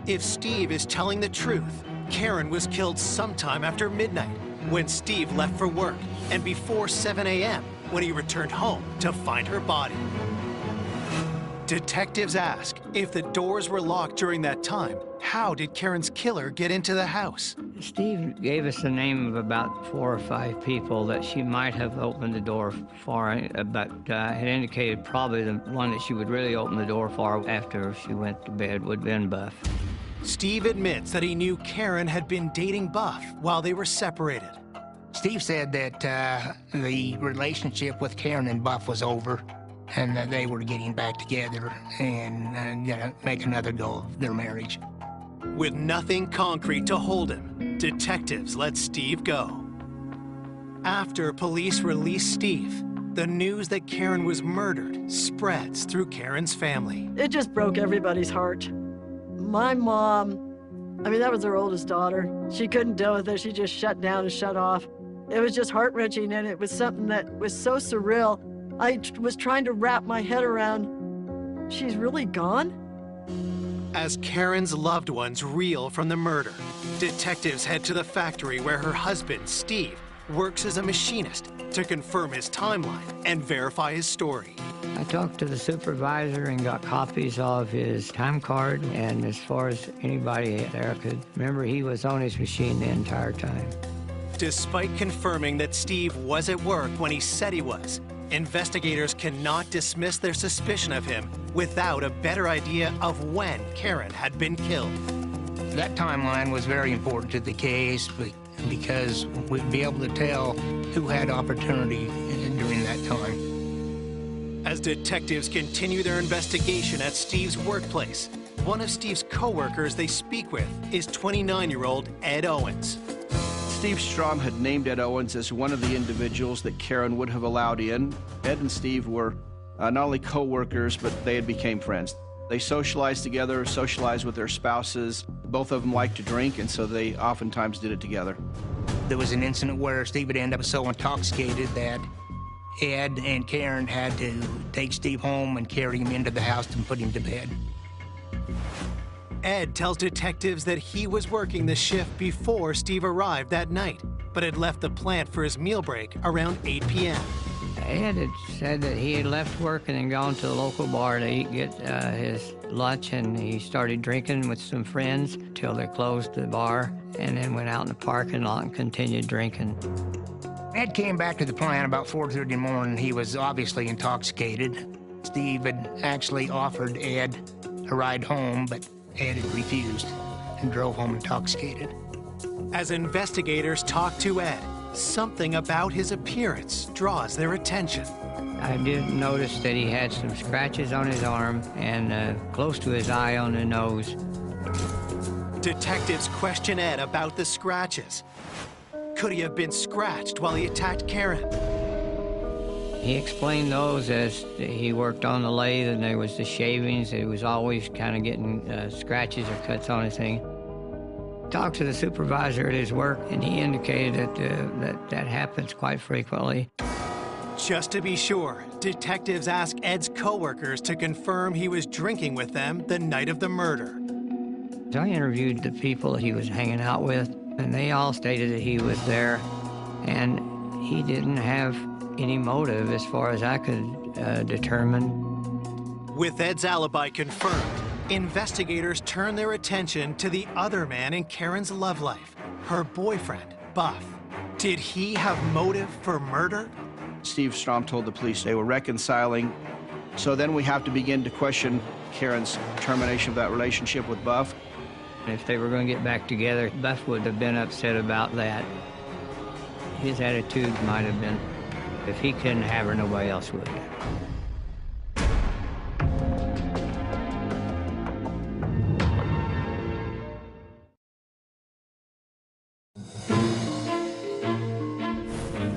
If Steve is telling the truth, Karen was killed sometime after midnight when Steve left for work, and before 7 a.m. when he returned home to find her body. Detectives ask, if the doors were locked during that time, how did Karen's killer get into the house? Steve gave us the name of about 4 or 5 people that she might have opened the door for, but had indicated probably the one that she would really open the door for after she went to bed would have been Buff. Steve admits that he knew Karen had been dating Buff while they were separated. Steve said that the relationship with Karen and Buff was over, and that they were getting back together and make another go of their marriage. With nothing concrete to hold him, detectives let Steve go. After police release Steve, the news that Karen was murdered spreads through Karen's family. It just broke everybody's heart. My mom, that was her oldest daughter. She couldn't deal with it. She just shut down and shut off. It was just heart-wrenching, and it was something that was so surreal. I was trying to wrap my head around, she's really gone? As Karen's loved ones reel from the murder, detectives head to the factory where her husband, Steve, works as a machinist to confirm his timeline and verify his story. I talked to the supervisor and got copies of his time card, and as far as anybody there could remember, he was on his machine the entire time. Despite confirming that Steve was at work when he said he was, investigators cannot dismiss their suspicion of him without a better idea of when Karen had been killed. That timeline was very important to the case because we'd be able to tell who had opportunity during that time. As detectives continue their investigation at Steve's workplace, one of Steve's co-workers they speak with is 29-year-old Ed Owens. Steve Strom had named Ed Owens as one of the individuals that Karen would have allowed in. Ed and Steve were not only co-workers, but they had became friends. They socialized together, socialized with their spouses. Both of them liked to drink, and so they oftentimes did it together. There was an incident where Steve would end up so intoxicated that Ed and Karen had to take Steve home and carry him into the house and put him to bed. Ed tells detectives that he was working the shift before Steve arrived that night, but had left the plant for his meal break around 8 p.m. Ed had said that he had left work and then gone to the local bar to get his lunch, and he started drinking with some friends till they closed the bar, and then went out in the parking lot and continued drinking. Ed came back to the plant about 4:30 in the morning. He was obviously intoxicated. Steve had actually offered Ed a ride home, but Ed had refused and drove home intoxicated. As investigators talk to Ed, something about his appearance draws their attention. I did notice that he had some scratches on his arm and close to his eye on the nose. Detectives question Ed about the scratches. Could he have been scratched while he attacked Karen? He explained those as he worked on the lathe and there was the shavings. He was always kind of getting scratches or cuts on his thing. Talked to the supervisor at his work, and he indicated that happens quite frequently. Just to be sure, detectives ask Ed's coworkers to confirm he was drinking with them the night of the murder. I interviewed the people that he was hanging out with, and they all stated that he was there, and he didn't have any motive as far as I could determine. With Ed's alibi confirmed, investigators turn their attention to the other man in Karen's love life, her boyfriend, Buff. Did he have motive for murder? Steve Strom told the police they were reconciling. So then we have to begin to question Karen's termination of that relationship with Buff. If they were going to get back together, Buff would have been upset about that. His attitude might have been, if he couldn't have her, nobody else would.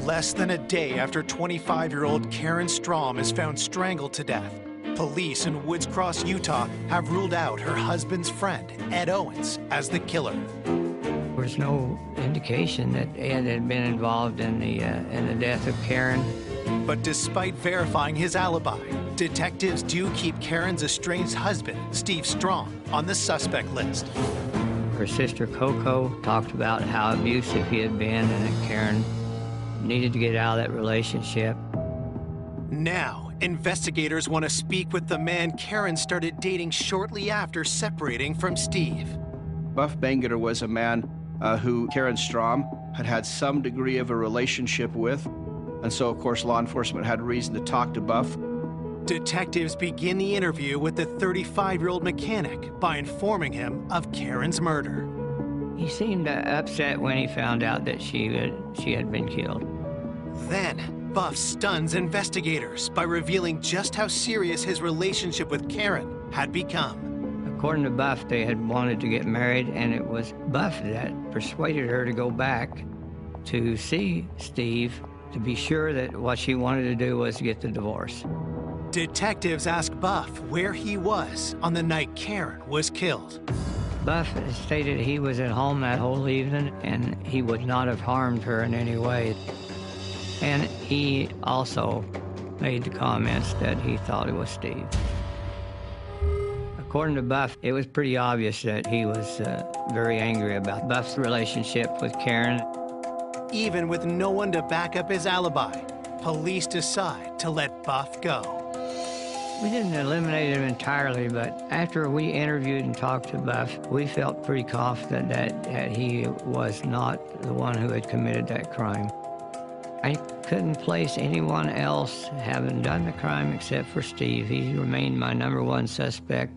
Less than a day after 25-year-old Karen Strom is found strangled to death, police in Woods Cross, Utah have ruled out her husband's friend, Ed Owens, as the killer. There was no indication that Ed had been involved in the death of Karen. But despite verifying his alibi, detectives do keep Karen's estranged husband, Steve Strom, on the suspect list. Her sister Coco talked about how abusive he had been and that Karen needed to get out of that relationship. Now, investigators want to speak with the man Karen started dating shortly after separating from Steve. Buff Bangeter was a man who Karen Strom had had some degree of a relationship with, and so, of course, law enforcement had reason to talk to Buff. Detectives begin the interview with the 35-year-old mechanic by informing him of Karen's murder. He seemed upset when he found out that she had been killed. Then, Buff stuns investigators by revealing just how serious his relationship with Karen had become. According to Buff, they had wanted to get married, and it was Buff that persuaded her to go back to see Steve to be sure that what she wanted to do was get the divorce. Detectives ask Buff where he was on the night Karen was killed. Buff stated he was at home that whole evening and he would not have harmed her in any way. And he also made the comments that he thought it was Steve. According to Buff, it was pretty obvious that he was very angry about Buff's relationship with Karen. Even with no one to back up his alibi, police decide to let Buff go. We didn't eliminate him entirely, but after we interviewed and talked to Buff, we felt pretty confident that he was not the one who had committed that crime. I couldn't place anyone else having done the crime except for Steve. He remained my #1 suspect.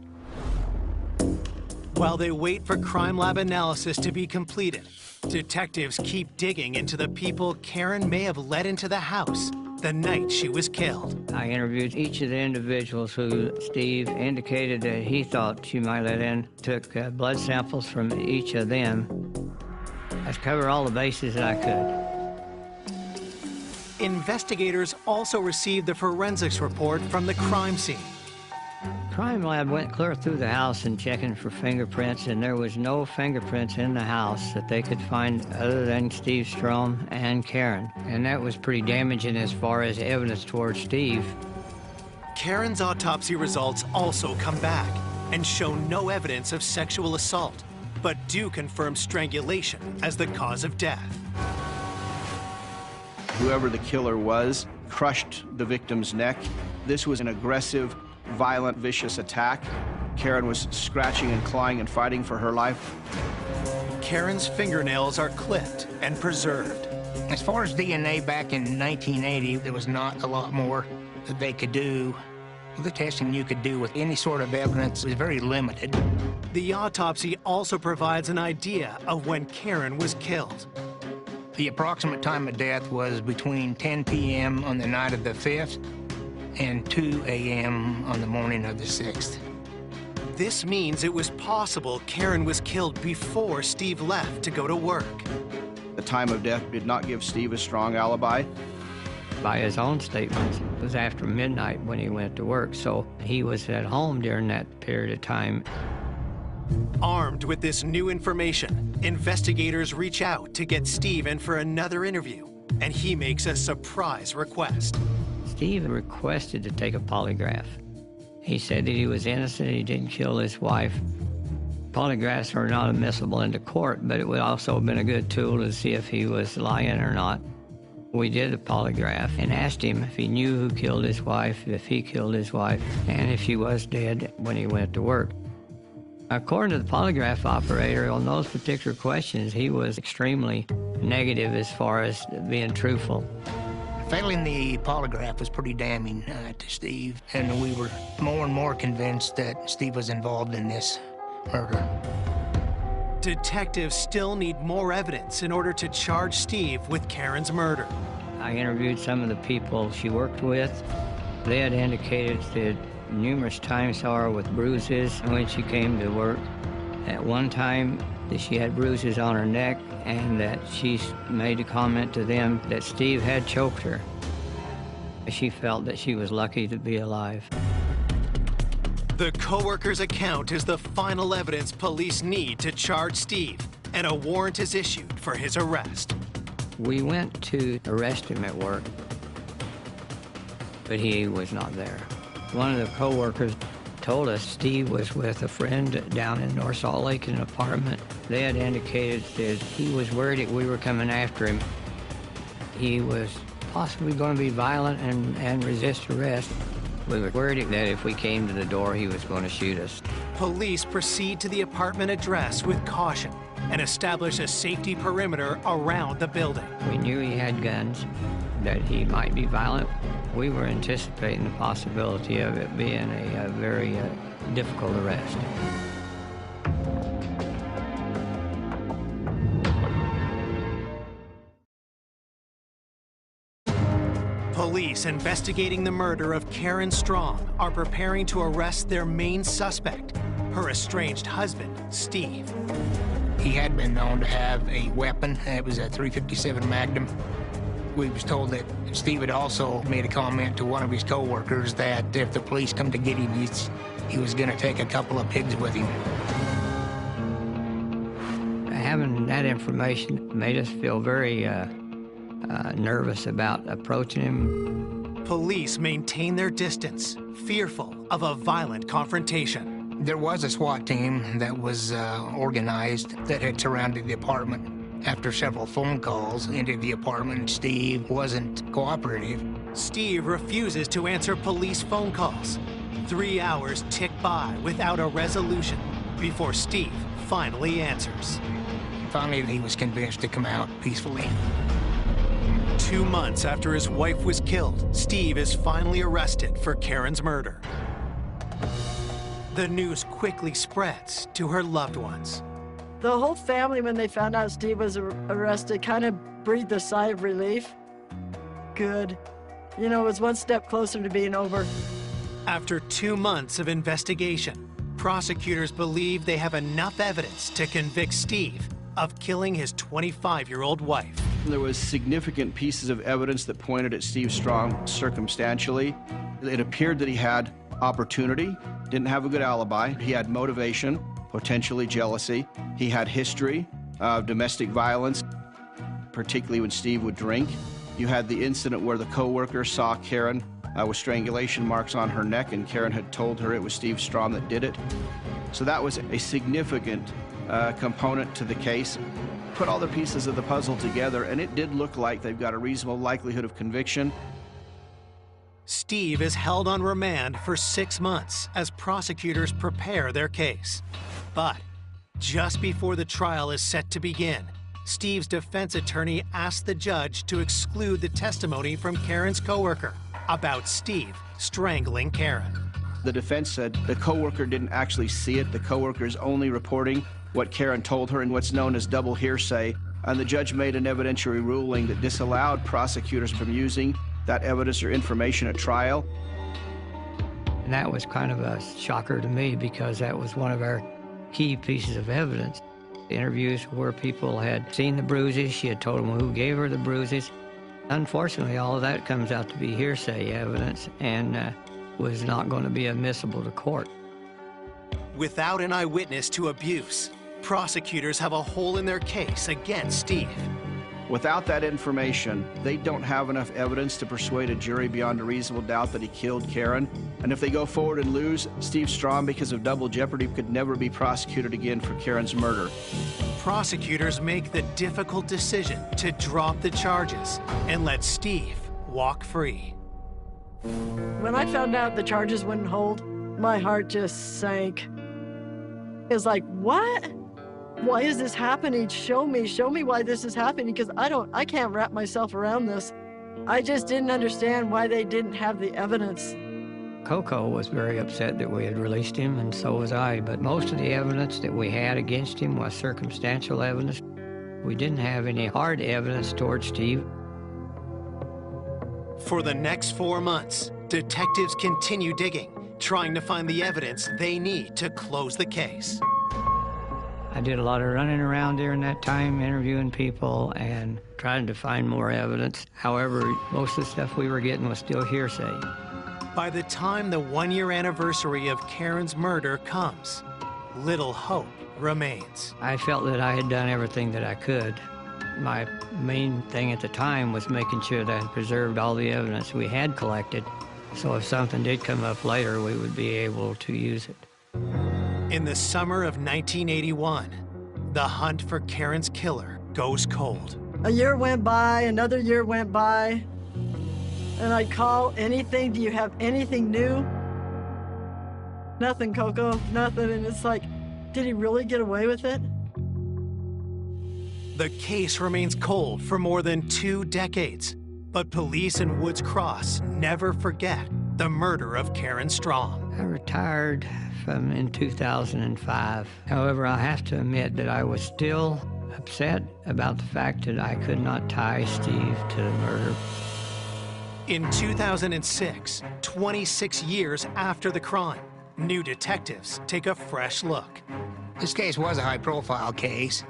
While they wait for crime lab analysis to be completed, detectives keep digging into the people Karen may have let into the house the night she was killed. I interviewed each of the individuals who Steve indicated that he thought she might let in, took blood samples from each of them. I covered all the bases that I could. Investigators also received the forensics report from the crime scene. Crime lab went clear through the house and checking for fingerprints, and there was no fingerprints in the house that they could find other than Steve Strom and Karen. And that was pretty damaging as far as evidence towards Steve. Karen's autopsy results also come back and show no evidence of sexual assault, but do confirm strangulation as the cause of death. Whoever the killer was crushed the victim's neck. This was an aggressive, violent, vicious attack. Karen was scratching and clawing and fighting for her life. Karen's fingernails are clipped and preserved. As far as DNA back in 1980, there was not a lot more that they could do. The testing you could do with any sort of evidence was very limited. The autopsy also provides an idea of when Karen was killed. The approximate time of death was between 10 p.m. on the night of the 5th and 2 a.m. on the morning of the 6th. This means it was possible Karen was killed before Steve left to go to work. The time of death did not give Steve a strong alibi. By his own statements, it was after midnight when he went to work, so he was at home during that period of time. Armed with this new information, investigators reach out to get Steve in for another interview, and he makes a surprise request. Steve requested to take a polygraph. He said that he was innocent, he didn't kill his wife. Polygraphs are not admissible into court, but it would also have been a good tool to see if he was lying or not. We did a polygraph and asked him if he knew who killed his wife, if he killed his wife, and if she was dead when he went to work. According to the polygraph operator, on those particular questions, he was extremely negative as far as being truthful. Failing the polygraph was pretty damning to Steve, and we were more and more convinced that Steve was involved in this murder. Detectives still need more evidence in order to charge Steve with Karen's murder. I interviewed some of the people she worked with. They had indicated that numerous times saw her with bruises when she came to work. At one time, that she had bruises on her neck, and that she made a comment to them that Steve had choked her. She felt that she was lucky to be alive. The co-worker's account is the final evidence police need to charge Steve, and a warrant is issued for his arrest. We went to arrest him at work, but he was not there. One of the co-workers told us Steve was with a friend down in North Salt Lake in an apartment. They had indicated that he was worried that we were coming after him. He was possibly going to be violent and resist arrest. We were worried that if we came to the door, he was going to shoot us. Police proceed to the apartment address with caution and establish a safety perimeter around the building. We knew he had guns, that he might be violent. We were anticipating the possibility of it being a very difficult arrest. Police investigating the murder of Karen Strom are preparing to arrest their main suspect, her estranged husband, Steve. He had been known to have a weapon. It was a .357 Magnum. We was told that Steve had also made a comment to one of his co-workers that if the police come to get him, he was going to take a couple of pigs with him. Having that information made us feel very nervous about approaching him. Police maintain their distance, fearful of a violent confrontation. There was a SWAT team that was organized that had surrounded the apartment. After several phone calls into the apartment, Steve wasn't cooperative. Steve refuses to answer police phone calls. 3 hours tick by without a resolution before Steve finally answers. Finally, he was convinced to come out peacefully. 2 months after his wife was killed, Steve is finally arrested for Karen's murder. The news quickly spreads to her loved ones. The whole family, when they found out Steve was arrested, kind of breathed a sigh of relief. Good. You know, it was one step closer to being over. After 2 months of investigation, prosecutors believe they have enough evidence to convict Steve of killing his 25-year-old wife. There was significant pieces of evidence that pointed at Steve Strong circumstantially. It appeared that he had opportunity, didn't have a good alibi. He had motivation, potentially jealousy. He had history of domestic violence, particularly when Steve would drink. You had the incident where the co-worker saw Karen with strangulation marks on her neck, and Karen had told her it was Steve Strong that did it. So that was a significant component to the case. Put all the pieces of the puzzle together, and it did look like they've got a reasonable likelihood of conviction. Steve is held on remand for 6 months as prosecutors prepare their case. But just before the trial is set to begin, Steve's defense attorney asked the judge to exclude the testimony from Karen's coworker about Steve strangling Karen. The defense said the coworker didn't actually see it. The coworker is only reporting what Karen told her in what's known as double hearsay. And the judge made an evidentiary ruling that disallowed prosecutors from using that evidence or information at trial. And that was kind of a shocker to me because that was one of our key pieces of evidence. Interviews where people had seen the bruises, she had told them who gave her the bruises. Unfortunately, all of that comes out to be hearsay evidence and was not going to be admissible to court. Without an eyewitness to abuse, prosecutors have a hole in their case against Steve. Without that information, they don't have enough evidence to persuade a jury beyond a reasonable doubt that he killed Karen. And if they go forward and lose, Steve Strong, because of double jeopardy, could never be prosecuted again for Karen's murder. Prosecutors make the difficult decision to drop the charges and let Steve walk free. When I found out the charges wouldn't hold, my heart just sank. It was like, what? Why is this happening? Show me why this is happening, because I can't wrap myself around this. I just didn't understand why they didn't have the evidence. Coco was very upset that we had released him, and so was I, but most of the evidence that we had against him was circumstantial evidence. We didn't have any hard evidence towards Steve. For the next 4 months, detectives continue digging, trying to find the evidence they need to close the case. I did a lot of running around during that time, interviewing people and trying to find more evidence. However, most of the stuff we were getting was still hearsay. By the time the 1-year anniversary of Karen's murder comes, little hope remains. I felt that I had done everything that I could. My main thing at the time was making sure that I preserved all the evidence we had collected, so if something did come up later, we would be able to use it. In the summer of 1981, the hunt for Karen's killer goes cold. A year went by, another year went by, and I'd call anything, do you have anything new? Nothing, Coco, nothing, and it's like, did he really get away with it? The case remains cold for more than 2 decades, but police in Woods Cross never forget the murder of Karen Strong. I retired in 2005. However, I have to admit that I was still upset about the fact that I could not tie Steve to the murder. In 2006, 26 years after the crime, new detectives take a fresh look. This case was a high-profile case,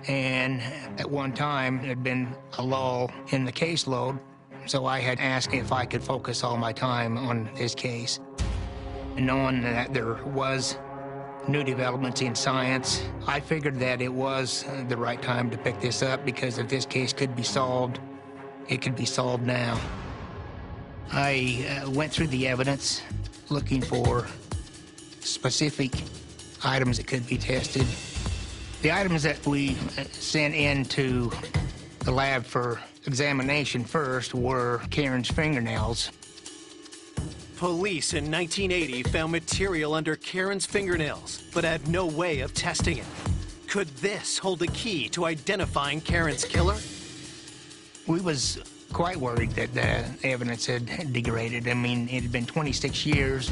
and at one time there had been a lull in the caseload, so I had asked if I could focus all my time on this case. And knowing that there was new developments in science, I figured that it was the right time to pick this up, because if this case could be solved, it could be solved now. I went through the evidence looking for specific items that could be tested. The items that we sent into the lab for examination first were Karen's fingernails. Police in 1980 found material under Karen's fingernails, but had no way of testing it. Could this hold the key to identifying Karen's killer? We was quite worried that the evidence had degraded. I mean, it had been 26 years.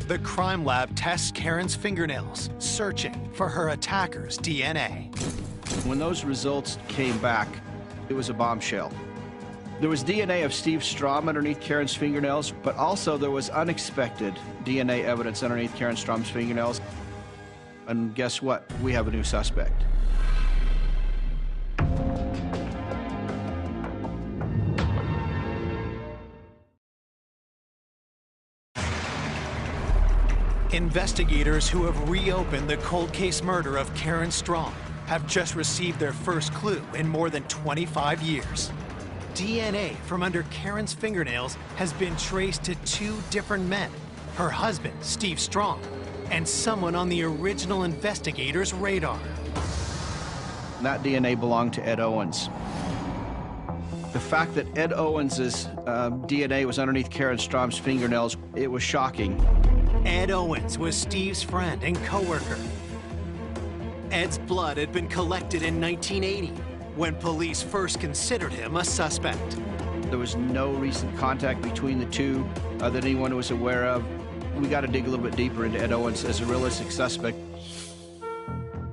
The crime lab tests Karen's fingernails, searching for her attacker's DNA. When those results came back, it was a bombshell. There was DNA of Steve Strom underneath Karen's fingernails, but also there was unexpected DNA evidence underneath Karen Strom's fingernails. And guess what? We have a new suspect. Investigators who have reopened the cold case murder of Karen Strong have just received their first clue in more than 25 years. DNA from under Karen's fingernails has been traced to 2 different men, her husband, Steve Strong, and someone on the original investigator's radar. That DNA belonged to Ed Owens. The fact that Ed Owens's DNA was underneath Karen Strong's fingernails, it was shocking. Ed Owens was Steve's friend and co-worker. Ed's blood had been collected in 1980, when police first considered him a suspect. There was no recent contact between the two that anyone was aware of. We got to dig a little bit deeper into Ed Owens as a realistic suspect.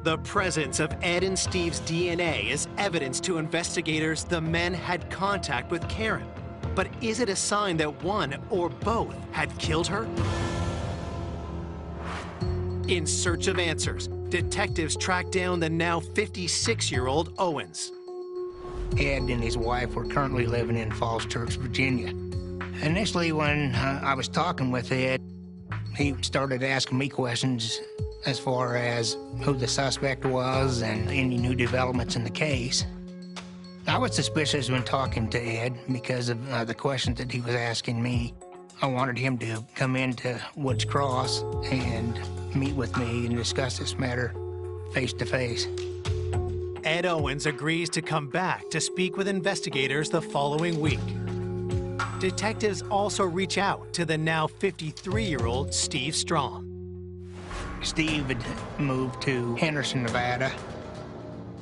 The presence of Ed and Steve's DNA is evidence to investigators the men had contact with Karen. But is it a sign that one or both had killed her? In search of answers, detectives tracked down the now 56-year-old Owens. Ed and his wife were currently living in Falls Church, Virginia. Initially, when I was talking with Ed, he started asking me questions as far as who the suspect was and any new developments in the case. I was suspicious when talking to Ed because of the questions that he was asking me. I wanted him to come into Woods Cross and meet with me and discuss this matter face to face. Ed Owens agrees to come back to speak with investigators the following week. Detectives also reach out to the now 53-year-old Steve Strong. Steve had moved to Henderson, Nevada.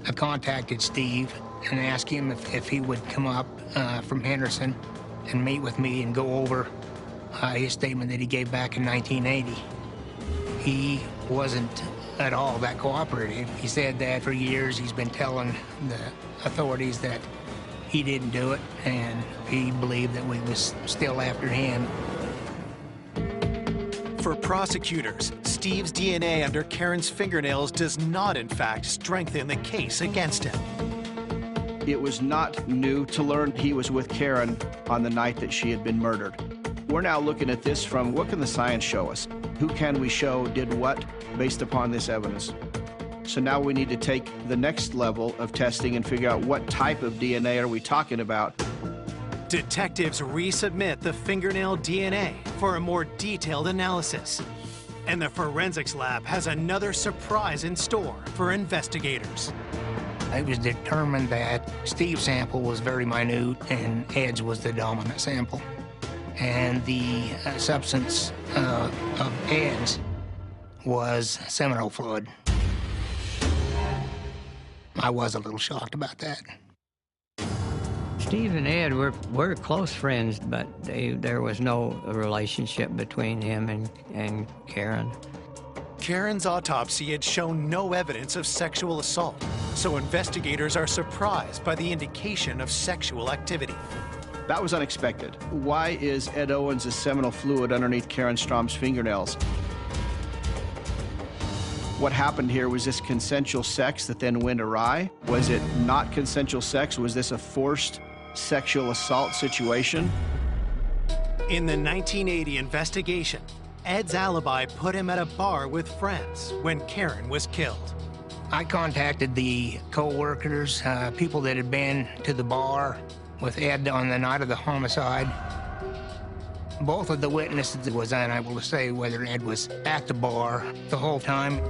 I contacted Steve and asked him if he would come up from Henderson and meet with me and go over his statement that he gave back in 1980. He wasn't at all that cooperative. He said that for years he's been telling the authorities that he didn't do it, and he believed that we was still after him. For prosecutors, Steve's DNA under Karen's fingernails does not, in fact, strengthen the case against him. It was not new to learn he was with Karen on the night that she had been murdered. We're now looking at this from what can the science show us? Who can we show did what based upon this evidence? So now we need to take the next level of testing and figure out what type of DNA are we talking about. Detectives resubmit the fingernail DNA for a more detailed analysis. And the forensics lab has another surprise in store for investigators. It was determined that Steve's sample was very minute and Ed's was the dominant sample. And the substance of Ed's was seminal fluid. I was a little shocked about that. Steve and Ed were close friends, but there was no relationship between him and Karen. Karen's autopsy had shown no evidence of sexual assault, so investigators are surprised by the indication of sexual activity. That was unexpected. Why is Ed Owens' seminal fluid underneath Karen Strom's fingernails? What happened here? Was this consensual sex that then went awry? Was it not consensual sex? Was this a forced sexual assault situation? In the 1980 investigation, Ed's alibi put him at a bar with friends when Karen was killed. I contacted the co-workers, people that had been to the bar with Ed on the night of the homicide. Both of the witnesses was unable to say whether Ed was at the bar the whole time.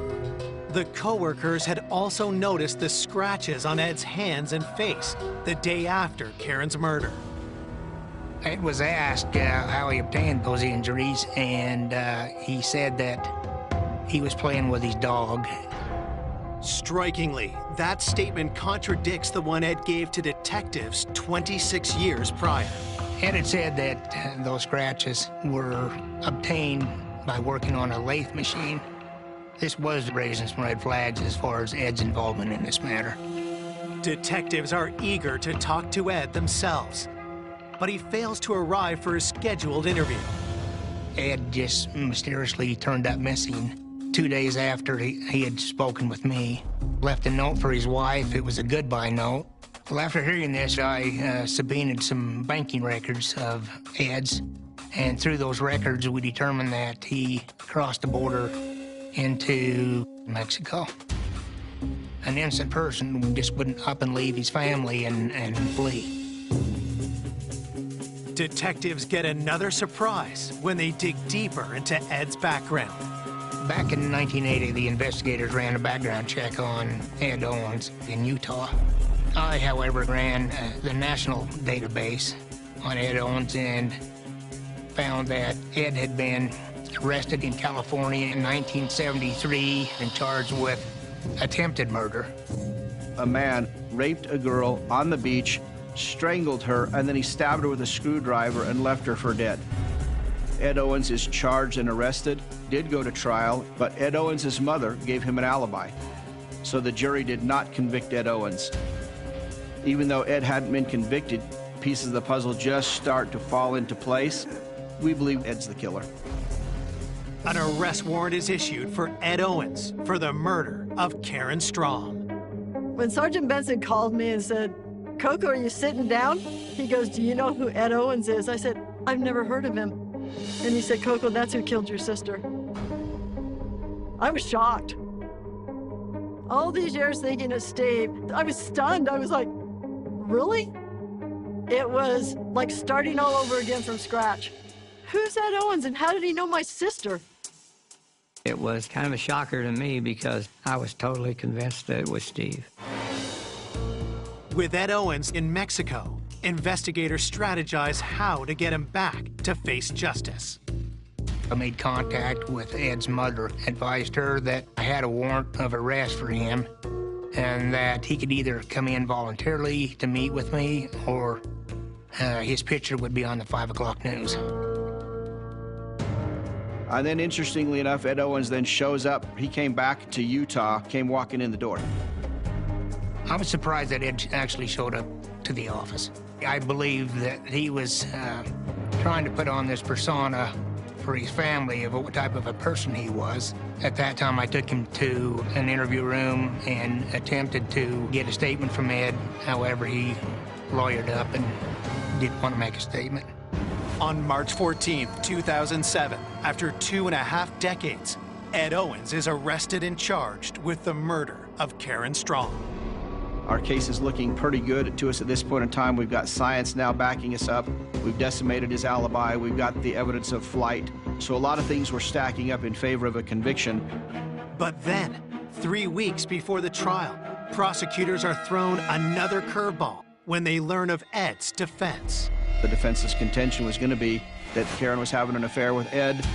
The co-workers had also noticed the scratches on Ed's hands and face the day after Karen's murder. Ed was asked how he obtained those injuries, and he said that he was playing with his dog. Strikingly, that statement contradicts the one Ed gave to detectives 26 years prior. Ed had said that those scratches were obtained by working on a lathe machine. This was raising some red flags as far as Ed's involvement in this matter. Detectives are eager to talk to Ed themselves, but he fails to arrive for his scheduled interview. Ed just mysteriously turned up missing 2 days after he had spoken with me. Left a note for his wife. It was a goodbye note. Well, after hearing this, I subpoenaed some banking records of Ed's And through those records, we determined that he crossed the border into Mexico. An innocent person just wouldn't up and leave his family and flee. Detectives get another surprise when they dig deeper into Ed's background. Back in 1980, the investigators ran a background check on Ed Owens in Utah. I, however, ran the national database on Ed Owens and found that Ed had been arrested in California in 1973 and charged with attempted murder. A man raped a girl on the beach, strangled her, and then he stabbed her with a screwdriver and left her for dead. Ed Owens is charged and arrested, did go to trial, but Ed Owens' mother gave him an alibi. So the jury did not convict Ed Owens. Even though Ed hadn't been convicted, pieces of the puzzle just start to fall into place. We believe Ed's the killer. An arrest warrant is issued for Ed Owens for the murder of Karen Strom. When Sergeant Benson called me and said, "Coco, are you sitting down?" He goes, "Do you know who Ed Owens is?" I said, "I've never heard of him." And he said, "Coco, that's who killed your sister." I was shocked. All these years thinking of Steve, I was stunned. I was like, really? It was like starting all over again from scratch. Who's Ed Owens and how did he know my sister? It was kind of a shocker to me because I was totally convinced that it was Steve. With Ed Owens in Mexico, investigators strategize how to get him back to face justice. I made contact with Ed's mother, advised her that I had a warrant of arrest for him and that he could either come in voluntarily to meet with me or his picture would be on the 5 o'clock news. And then interestingly enough, Ed Owens then shows up. He came back to Utah, came walking in the door. I was surprised that Ed actually showed up to the office. I believe that he was trying to put on this persona for his family of what type of a person he was. At that time, I took him to an interview room and attempted to get a statement from Ed. However, he lawyered up and didn't want to make a statement. On March 14, 2007, after 2.5 decades, Ed Owens is arrested and charged with the murder of Karen Strom. Our case is looking pretty good to us at this point in time. We've got science now backing us up. We've decimated his alibi. We've got the evidence of flight. So a lot of things were stacking up in favor of a conviction. But then, 3 weeks before the trial, prosecutors are thrown another curveball when they learn of Ed's defense. The defense's contention was going to be that Karen was having an affair with Ed.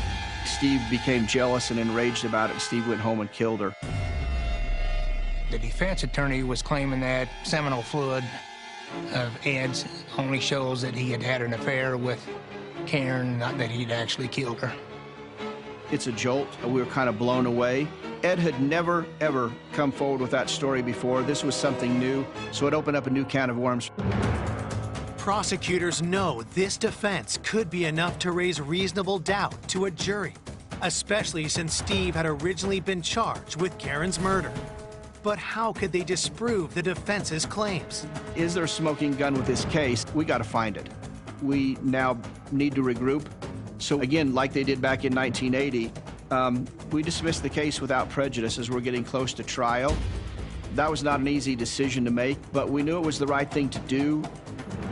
Steve became jealous and enraged about it. Steve went home and killed her. The defense attorney was claiming that seminal fluid of Ed's only shows that he had had an affair with Karen, not that he'd actually killed her. It's a jolt. We were kind of blown away. Ed had never, ever come forward with that story before. This was something new, so it opened up a new can of worms. Prosecutors know this defense could be enough to raise reasonable doubt to a jury, especially since Steve had originally been charged with Karen's murder. But how could they disprove the defense's claims? Is there a smoking gun with this case? We got to find it. We now need to regroup. So again, like they did back in 1980, we dismissed the case without prejudice as we're getting close to trial. That was not an easy decision to make, but we knew it was the right thing to do.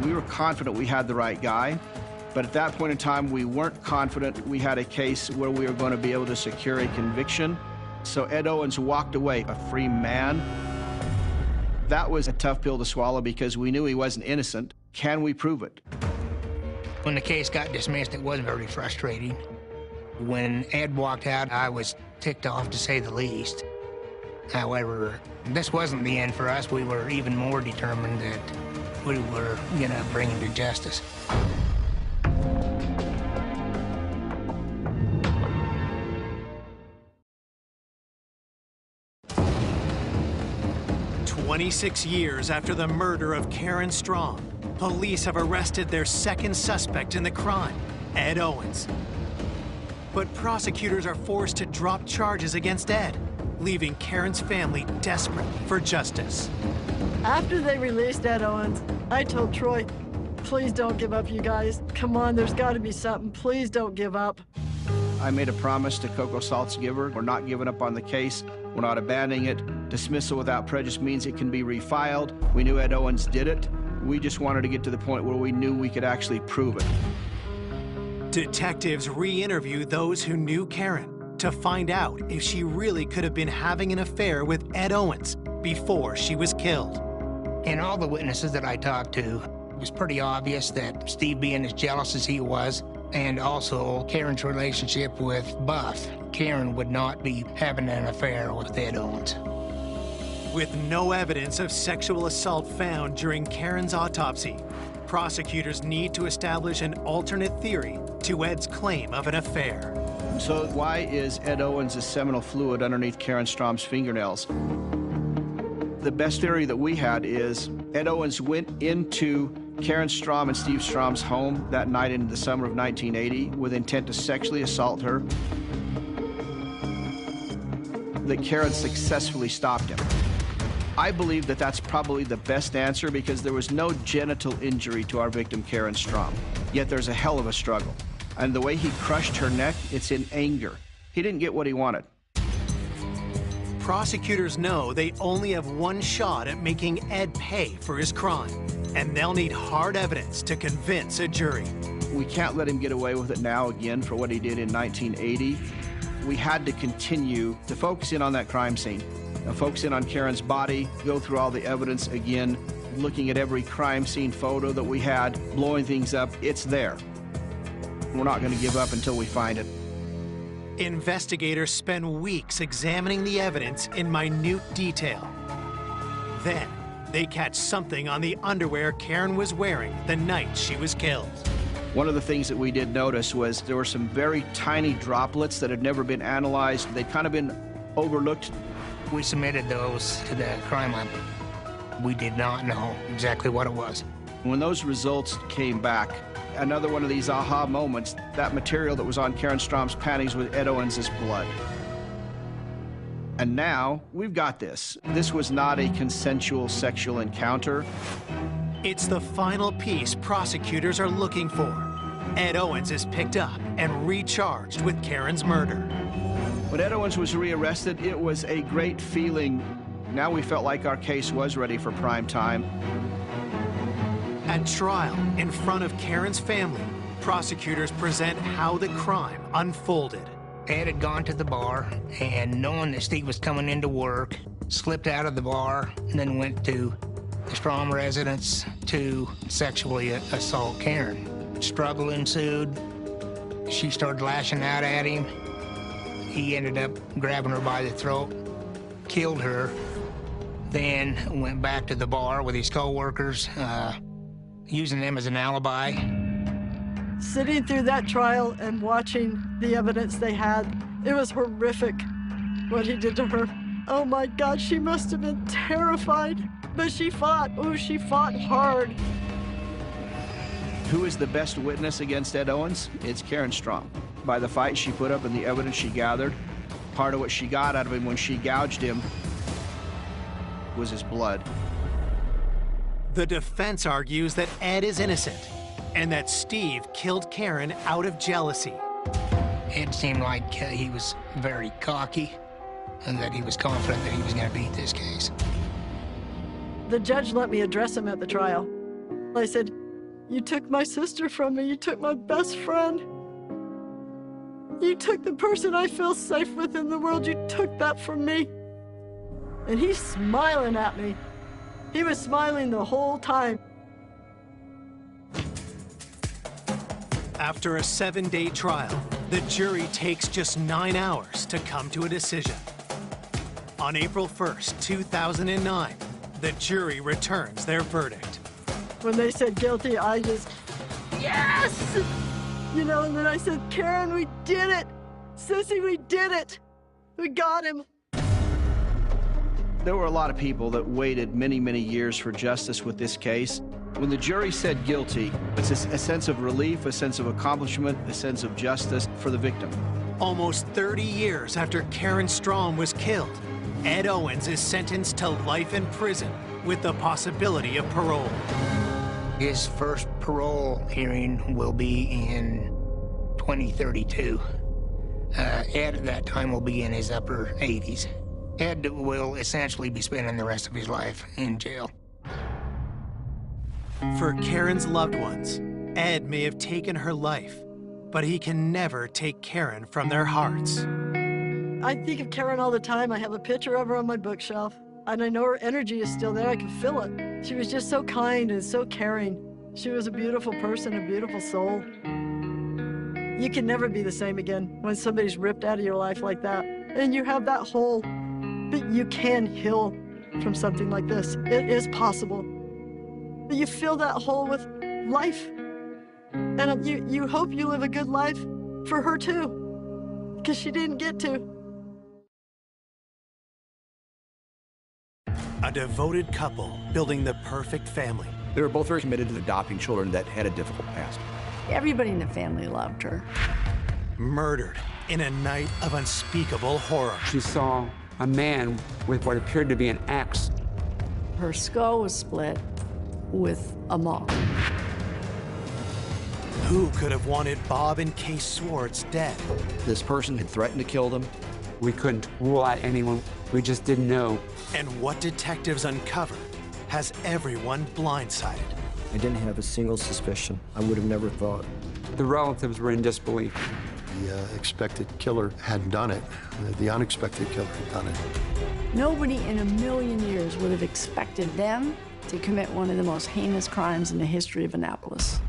We were confident we had the right guy, but at that point in time, we weren't confident we had a case where we were going to be able to secure a conviction. So Ed Owens walked away a free man. That was a tough pill to swallow because we knew he wasn't innocent. Can we prove it? When the case got dismissed, it was very frustrating. When Ed walked out, I was ticked off to say the least. However, this wasn't the end for us. We were even more determined that we were going to bring him to justice. 26 years after the murder of Karen Strom, police have arrested their second suspect in the crime, Ed Owens. But prosecutors are forced to drop charges against Ed, leaving Karen's family desperate for justice. After they released Ed Owens, I told Troy, Please don't give up, you guys. Come on, there's got to be something. Please don't give up. I made a promise to Coco Saltzgiver. We're not giving up on the case. We're not abandoning it. Dismissal without prejudice means it can be refiled. We knew Ed Owens did it. We just wanted to get to the point where we knew we could actually prove it. Detectives re-interview those who knew Karen to find out if she really could have been having an affair with Ed Owens before she was killed. And all the witnesses that I talked to, it was pretty obvious that Steve, being as jealous as he was, and also Karen's relationship with Buff, Karen would not be having an affair with Ed Owens. With no evidence of sexual assault found during Karen's autopsy, prosecutors need to establish an alternate theory to Ed's claim of an affair. So why is Ed Owens' seminal fluid underneath Karen Strom's fingernails? The best theory that we had is Ed Owens went into Karen Strom and Steve Strom's home that night in the summer of 1980 with intent to sexually assault her. That Karen successfully stopped him. I believe that that's probably the best answer because there was no genital injury to our victim, Karen Strom. Yet there's a hell of a struggle. And the way he crushed her neck, it's in anger. He didn't get what he wanted. Prosecutors know they only have one shot at making Ed pay for his crime, and they'll need hard evidence to convince a jury. We can't let him get away with it now again for what he did in 1980. We had to continue to focus in on that crime scene, focus in on Karen's body, go through all the evidence again, looking at every crime scene photo that we had, blowing things up. It's there. We're not going to give up until we find it. Investigators spend weeks examining the evidence in minute detail. Then, they catch something on the underwear Karen was wearing the night she was killed. One of the things that we did notice was there were some very tiny droplets that had never been analyzed. They'd kind of been overlooked. We submitted those to the crime lab. We did not know exactly what it was. When those results came back, another one of these aha moments, that material that was on Karen Strom's panties was Ed Owens' blood. And now we've got this. This was not a consensual sexual encounter. It's the final piece prosecutors are looking for. Ed Owens is picked up and recharged with Karen's murder. When Ed Owens was rearrested, it was a great feeling. Now we felt like our case was ready for prime time. At trial, in front of Karen's family, prosecutors present how the crime unfolded. Ed had gone to the bar, and knowing that Steve was coming into work, slipped out of the bar, and then went to the Strom residence to sexually assault Karen. Struggle ensued. She started lashing out at him. He ended up grabbing her by the throat, killed her, then went back to the bar with his co-workers, using them as an alibi. Sitting through that trial and watching the evidence they had, it was horrific what he did to her. Oh my God, she must have been terrified. But she fought. Oh, she fought hard. Who is the best witness against Ed Owens? It's Karen Strom. By the fight she put up and the evidence she gathered, part of what she got out of him when she gouged him was his blood. The defense argues that Ed is innocent and that Steve killed Karen out of jealousy. Ed seemed like he was very cocky and that he was confident that he was going to beat this case. The judge let me address him at the trial. I said, "You took my sister from me. You took my best friend. You took the person I feel safe with in the world. You took that from me." And he's smiling at me. He was smiling the whole time. After a 7-day trial, the jury takes just 9 hours to come to a decision. On April 1st, 2009, the jury returns their verdict. When they said guilty, I just, yes! You know, and then I said, "Karen, we did it! Sissy, we did it! We got him!" There were a lot of people that waited many, many years for justice with this case. When the jury said guilty, it's a sense of relief, a sense of accomplishment, a sense of justice for the victim. Almost 30 years after Karen Strom was killed, Ed Owens is sentenced to life in prison with the possibility of parole. His first parole hearing will be in 2032. Ed at that time will be in his upper 80s. Ed will essentially be spending the rest of his life in jail. For Karen's loved ones, Ed may have taken her life, but he can never take Karen from their hearts. I think of Karen all the time. I have a picture of her on my bookshelf, and I know her energy is still there. I can feel it. She was just so kind and so caring. She was a beautiful person, a beautiful soul. You can never be the same again when somebody's ripped out of your life like that. And you have that hole, but you can heal from something like this. It is possible. But you fill that hole with life. And you hope you live a good life for her too, because she didn't get to. A devoted couple building the perfect family. They were both very committed to adopting children that had a difficult past. Everybody in the family loved her. Murdered in a night of unspeakable horror. She saw a man with what appeared to be an axe. Her skull was split with a maul. Who could have wanted Bob and Kay Swartz dead? This person had threatened to kill them. We couldn't rule out anyone. We just didn't know. And what detectives uncovered has everyone blindsided. I didn't have a single suspicion. I would have never thought. The relatives were in disbelief. The expected killer hadn't done it. The unexpected killer had done it. Nobody in a million years would have expected them to commit one of the most heinous crimes in the history of Annapolis.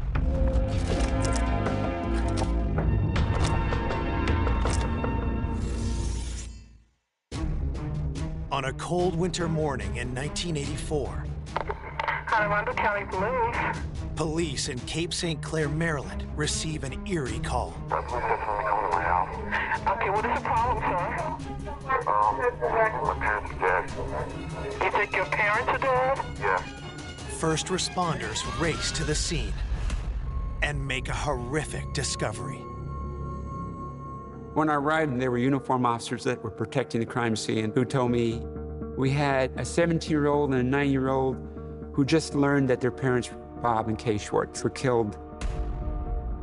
On a cold winter morning in 1984, Armando County Police. Police in Cape St. Clair, Maryland, receive an eerie call. Okay, what is the problem, sir? My parents are dead. You think your parents are dead? Yeah. First responders race to the scene and make a horrific discovery. When I arrived, there were uniformed officers that were protecting the crime scene who told me we had a 17-year-old and a 9-year-old who just learned that their parents, Bob and Kay Swartz, were killed.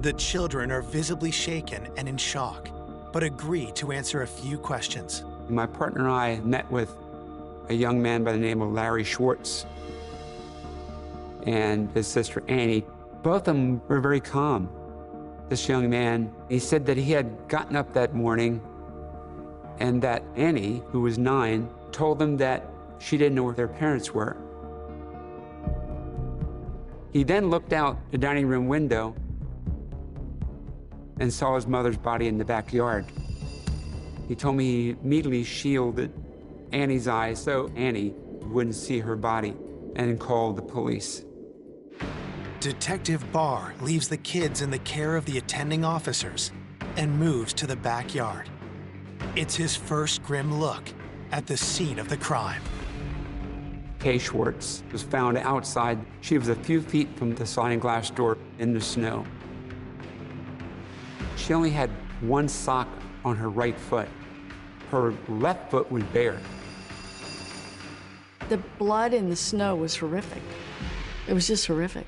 The children are visibly shaken and in shock, but agree to answer a few questions. My partner and I met with a young man by the name of Larry Schwartz and his sister Annie. Both of them were very calm. This young man, he said that he had gotten up that morning and that Annie, who was 9, told them that she didn't know where their parents were. He then looked out the dining room window and saw his mother's body in the backyard. He told me he immediately shielded Annie's eyes so Annie wouldn't see her body and called the police. Detective Barr leaves the kids in the care of the attending officers and moves to the backyard. It's his first grim look at the scene of the crime. Kay Swartz was found outside. She was a few feet from the sliding glass door in the snow. She only had one sock on her right foot. Her left foot was bare. The blood in the snow was horrific. It was just horrific.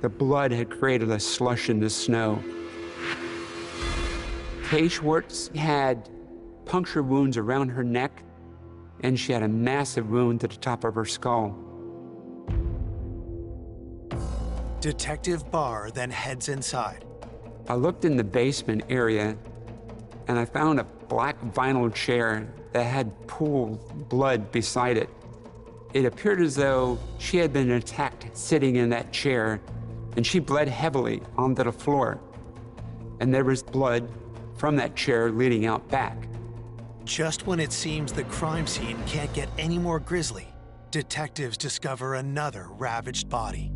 The blood had created a slush in the snow. Kay Swartz had puncture wounds around her neck, and she had a massive wound to the top of her skull. Detective Barr then heads inside. I looked in the basement area, and I found a black vinyl chair that had pooled blood beside it. It appeared as though she had been attacked sitting in that chair, and she bled heavily onto the floor. And there was blood from that chair leading out back. Just when it seems the crime scene can't get any more grisly, detectives discover another ravaged body.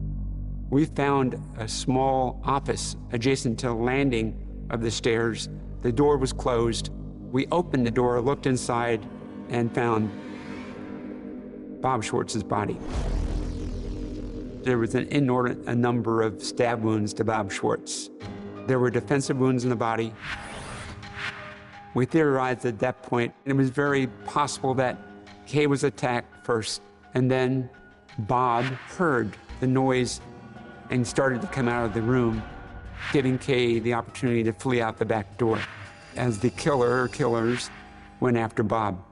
We found a small office adjacent to the landing of the stairs. The door was closed. We opened the door, looked inside, and found Bob Schwartz's body. There was an inordinate number of stab wounds to Bob Schwartz. There were defensive wounds in the body. We theorized at that point it was very possible that Kay was attacked first, and then Bob heard the noise and started to come out of the room, giving Kay the opportunity to flee out the back door as the killer or killers went after Bob.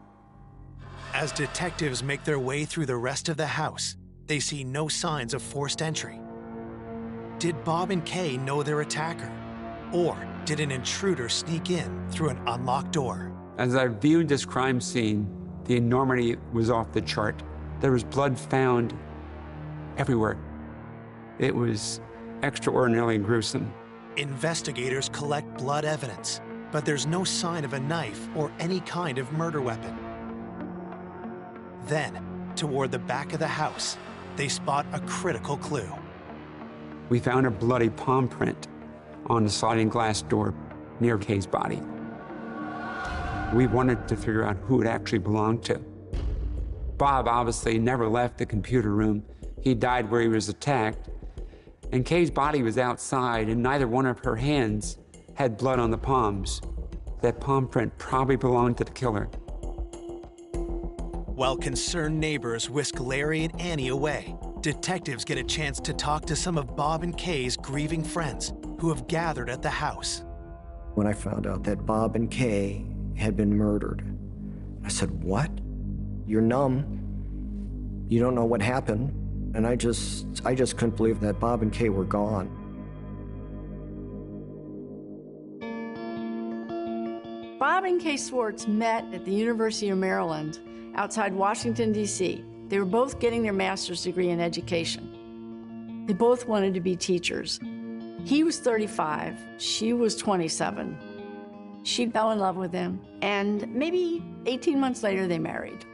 As detectives make their way through the rest of the house, they see no signs of forced entry. Did Bob and Kay know their attacker? Or did an intruder sneak in through an unlocked door? As I viewed this crime scene, the enormity was off the chart. There was blood found everywhere. It was extraordinarily gruesome. Investigators collect blood evidence, but there's no sign of a knife or any kind of murder weapon. Then, toward the back of the house, they spot a critical clue. We found a bloody palm print on the sliding glass door near Kay's body. We wanted to figure out who it actually belonged to. Bob obviously never left the computer room. He died where he was attacked. And Kay's body was outside, and neither one of her hands had blood on the palms. That palm print probably belonged to the killer. While concerned neighbors whisk Larry and Annie away, detectives get a chance to talk to some of Bob and Kay's grieving friends who have gathered at the house. When I found out that Bob and Kay had been murdered, I said, "What? You're numb. You don't know what happened." And I just couldn't believe that Bob and Kay were gone. Bob and Kay Swartz met at the University of Maryland outside Washington, D.C. They were both getting their master's degree in education. They both wanted to be teachers. He was 35, she was 27. She fell in love with him, and maybe 18 months later, they married.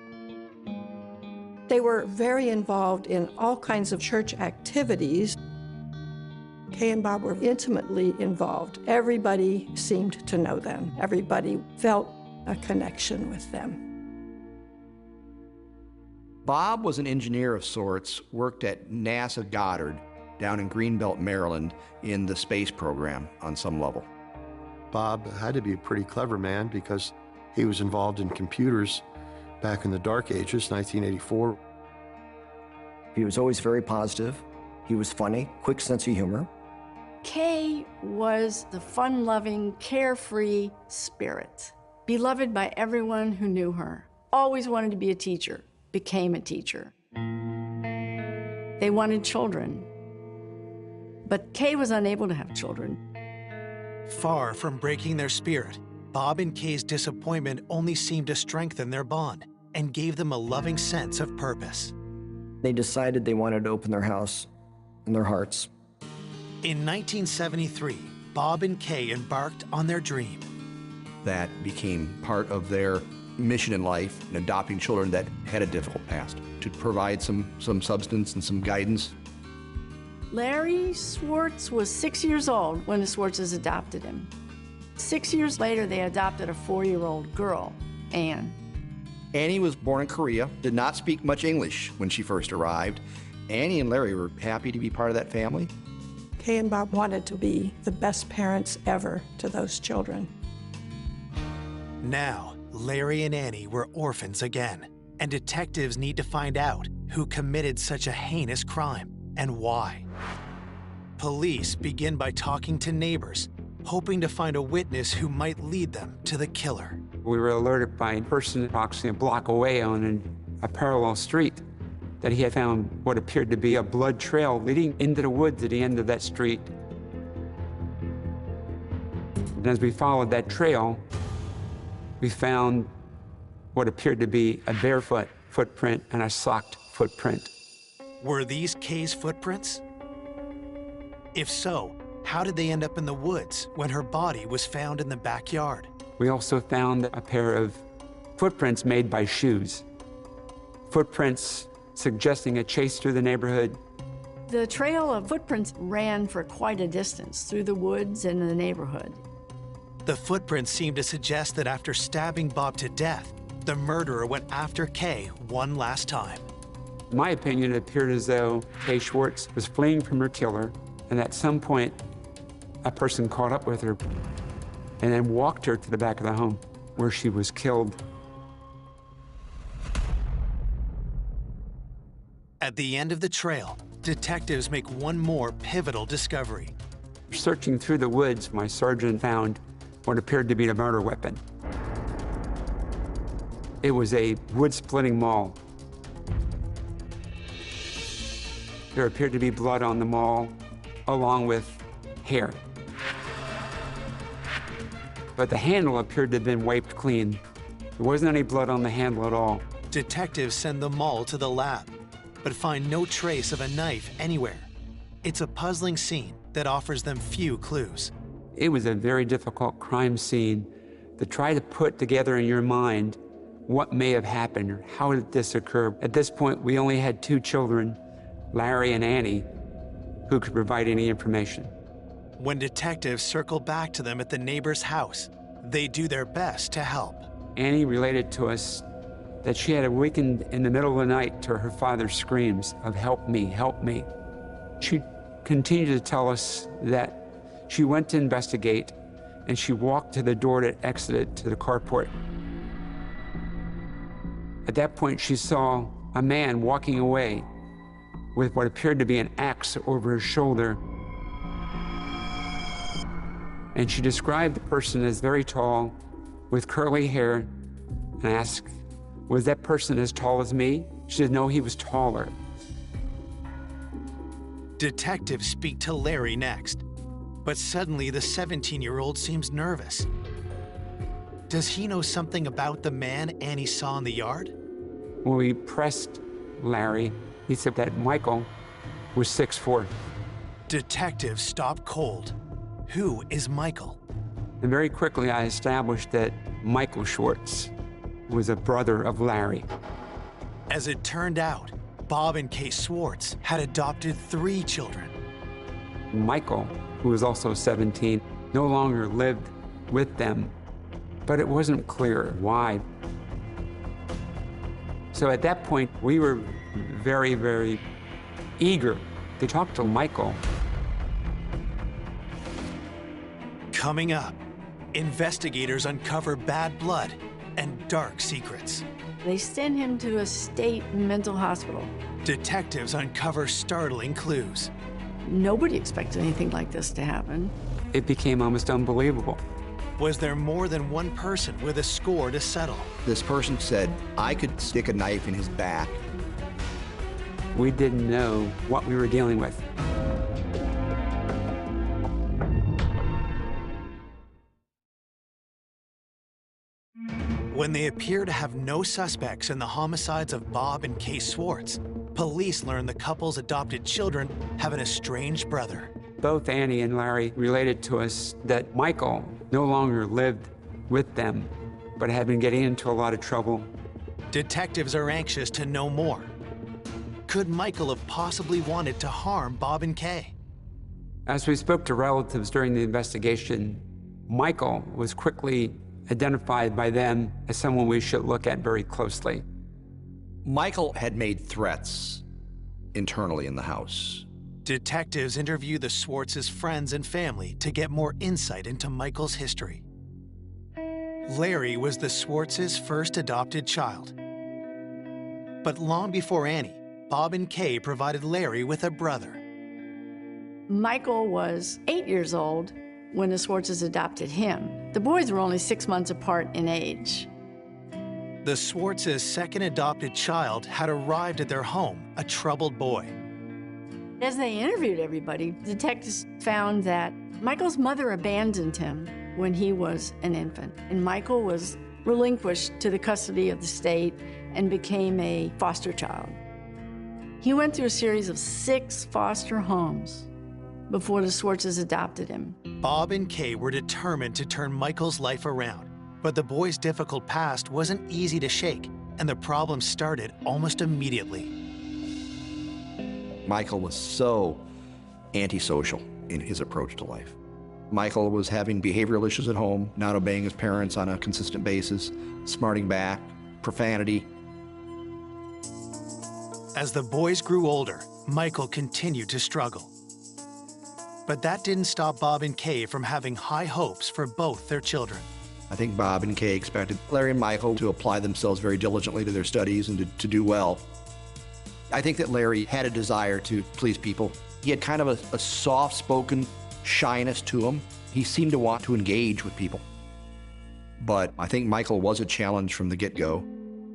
They were very involved in all kinds of church activities. Kay and Bob were intimately involved. Everybody seemed to know them. Everybody felt a connection with them. Bob was an engineer of sorts, worked at NASA Goddard down in Greenbelt, Maryland, in the space program on some level. Bob had to be a pretty clever man because he was involved in computers back in the dark ages, 1984. He was always very positive. He was funny, quick sense of humor. Kay was the fun-loving, carefree spirit, beloved by everyone who knew her. Always wanted to be a teacher, became a teacher. They wanted children, but Kay was unable to have children. Far from breaking their spirit, Bob and Kay's disappointment only seemed to strengthen their bond and gave them a loving sense of purpose. They decided they wanted to open their house and their hearts. In 1973, Bob and Kay embarked on their dream. That became part of their mission in life, in adopting children that had a difficult past, to provide some substance and some guidance. Larry Swartz was 6 years old when the Swartzes adopted him. 6 years later, they adopted a 4-year-old girl, Anne. Annie was born in Korea, did not speak much English when she first arrived. Annie and Larry were happy to be part of that family. Kay and Bob wanted to be the best parents ever to those children. Now, Larry and Annie were orphans again, and detectives need to find out who committed such a heinous crime and why. Police begin by talking to neighbors, hoping to find a witness who might lead them to the killer. We were alerted by a person approximately a block away on a parallel street that he had found what appeared to be a blood trail leading into the woods at the end of that street. And as we followed that trail, we found what appeared to be a barefoot footprint and a socked footprint. Were these Kay's footprints? If so, how did they end up in the woods when her body was found in the backyard? We also found a pair of footprints made by shoes. Footprints suggesting a chase through the neighborhood. The trail of footprints ran for quite a distance through the woods and the neighborhood. The footprints seemed to suggest that after stabbing Bob to death, the murderer went after Kay one last time. In my opinion, it appeared as though Kay Swartz was fleeing from her killer, and at some point, a person caught up with her and then walked her to the back of the home where she was killed. At the end of the trail, detectives make one more pivotal discovery. Searching through the woods, my sergeant found what appeared to be a murder weapon. It was a wood-splitting maul. There appeared to be blood on the maul, along with hair. But the handle appeared to have been wiped clean. There wasn't any blood on the handle at all. Detectives send the maul to the lab, but find no trace of a knife anywhere. It's a puzzling scene that offers them few clues. It was a very difficult crime scene to try to put together in your mind what may have happened or how did this occur. At this point, we only had 2 children, Larry and Annie, who could provide any information. When detectives circle back to them at the neighbor's house, they do their best to help. Annie related to us that she had awakened in the middle of the night to her father's screams of "help me, help me." She continued to tell us that she went to investigate and she walked to the door that exited to the carport. At that point, she saw a man walking away with what appeared to be an axe over his shoulder. And she described the person as very tall, with curly hair, and asked, "Was that person as tall as me?" She said, "No, he was taller." Detectives speak to Larry next, but suddenly the 17-year-old seems nervous. Does he know something about the man Annie saw in the yard? When we pressed Larry, he said that Michael was 6'4". Detectives stop cold. Who is Michael? And very quickly I established that Michael Schwartz was a brother of Larry. As it turned out, Bob and Kay Schwartz had adopted 3 children. Michael, who was also 17, no longer lived with them, but it wasn't clear why. So at that point, we were very, very eager to talk to Michael. Coming up, investigators uncover bad blood and dark secrets. They send him to a state mental hospital. Detectives uncover startling clues. Nobody expected anything like this to happen. It became almost unbelievable. Was there more than one person with a score to settle? This person said, "I could stick a knife in his back." We didn't know what we were dealing with. When they appear to have no suspects in the homicides of Bob and Kay Schwartz, police learn the couple's adopted children have an estranged brother. Both Annie and Larry related to us that Michael no longer lived with them, but had been getting into a lot of trouble. Detectives are anxious to know more. Could Michael have possibly wanted to harm Bob and Kay? As we spoke to relatives during the investigation, Michael was quickly identified by them as someone we should look at very closely. Michael had made threats internally in the house. Detectives interview the Schwartz's friends and family to get more insight into Michael's history. Larry was the Schwartz's first adopted child. But long before Annie, Bob and Kay provided Larry with a brother. Michael was 8 years old when the Schwartzes adopted him. The boys were only 6 months apart in age. The Schwartz's second adopted child had arrived at their home, a troubled boy. As they interviewed everybody, detectives found that Michael's mother abandoned him when he was an infant, and Michael was relinquished to the custody of the state and became a foster child. He went through a series of 6 foster homes before the Schwartzes adopted him. Bob and Kay were determined to turn Michael's life around, but the boy's difficult past wasn't easy to shake, and the problem started almost immediately. Michael was so antisocial in his approach to life. Michael was having behavioral issues at home, not obeying his parents on a consistent basis, smarting back, profanity. As the boys grew older, Michael continued to struggle. But that didn't stop Bob and Kay from having high hopes for both their children. I think Bob and Kay expected Larry and Michael to apply themselves very diligently to their studies and to do well. I think that Larry had a desire to please people. He had kind of a soft-spoken shyness to him. He seemed to want to engage with people. But I think Michael was a challenge from the get-go.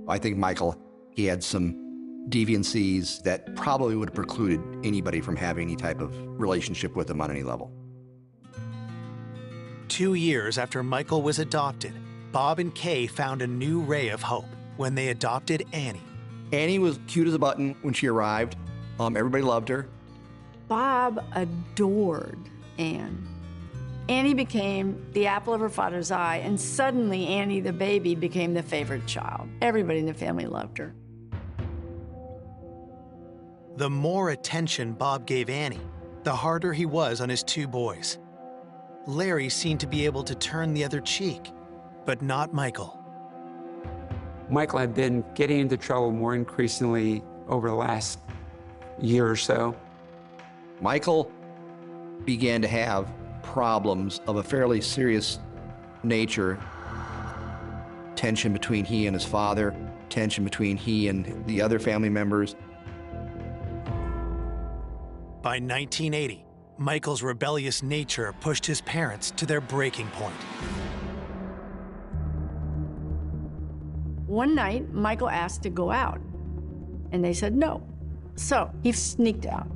I think Michael, he had some deviancies that probably would have precluded anybody from having any type of relationship with him on any level. 2 years after Michael was adopted, Bob and Kay found a new ray of hope when they adopted Annie. Annie was cute as a button when she arrived. Everybody loved her. Bob adored Anne. Annie became the apple of her father's eye, and suddenly Annie, the baby, became the favorite child. Everybody in the family loved her. The more attention Bob gave Annie, the harder he was on his 2 boys. Larry seemed to be able to turn the other cheek, but not Michael. Michael had been getting into trouble more increasingly over the last year or so. Michael began to have problems of a fairly serious nature. Tension between he and his father, tension between he and the other family members. By 1980, Michael's rebellious nature pushed his parents to their breaking point. One night, Michael asked to go out, and they said no. So he sneaked out.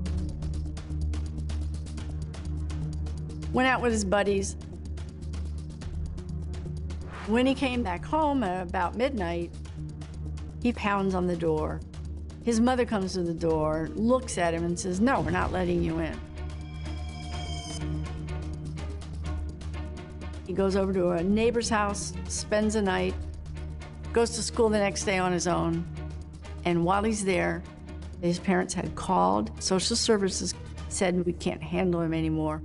Went out with his buddies. When he came back home at about midnight, he pounds on the door. His mother comes to the door, looks at him and says, "No, we're not letting you in." He goes over to a neighbor's house, spends the night, goes to school the next day on his own. And while he's there, his parents had called. Social services said, "We can't handle him anymore."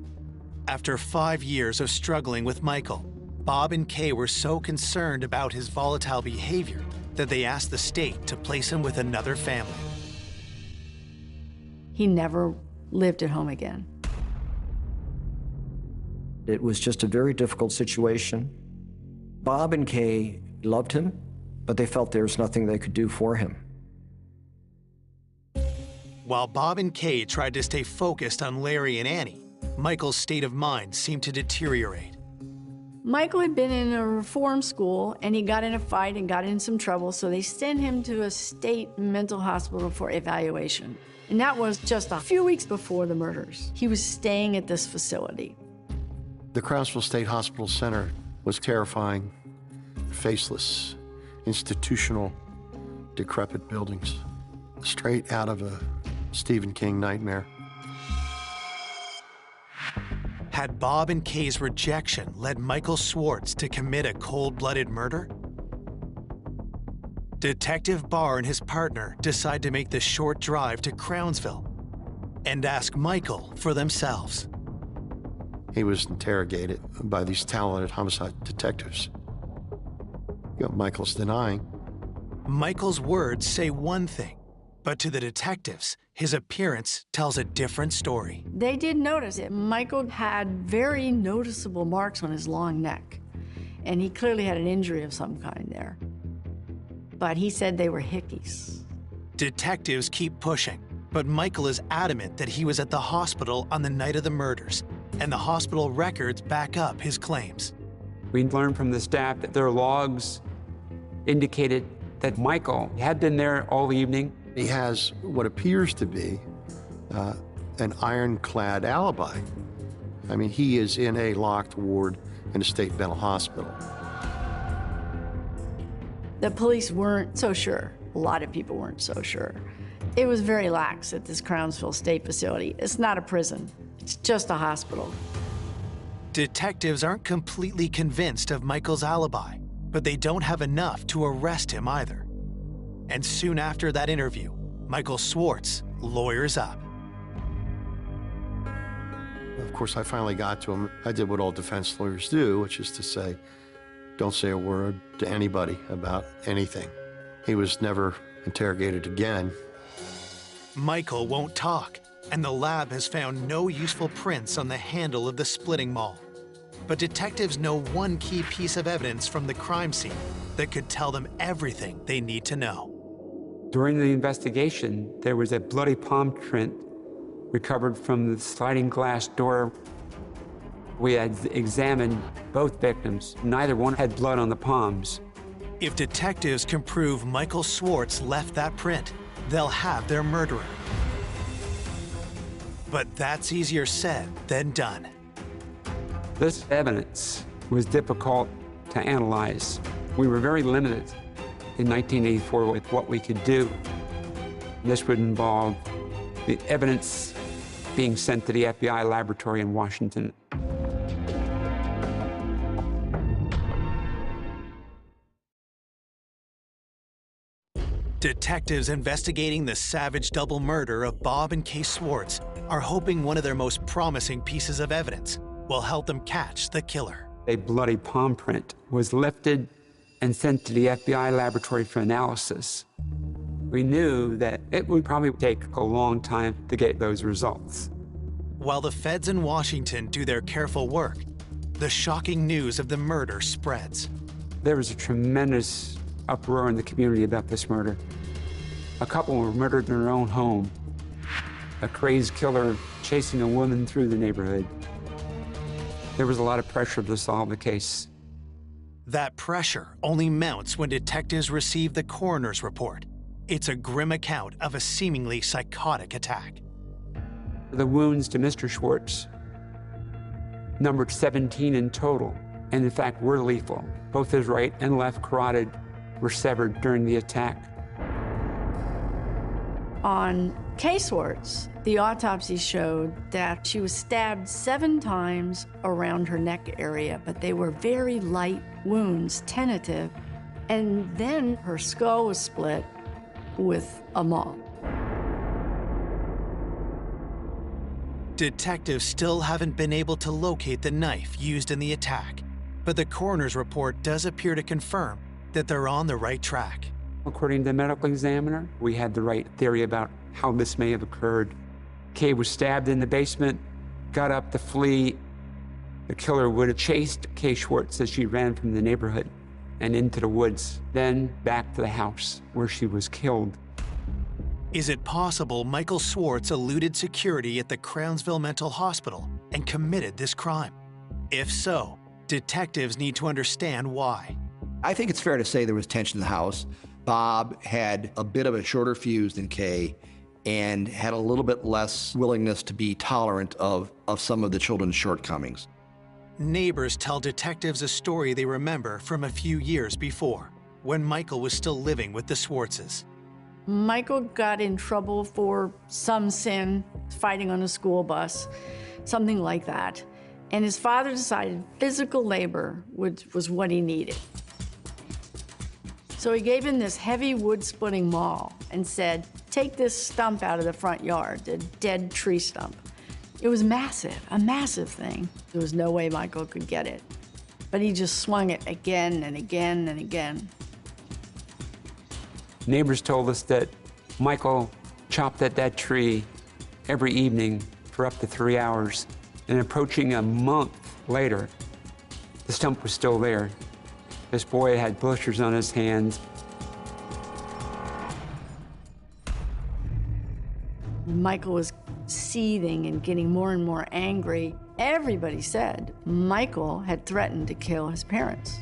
After 5 years of struggling with Michael, Bob and Kay were so concerned about his volatile behavior that they asked the state to place him with another family. He never lived at home again. It was just a very difficult situation. Bob and Kay loved him, but they felt there was nothing they could do for him. While Bob and Kay tried to stay focused on Larry and Annie, Michael's state of mind seemed to deteriorate. Michael had been in a reform school, and he got in a fight and got in some trouble, so they sent him to a state mental hospital for evaluation. And that was just a few weeks before the murders. He was staying at this facility. The Crownsville State Hospital Center was terrifying, faceless, institutional, decrepit buildings, straight out of a Stephen King nightmare. Had Bob and Kay's rejection led Michael Swartz to commit a cold-blooded murder? Detective Barr and his partner decide to make the short drive to Crownsville and ask Michael for themselves. He was interrogated by these talented homicide detectives. Michael's denying. Michael's words say one thing, but to the detectives, his appearance tells a different story. They did notice it. Michael had very noticeable marks on his long neck, and he clearly had an injury of some kind there. But he said they were hickeys. Detectives keep pushing, but Michael is adamant that he was at the hospital on the night of the murders, and the hospital records back up his claims. We learned from the staff that their logs indicated that Michael had been there all evening. He has what appears to be an ironclad alibi. I mean, he is in a locked ward in a state mental hospital. The police weren't so sure. A lot of people weren't so sure. It was very lax at this Crownsville State facility. It's not a prison. It's just a hospital. Detectives aren't completely convinced of Michael's alibi, but they don't have enough to arrest him either. And soon after that interview, Michael Swartz lawyers up. Of course, I finally got to him. I did what all defense lawyers do, which is to say, don't say a word to anybody about anything. He was never interrogated again. Michael won't talk, and the lab has found no useful prints on the handle of the splitting maul. But detectives know one key piece of evidence from the crime scene that could tell them everything they need to know. During the investigation, there was a bloody palm print recovered from the sliding glass door. We had examined both victims. Neither one had blood on the palms. If detectives can prove Michael Swartz left that print, they'll have their murderer. But that's easier said than done. This evidence was difficult to analyze. We were very limited in 1984 with what we could do. This would involve the evidence being sent to the FBI laboratory in Washington. Detectives investigating the savage double murder of Bob and Kay Swartz are hoping one of their most promising pieces of evidence will help them catch the killer. A bloody palm print was lifted and sent to the FBI laboratory for analysis. We knew that it would probably take a long time to get those results. While the feds in Washington do their careful work, the shocking news of the murder spreads. There was a tremendous uproar in the community about this murder. A couple were murdered in their own home. A crazed killer chasing a woman through the neighborhood. There was a lot of pressure to solve the case. That pressure only mounts when detectives receive the coroner's report. It's a grim account of a seemingly psychotic attack. The wounds to Mr. Swartz numbered 17 in total, and in fact were lethal. Both his right and left carotid were severed during the attack. On Kay Swartz, the autopsy showed that she was stabbed 7 times around her neck area, but they were very light wounds, tentative, and then her skull was split with a maul. Detectives still haven't been able to locate the knife used in the attack, but the coroner's report does appear to confirm that they're on the right track. According to the medical examiner, we had the right theory about how this may have occurred. Kay was stabbed in the basement, got up to flee. The killer would have chased Kay Swartz as she ran from the neighborhood and into the woods, then back to the house where she was killed. Is it possible Michael Swartz eluded security at the Crownsville Mental Hospital and committed this crime? If so, detectives need to understand why. I think it's fair to say there was tension in the house. Bob had a bit of a shorter fuse than Kay and had a little bit less willingness to be tolerant of some of the children's shortcomings. Neighbors tell detectives a story they remember from a few years before, when Michael was still living with the Swartzes. Michael got in trouble for some sin, fighting on a school bus, something like that. And his father decided physical labor was what he needed. So he gave him this heavy wood-splitting maul and said, take this stump out of the front yard, a dead tree stump. It was massive, a massive thing. There was no way Michael could get it. But he just swung it again and again and again. Neighbors told us that Michael chopped at that tree every evening for up to 3 hours. And approaching a month later, the stump was still there. This boy had blisters on his hands. Michael was seething and getting more and more angry. Everybody said Michael had threatened to kill his parents.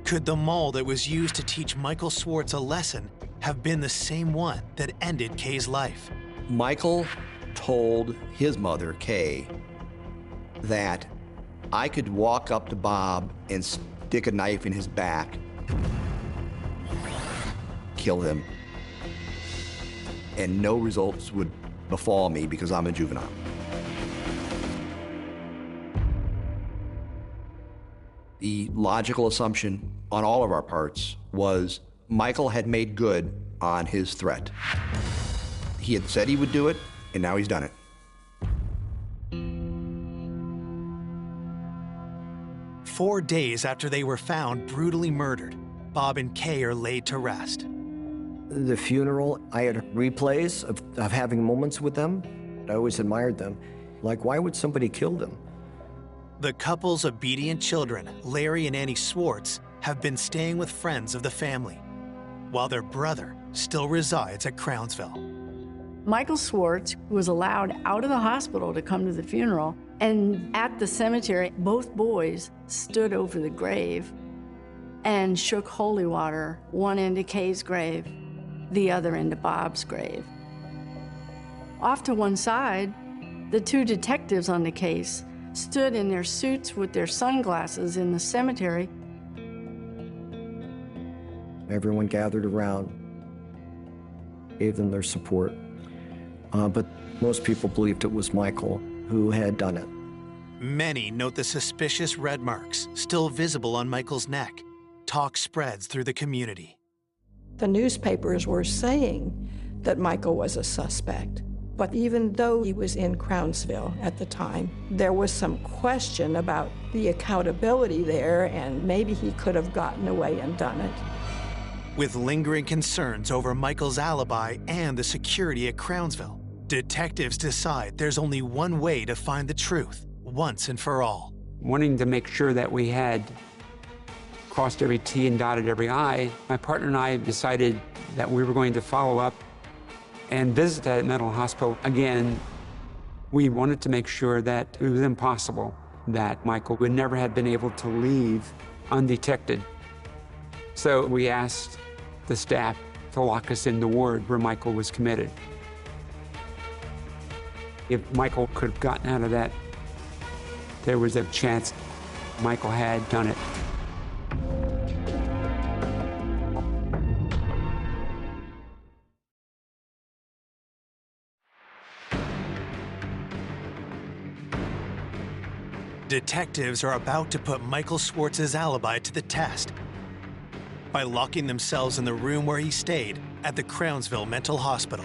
Could the maul that was used to teach Michael Swartz a lesson have been the same one that ended Kay's life? Michael told his mother, Kay, that I could walk up to Bob and stick a knife in his back, kill him, and no results would befall me because I'm a juvenile. The logical assumption on all of our parts was Michael had made good on his threat. He had said he would do it, and now he's done it. Four days after they were found brutally murdered, Bob and Kay are laid to rest. The funeral, I had replays of having moments with them. I always admired them. Like, why would somebody kill them? The couple's obedient children, Larry and Annie Swartz, have been staying with friends of the family. while their brother still resides at Crownsville. Michael Swartz was allowed out of the hospital to come to the funeral, and at the cemetery, both boys stood over the grave and shook holy water, one into Kay's grave, the other into Bob's grave. Off to one side, the two detectives on the case stood in their suits with their sunglasses in the cemetery. Everyone gathered around, gave them their support. But most people believed it was Michael who had done it. Many note the suspicious red marks still visible on Michael's neck. Talk spreads through the community. The newspapers were saying that Michael was a suspect. But even though he was in Crownsville at the time, there was some question about the accountability there, and maybe he could have gotten away and done it. With lingering concerns over Michael's alibi and the security at Crownsville, detectives decide there's only one way to find the truth once and for all. Wanting to make sure that we had crossed every T and dotted every I, my partner and I decided that we were going to follow up and visit that mental hospital again. We wanted to make sure that it was impossible that Michael would never have been able to leave undetected. So we asked the staff to lock us in the ward where Michael was committed. If Michael could have gotten out of that, there was a chance Michael had done it. Detectives are about to put Michael Swartz's alibi to the test by locking themselves in the room where he stayed at the Crownsville Mental Hospital.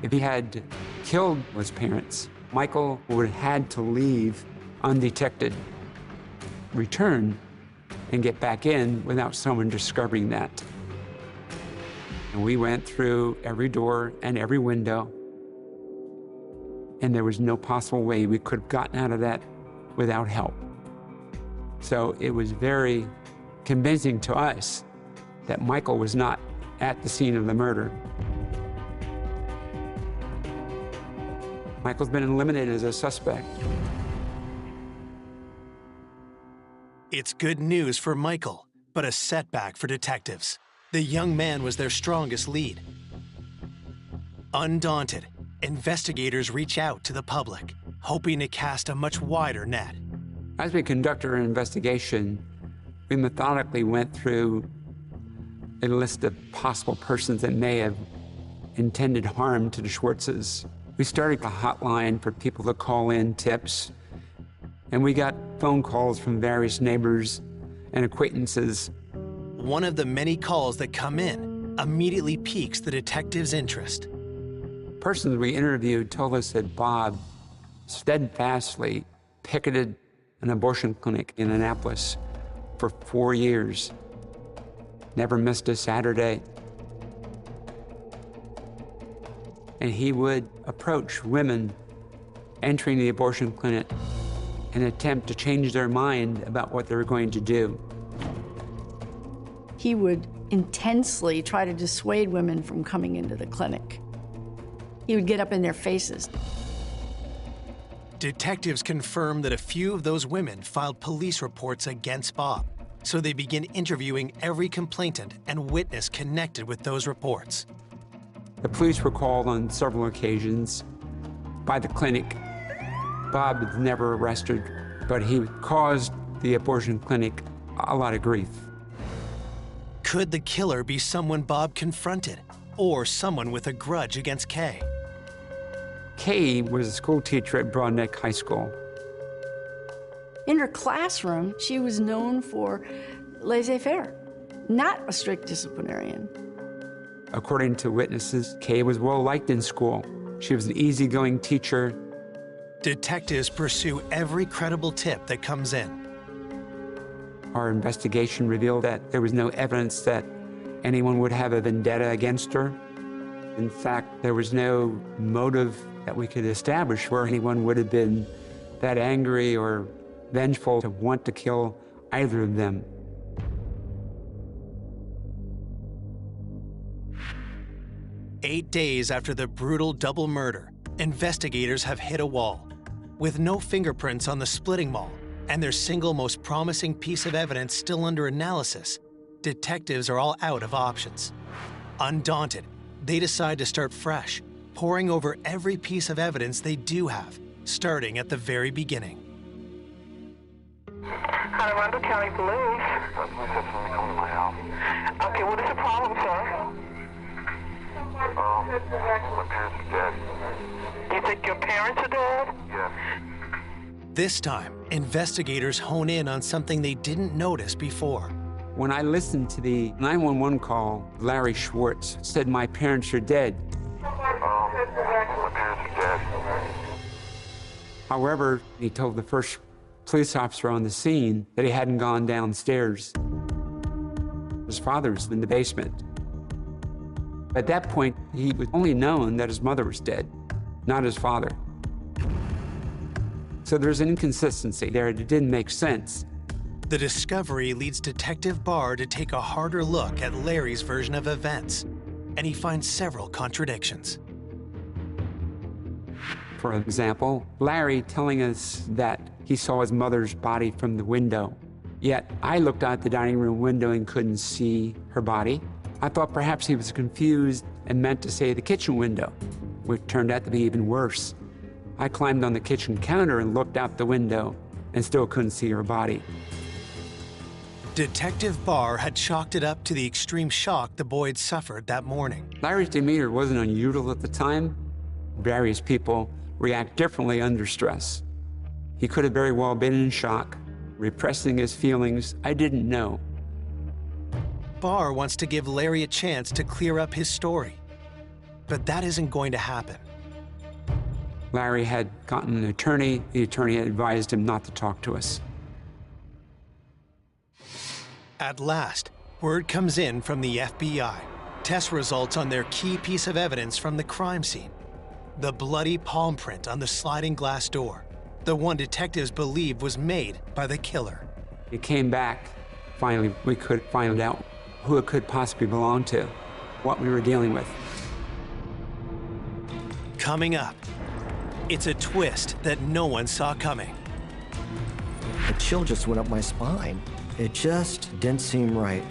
If he had killed his parents, Michael would have had to leave undetected, return, and get back in without someone discovering that. And we went through every door and every window, and there was no possible way we could have gotten out of that without help. So it was very convincing to us that Michael was not at the scene of the murder. Michael's been eliminated as a suspect. It's good news for Michael, but a setback for detectives. The young man was their strongest lead. Undaunted, investigators reach out to the public, hoping to cast a much wider net. As we conducted our investigation, we methodically went through a list of possible persons that may have intended harm to the Swartzes. We started a hotline for people to call in tips, and we got phone calls from various neighbors and acquaintances. One of the many calls that come in immediately piques the detectives' interest. Persons we interviewed told us that Bob steadfastly picketed an abortion clinic in Annapolis for 4 years, never missed a Saturday. And he would approach women entering the abortion clinic and attempt to change their mind about what they were going to do. He would intensely try to dissuade women from coming into the clinic. He would get up in their faces. Detectives confirm that a few of those women filed police reports against Bob, so they begin interviewing every complainant and witness connected with those reports. The police were called on several occasions by the clinic. Bob was never arrested, but he caused the abortion clinic a lot of grief. Could the killer be someone Bob confronted, or someone with a grudge against Kay? Kay was a school teacher at Broadneck High School. In her classroom, she was known for laissez-faire, not a strict disciplinarian. According to witnesses, Kay was well liked in school. She was an easygoing teacher. Detectives pursue every credible tip that comes in. Our investigation revealed that there was no evidence that anyone would have a vendetta against her. In fact, there was no motive that we could establish where anyone would have been that angry or vengeful to want to kill either of them. 8 days after the brutal double murder, investigators have hit a wall. With no fingerprints on the splitting mall and their single most promising piece of evidence still under analysis, detectives are all out of options. Undaunted, they decide to start fresh, poring over every piece of evidence they do have, starting at the very beginning. Out of Arundel County Police. Okay, what is the problem, sir? My parents are dead. You think your parents are dead? Yes. This time, investigators hone in on something they didn't notice before. When I listened to the 911 call, Larry Schwartz said, "My parents are dead." My parents are dead. However, he told the first police officer on the scene that he hadn't gone downstairs. His father was in the basement. At that point, he was only known that his mother was dead, not his father. So there's an inconsistency there. It didn't make sense. The discovery leads Detective Barr to take a harder look at Larry's version of events, and he finds several contradictions. For example, Larry telling us that he saw his mother's body from the window. Yet I looked out the dining room window and couldn't see her body. I thought perhaps he was confused and meant to say the kitchen window, which turned out to be even worse. I climbed on the kitchen counter and looked out the window and still couldn't see her body. Detective Barr had chalked it up to the extreme shock the boy had suffered that morning. Larry's demeanor wasn't unusual at the time. Various people react differently under stress. He could have very well been in shock, repressing his feelings. I didn't know. Barr wants to give Larry a chance to clear up his story, but that isn't going to happen. Larry had gotten an attorney. The attorney had advised him not to talk to us. At last, word comes in from the FBI. Test results on their key piece of evidence from the crime scene. The bloody palm print on the sliding glass door. The one detectives believed was made by the killer. It came back. Finally, we could find out who it could possibly belong to, what we were dealing with. Coming up, it's a twist that no one saw coming. A chill just went up my spine. It just didn't seem right.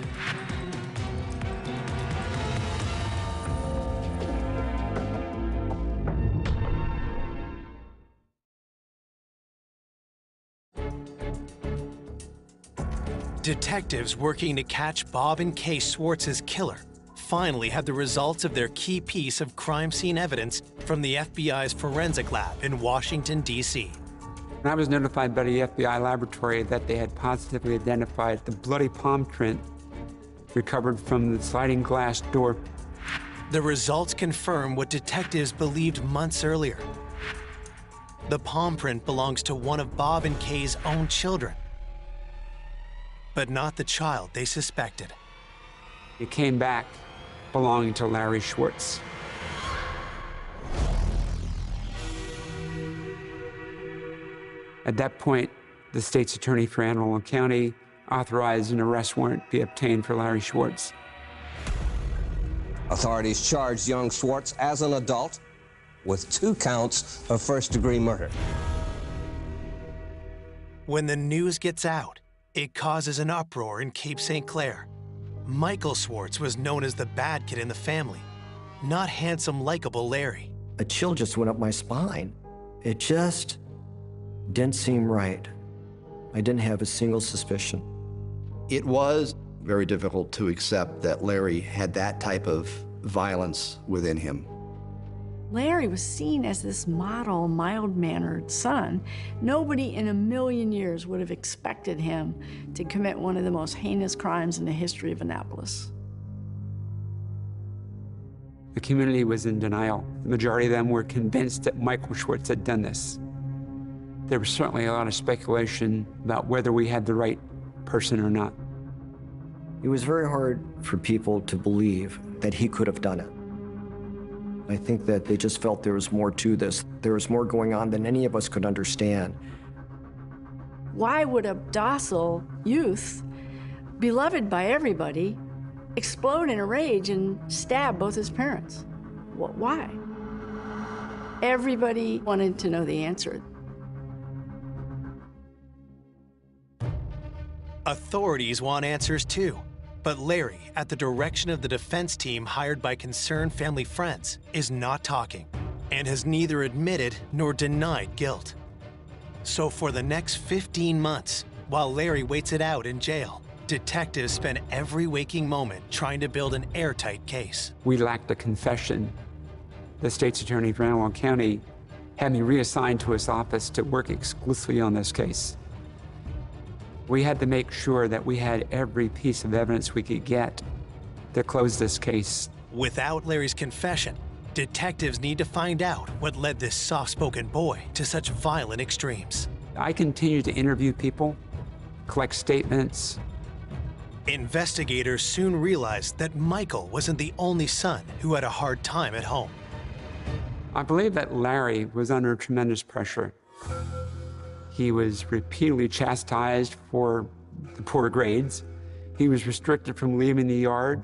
Detectives working to catch Bob and Kay Schwartz's killer finally had the results of their key piece of crime scene evidence from the FBI's forensic lab in Washington, D.C. I was notified by the FBI laboratory that they had positively identified the bloody palm print recovered from the sliding glass door. The results confirm what detectives believed months earlier. The palm print belongs to one of Bob and Kay's own children, but not the child they suspected. It came back belonging to Larry Schwartz. At that point, the state's attorney for Anne Arundel County authorized an arrest warrant be obtained for Larry Schwartz. Authorities charged young Schwartz as an adult with 2 counts of first-degree murder. When the news gets out, it causes an uproar in Cape St. Clair. Michael Schwartz was known as the bad kid in the family, not handsome, likable Larry. A chill just went up my spine. It just didn't seem right. I didn't have a single suspicion. It was very difficult to accept that Larry had that type of violence within him. Larry was seen as this model, mild-mannered son. Nobody in a million years would have expected him to commit one of the most heinous crimes in the history of Annapolis. The community was in denial. The majority of them were convinced that Michael Schwartz had done this. There was certainly a lot of speculation about whether we had the right person or not. It was very hard for people to believe that he could have done it. I think that they just felt there was more to this. There was more going on than any of us could understand. Why would a docile youth, beloved by everybody, explode in a rage and stab both his parents? Why? Everybody wanted to know the answer. Authorities want answers too. But Larry, at the direction of the defense team hired by concerned family friends, is not talking and has neither admitted nor denied guilt. So for the next 15 months, while Larry waits it out in jail, detectives spend every waking moment trying to build an airtight case. We lacked a confession. The state's attorney for Antelope County had me reassigned to his office to work exclusively on this case. We had to make sure that we had every piece of evidence we could get to close this case. Without Larry's confession, detectives need to find out what led this soft-spoken boy to such violent extremes. I continued to interview people, collect statements. Investigators soon realized that Michael wasn't the only son who had a hard time at home. I believe that Larry was under tremendous pressure. He was repeatedly chastised for the poor grades. He was restricted from leaving the yard.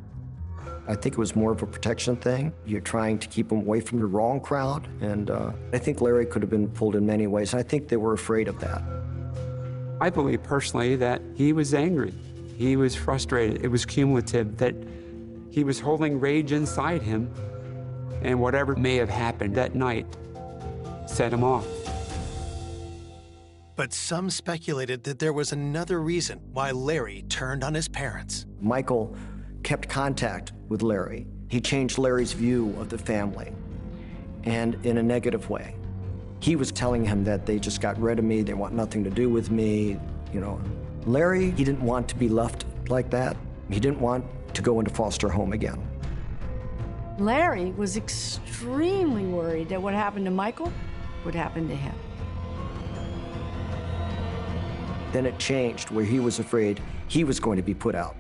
I think it was more of a protection thing. You're trying to keep him away from the wrong crowd, and I think Larry could have been pulled in many ways. I think they were afraid of that. I believe personally that he was angry. He was frustrated. It was cumulative, that he was holding rage inside him, and whatever may have happened that night set him off. But some speculated that there was another reason why Larry turned on his parents. Michael kept contact with Larry. He changed Larry's view of the family, and in a negative way. He was telling him that they just got rid of me, they want nothing to do with me, you know. Larry, he didn't want to be left like that. He didn't want to go into foster home again. Larry was extremely worried that what happened to Michael would happen to him. Then it changed, where he was afraid he was going to be put out.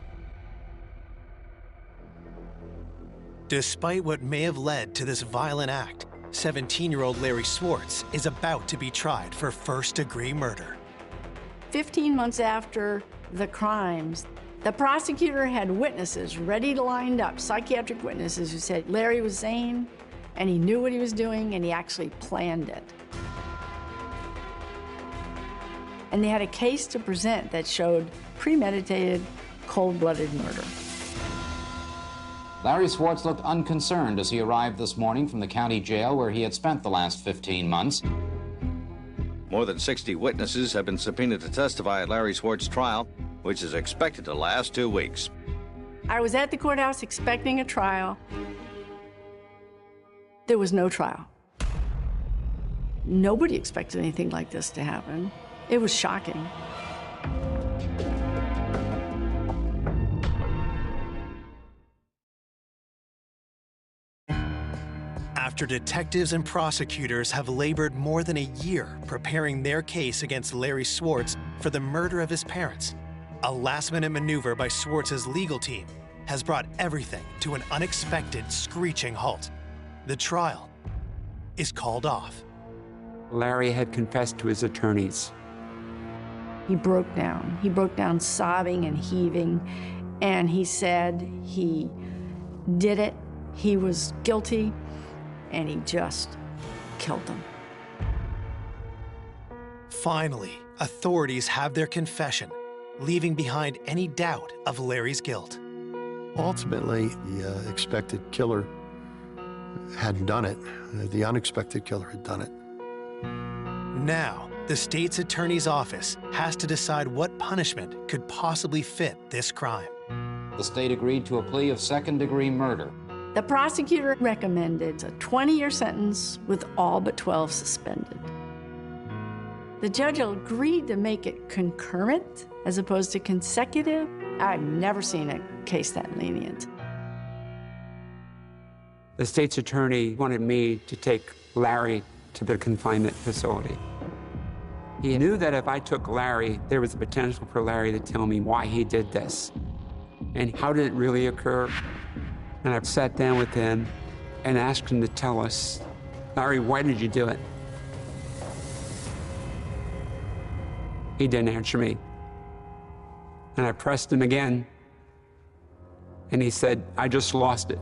Despite what may have led to this violent act, 17-year-old Larry Swartz is about to be tried for first-degree murder. 15 months after the crimes, the prosecutor had witnesses ready to line up, psychiatric witnesses who said Larry was sane, and he knew what he was doing, and he actually planned it. And they had a case to present that showed premeditated, cold-blooded murder. Larry Swartz looked unconcerned as he arrived this morning from the county jail where he had spent the last 15 months. More than 60 witnesses have been subpoenaed to testify at Larry Swartz's trial, which is expected to last 2 weeks. I was at the courthouse expecting a trial. There was no trial. Nobody expected anything like this to happen. It was shocking. After detectives and prosecutors have labored more than a year preparing their case against Larry Swartz for the murder of his parents, a last-minute maneuver by Swartz's legal team has brought everything to an unexpected, screeching halt. The trial is called off. Larry had confessed to his attorneys. He broke down. He broke down sobbing and heaving, and he said he did it, he was guilty, and he just killed them. Finally, authorities have their confession, leaving behind any doubt of Larry's guilt. Ultimately, the expected killer hadn't done it. The unexpected killer had done it. Now, the state's attorney's office has to decide what punishment could possibly fit this crime. The state agreed to a plea of second-degree murder. The prosecutor recommended a 20-year sentence with all but 12 suspended. The judge agreed to make it concurrent as opposed to consecutive. I've never seen a case that lenient. The state's attorney wanted me to take Larry to the confinement facility. He knew that if I took Larry, there was a potential for Larry to tell me why he did this and how did it really occur. And I sat down with him and asked him to tell us, Larry, why did you do it? He didn't answer me. And I pressed him again, and he said, I just lost it.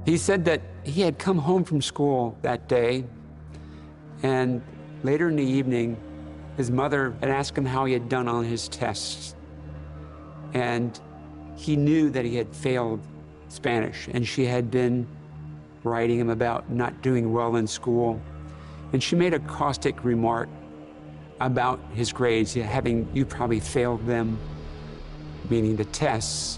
He said that he had come home from school that day, and later in the evening, his mother had asked him how he had done on his tests. And he knew that he had failed Spanish, and she had been writing him about not doing well in school. And she made a caustic remark about his grades, you probably failed them, meaning the tests.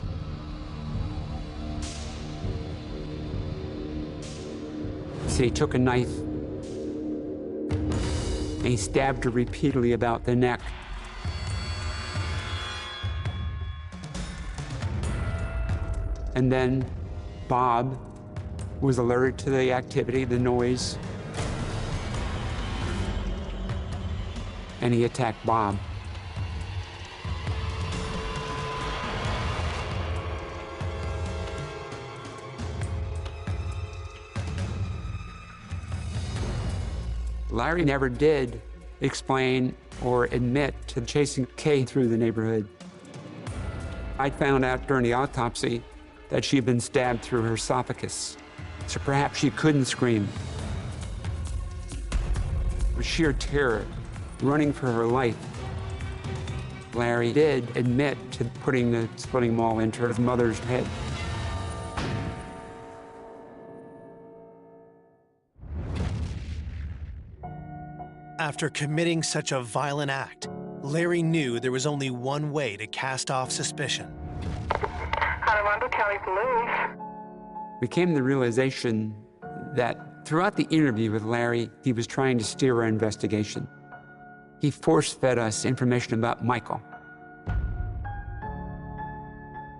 So he took a knife and he stabbed her repeatedly about the neck. And then Bob was alerted to the activity, the noise, and he attacked Bob. Larry never did explain or admit to chasing Kay through the neighborhood. I found out during the autopsy that she had been stabbed through her esophagus, so perhaps she couldn't scream. With sheer terror, running for her life, Larry did admit to putting the splitting maul into his mother's head. After committing such a violent act, Larry knew there was only one way to cast off suspicion. Anne Arundel County Police. We came to the realization that throughout the interview with Larry, he was trying to steer our investigation. He force-fed us information about Michael.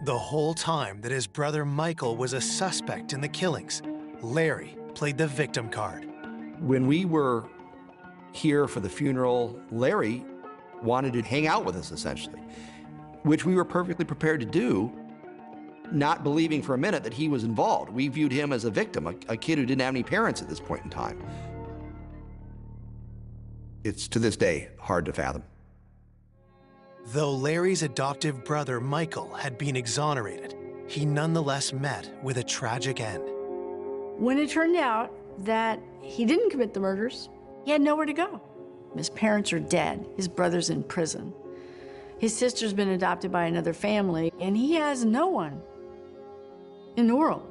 The whole time that his brother Michael was a suspect in the killings, Larry played the victim card. When we were here for the funeral, Larry wanted to hang out with us, essentially, which we were perfectly prepared to do, not believing for a minute that he was involved. We viewed him as a victim, a kid who didn't have any parents at this point in time. It's, to this day, hard to fathom. Though Larry's adoptive brother Michael had been exonerated, he nonetheless met with a tragic end. When it turned out that he didn't commit the murders, he had nowhere to go. His parents are dead. His brother's in prison. His sister's been adopted by another family, and he has no one in the world.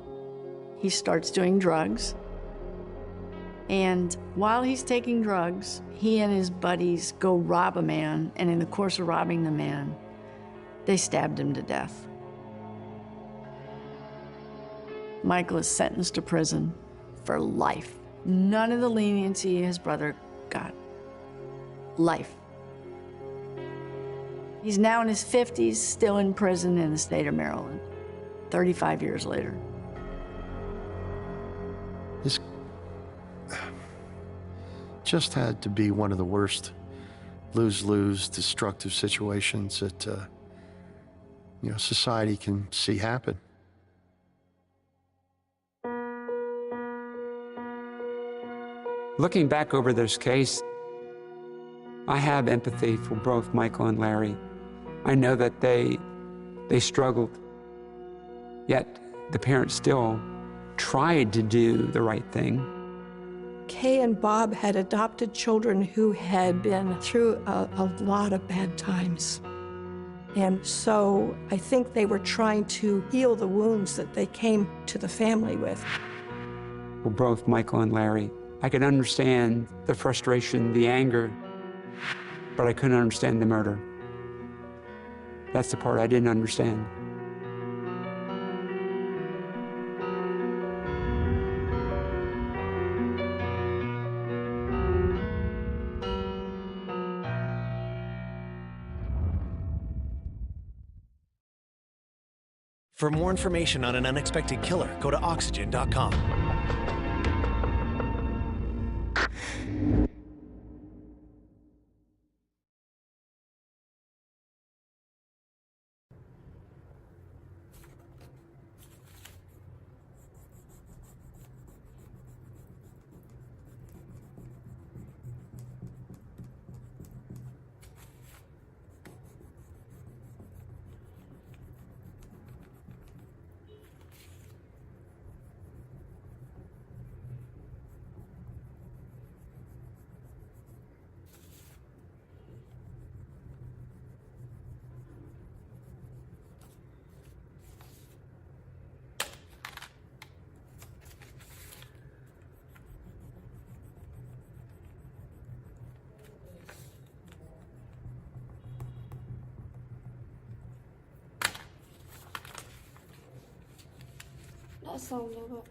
He starts doing drugs, and while he's taking drugs, he and his buddies go rob a man, and in the course of robbing the man, they stabbed him to death. Michael is sentenced to prison for life. None of the leniency his brother got. Life. He's now in his 50s, still in prison in the state of Maryland, 35 years later. This just had to be one of the worst lose-lose destructive situations that society can see happen. Looking back over this case, I have empathy for both Michael and Larry. I know that they struggled, yet the parents still tried to do the right thing. Kay and Bob had adopted children who had been through a lot of bad times. And so I think they were trying to heal the wounds that they came to the family with. For both Michael and Larry, I could understand the frustration, the anger, but I couldn't understand the murder. That's the part I didn't understand. For more information on an unexpected killer, go to Oxygen.com. đã xong rồi bạn.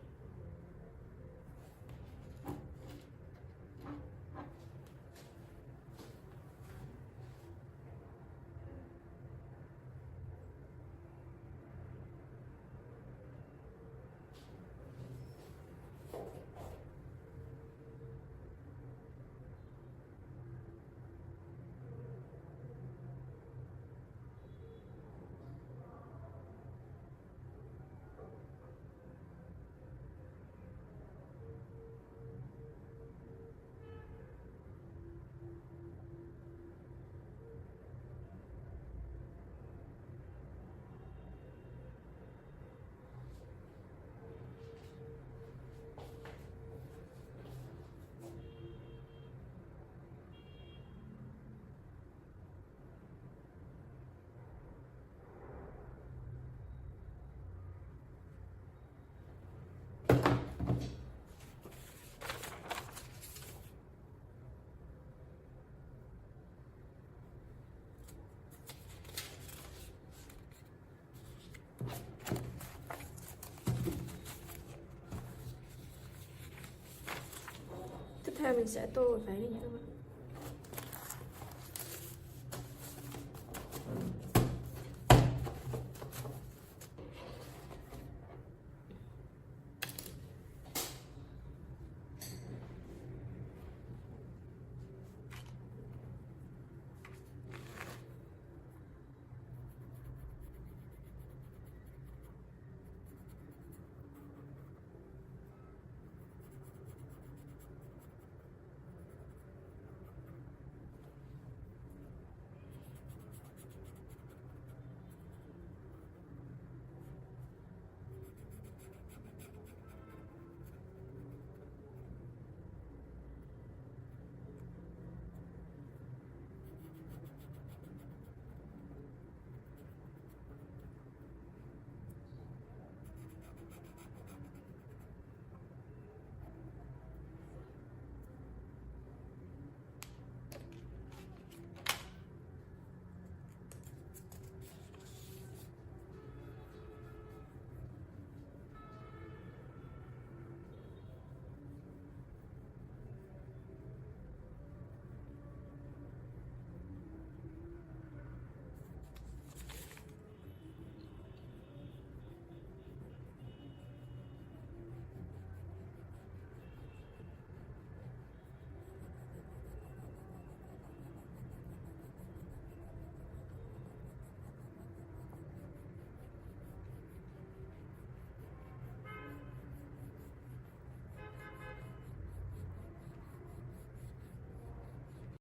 Tiếp theo mình sẽ tô và vấy lên nha các bạn.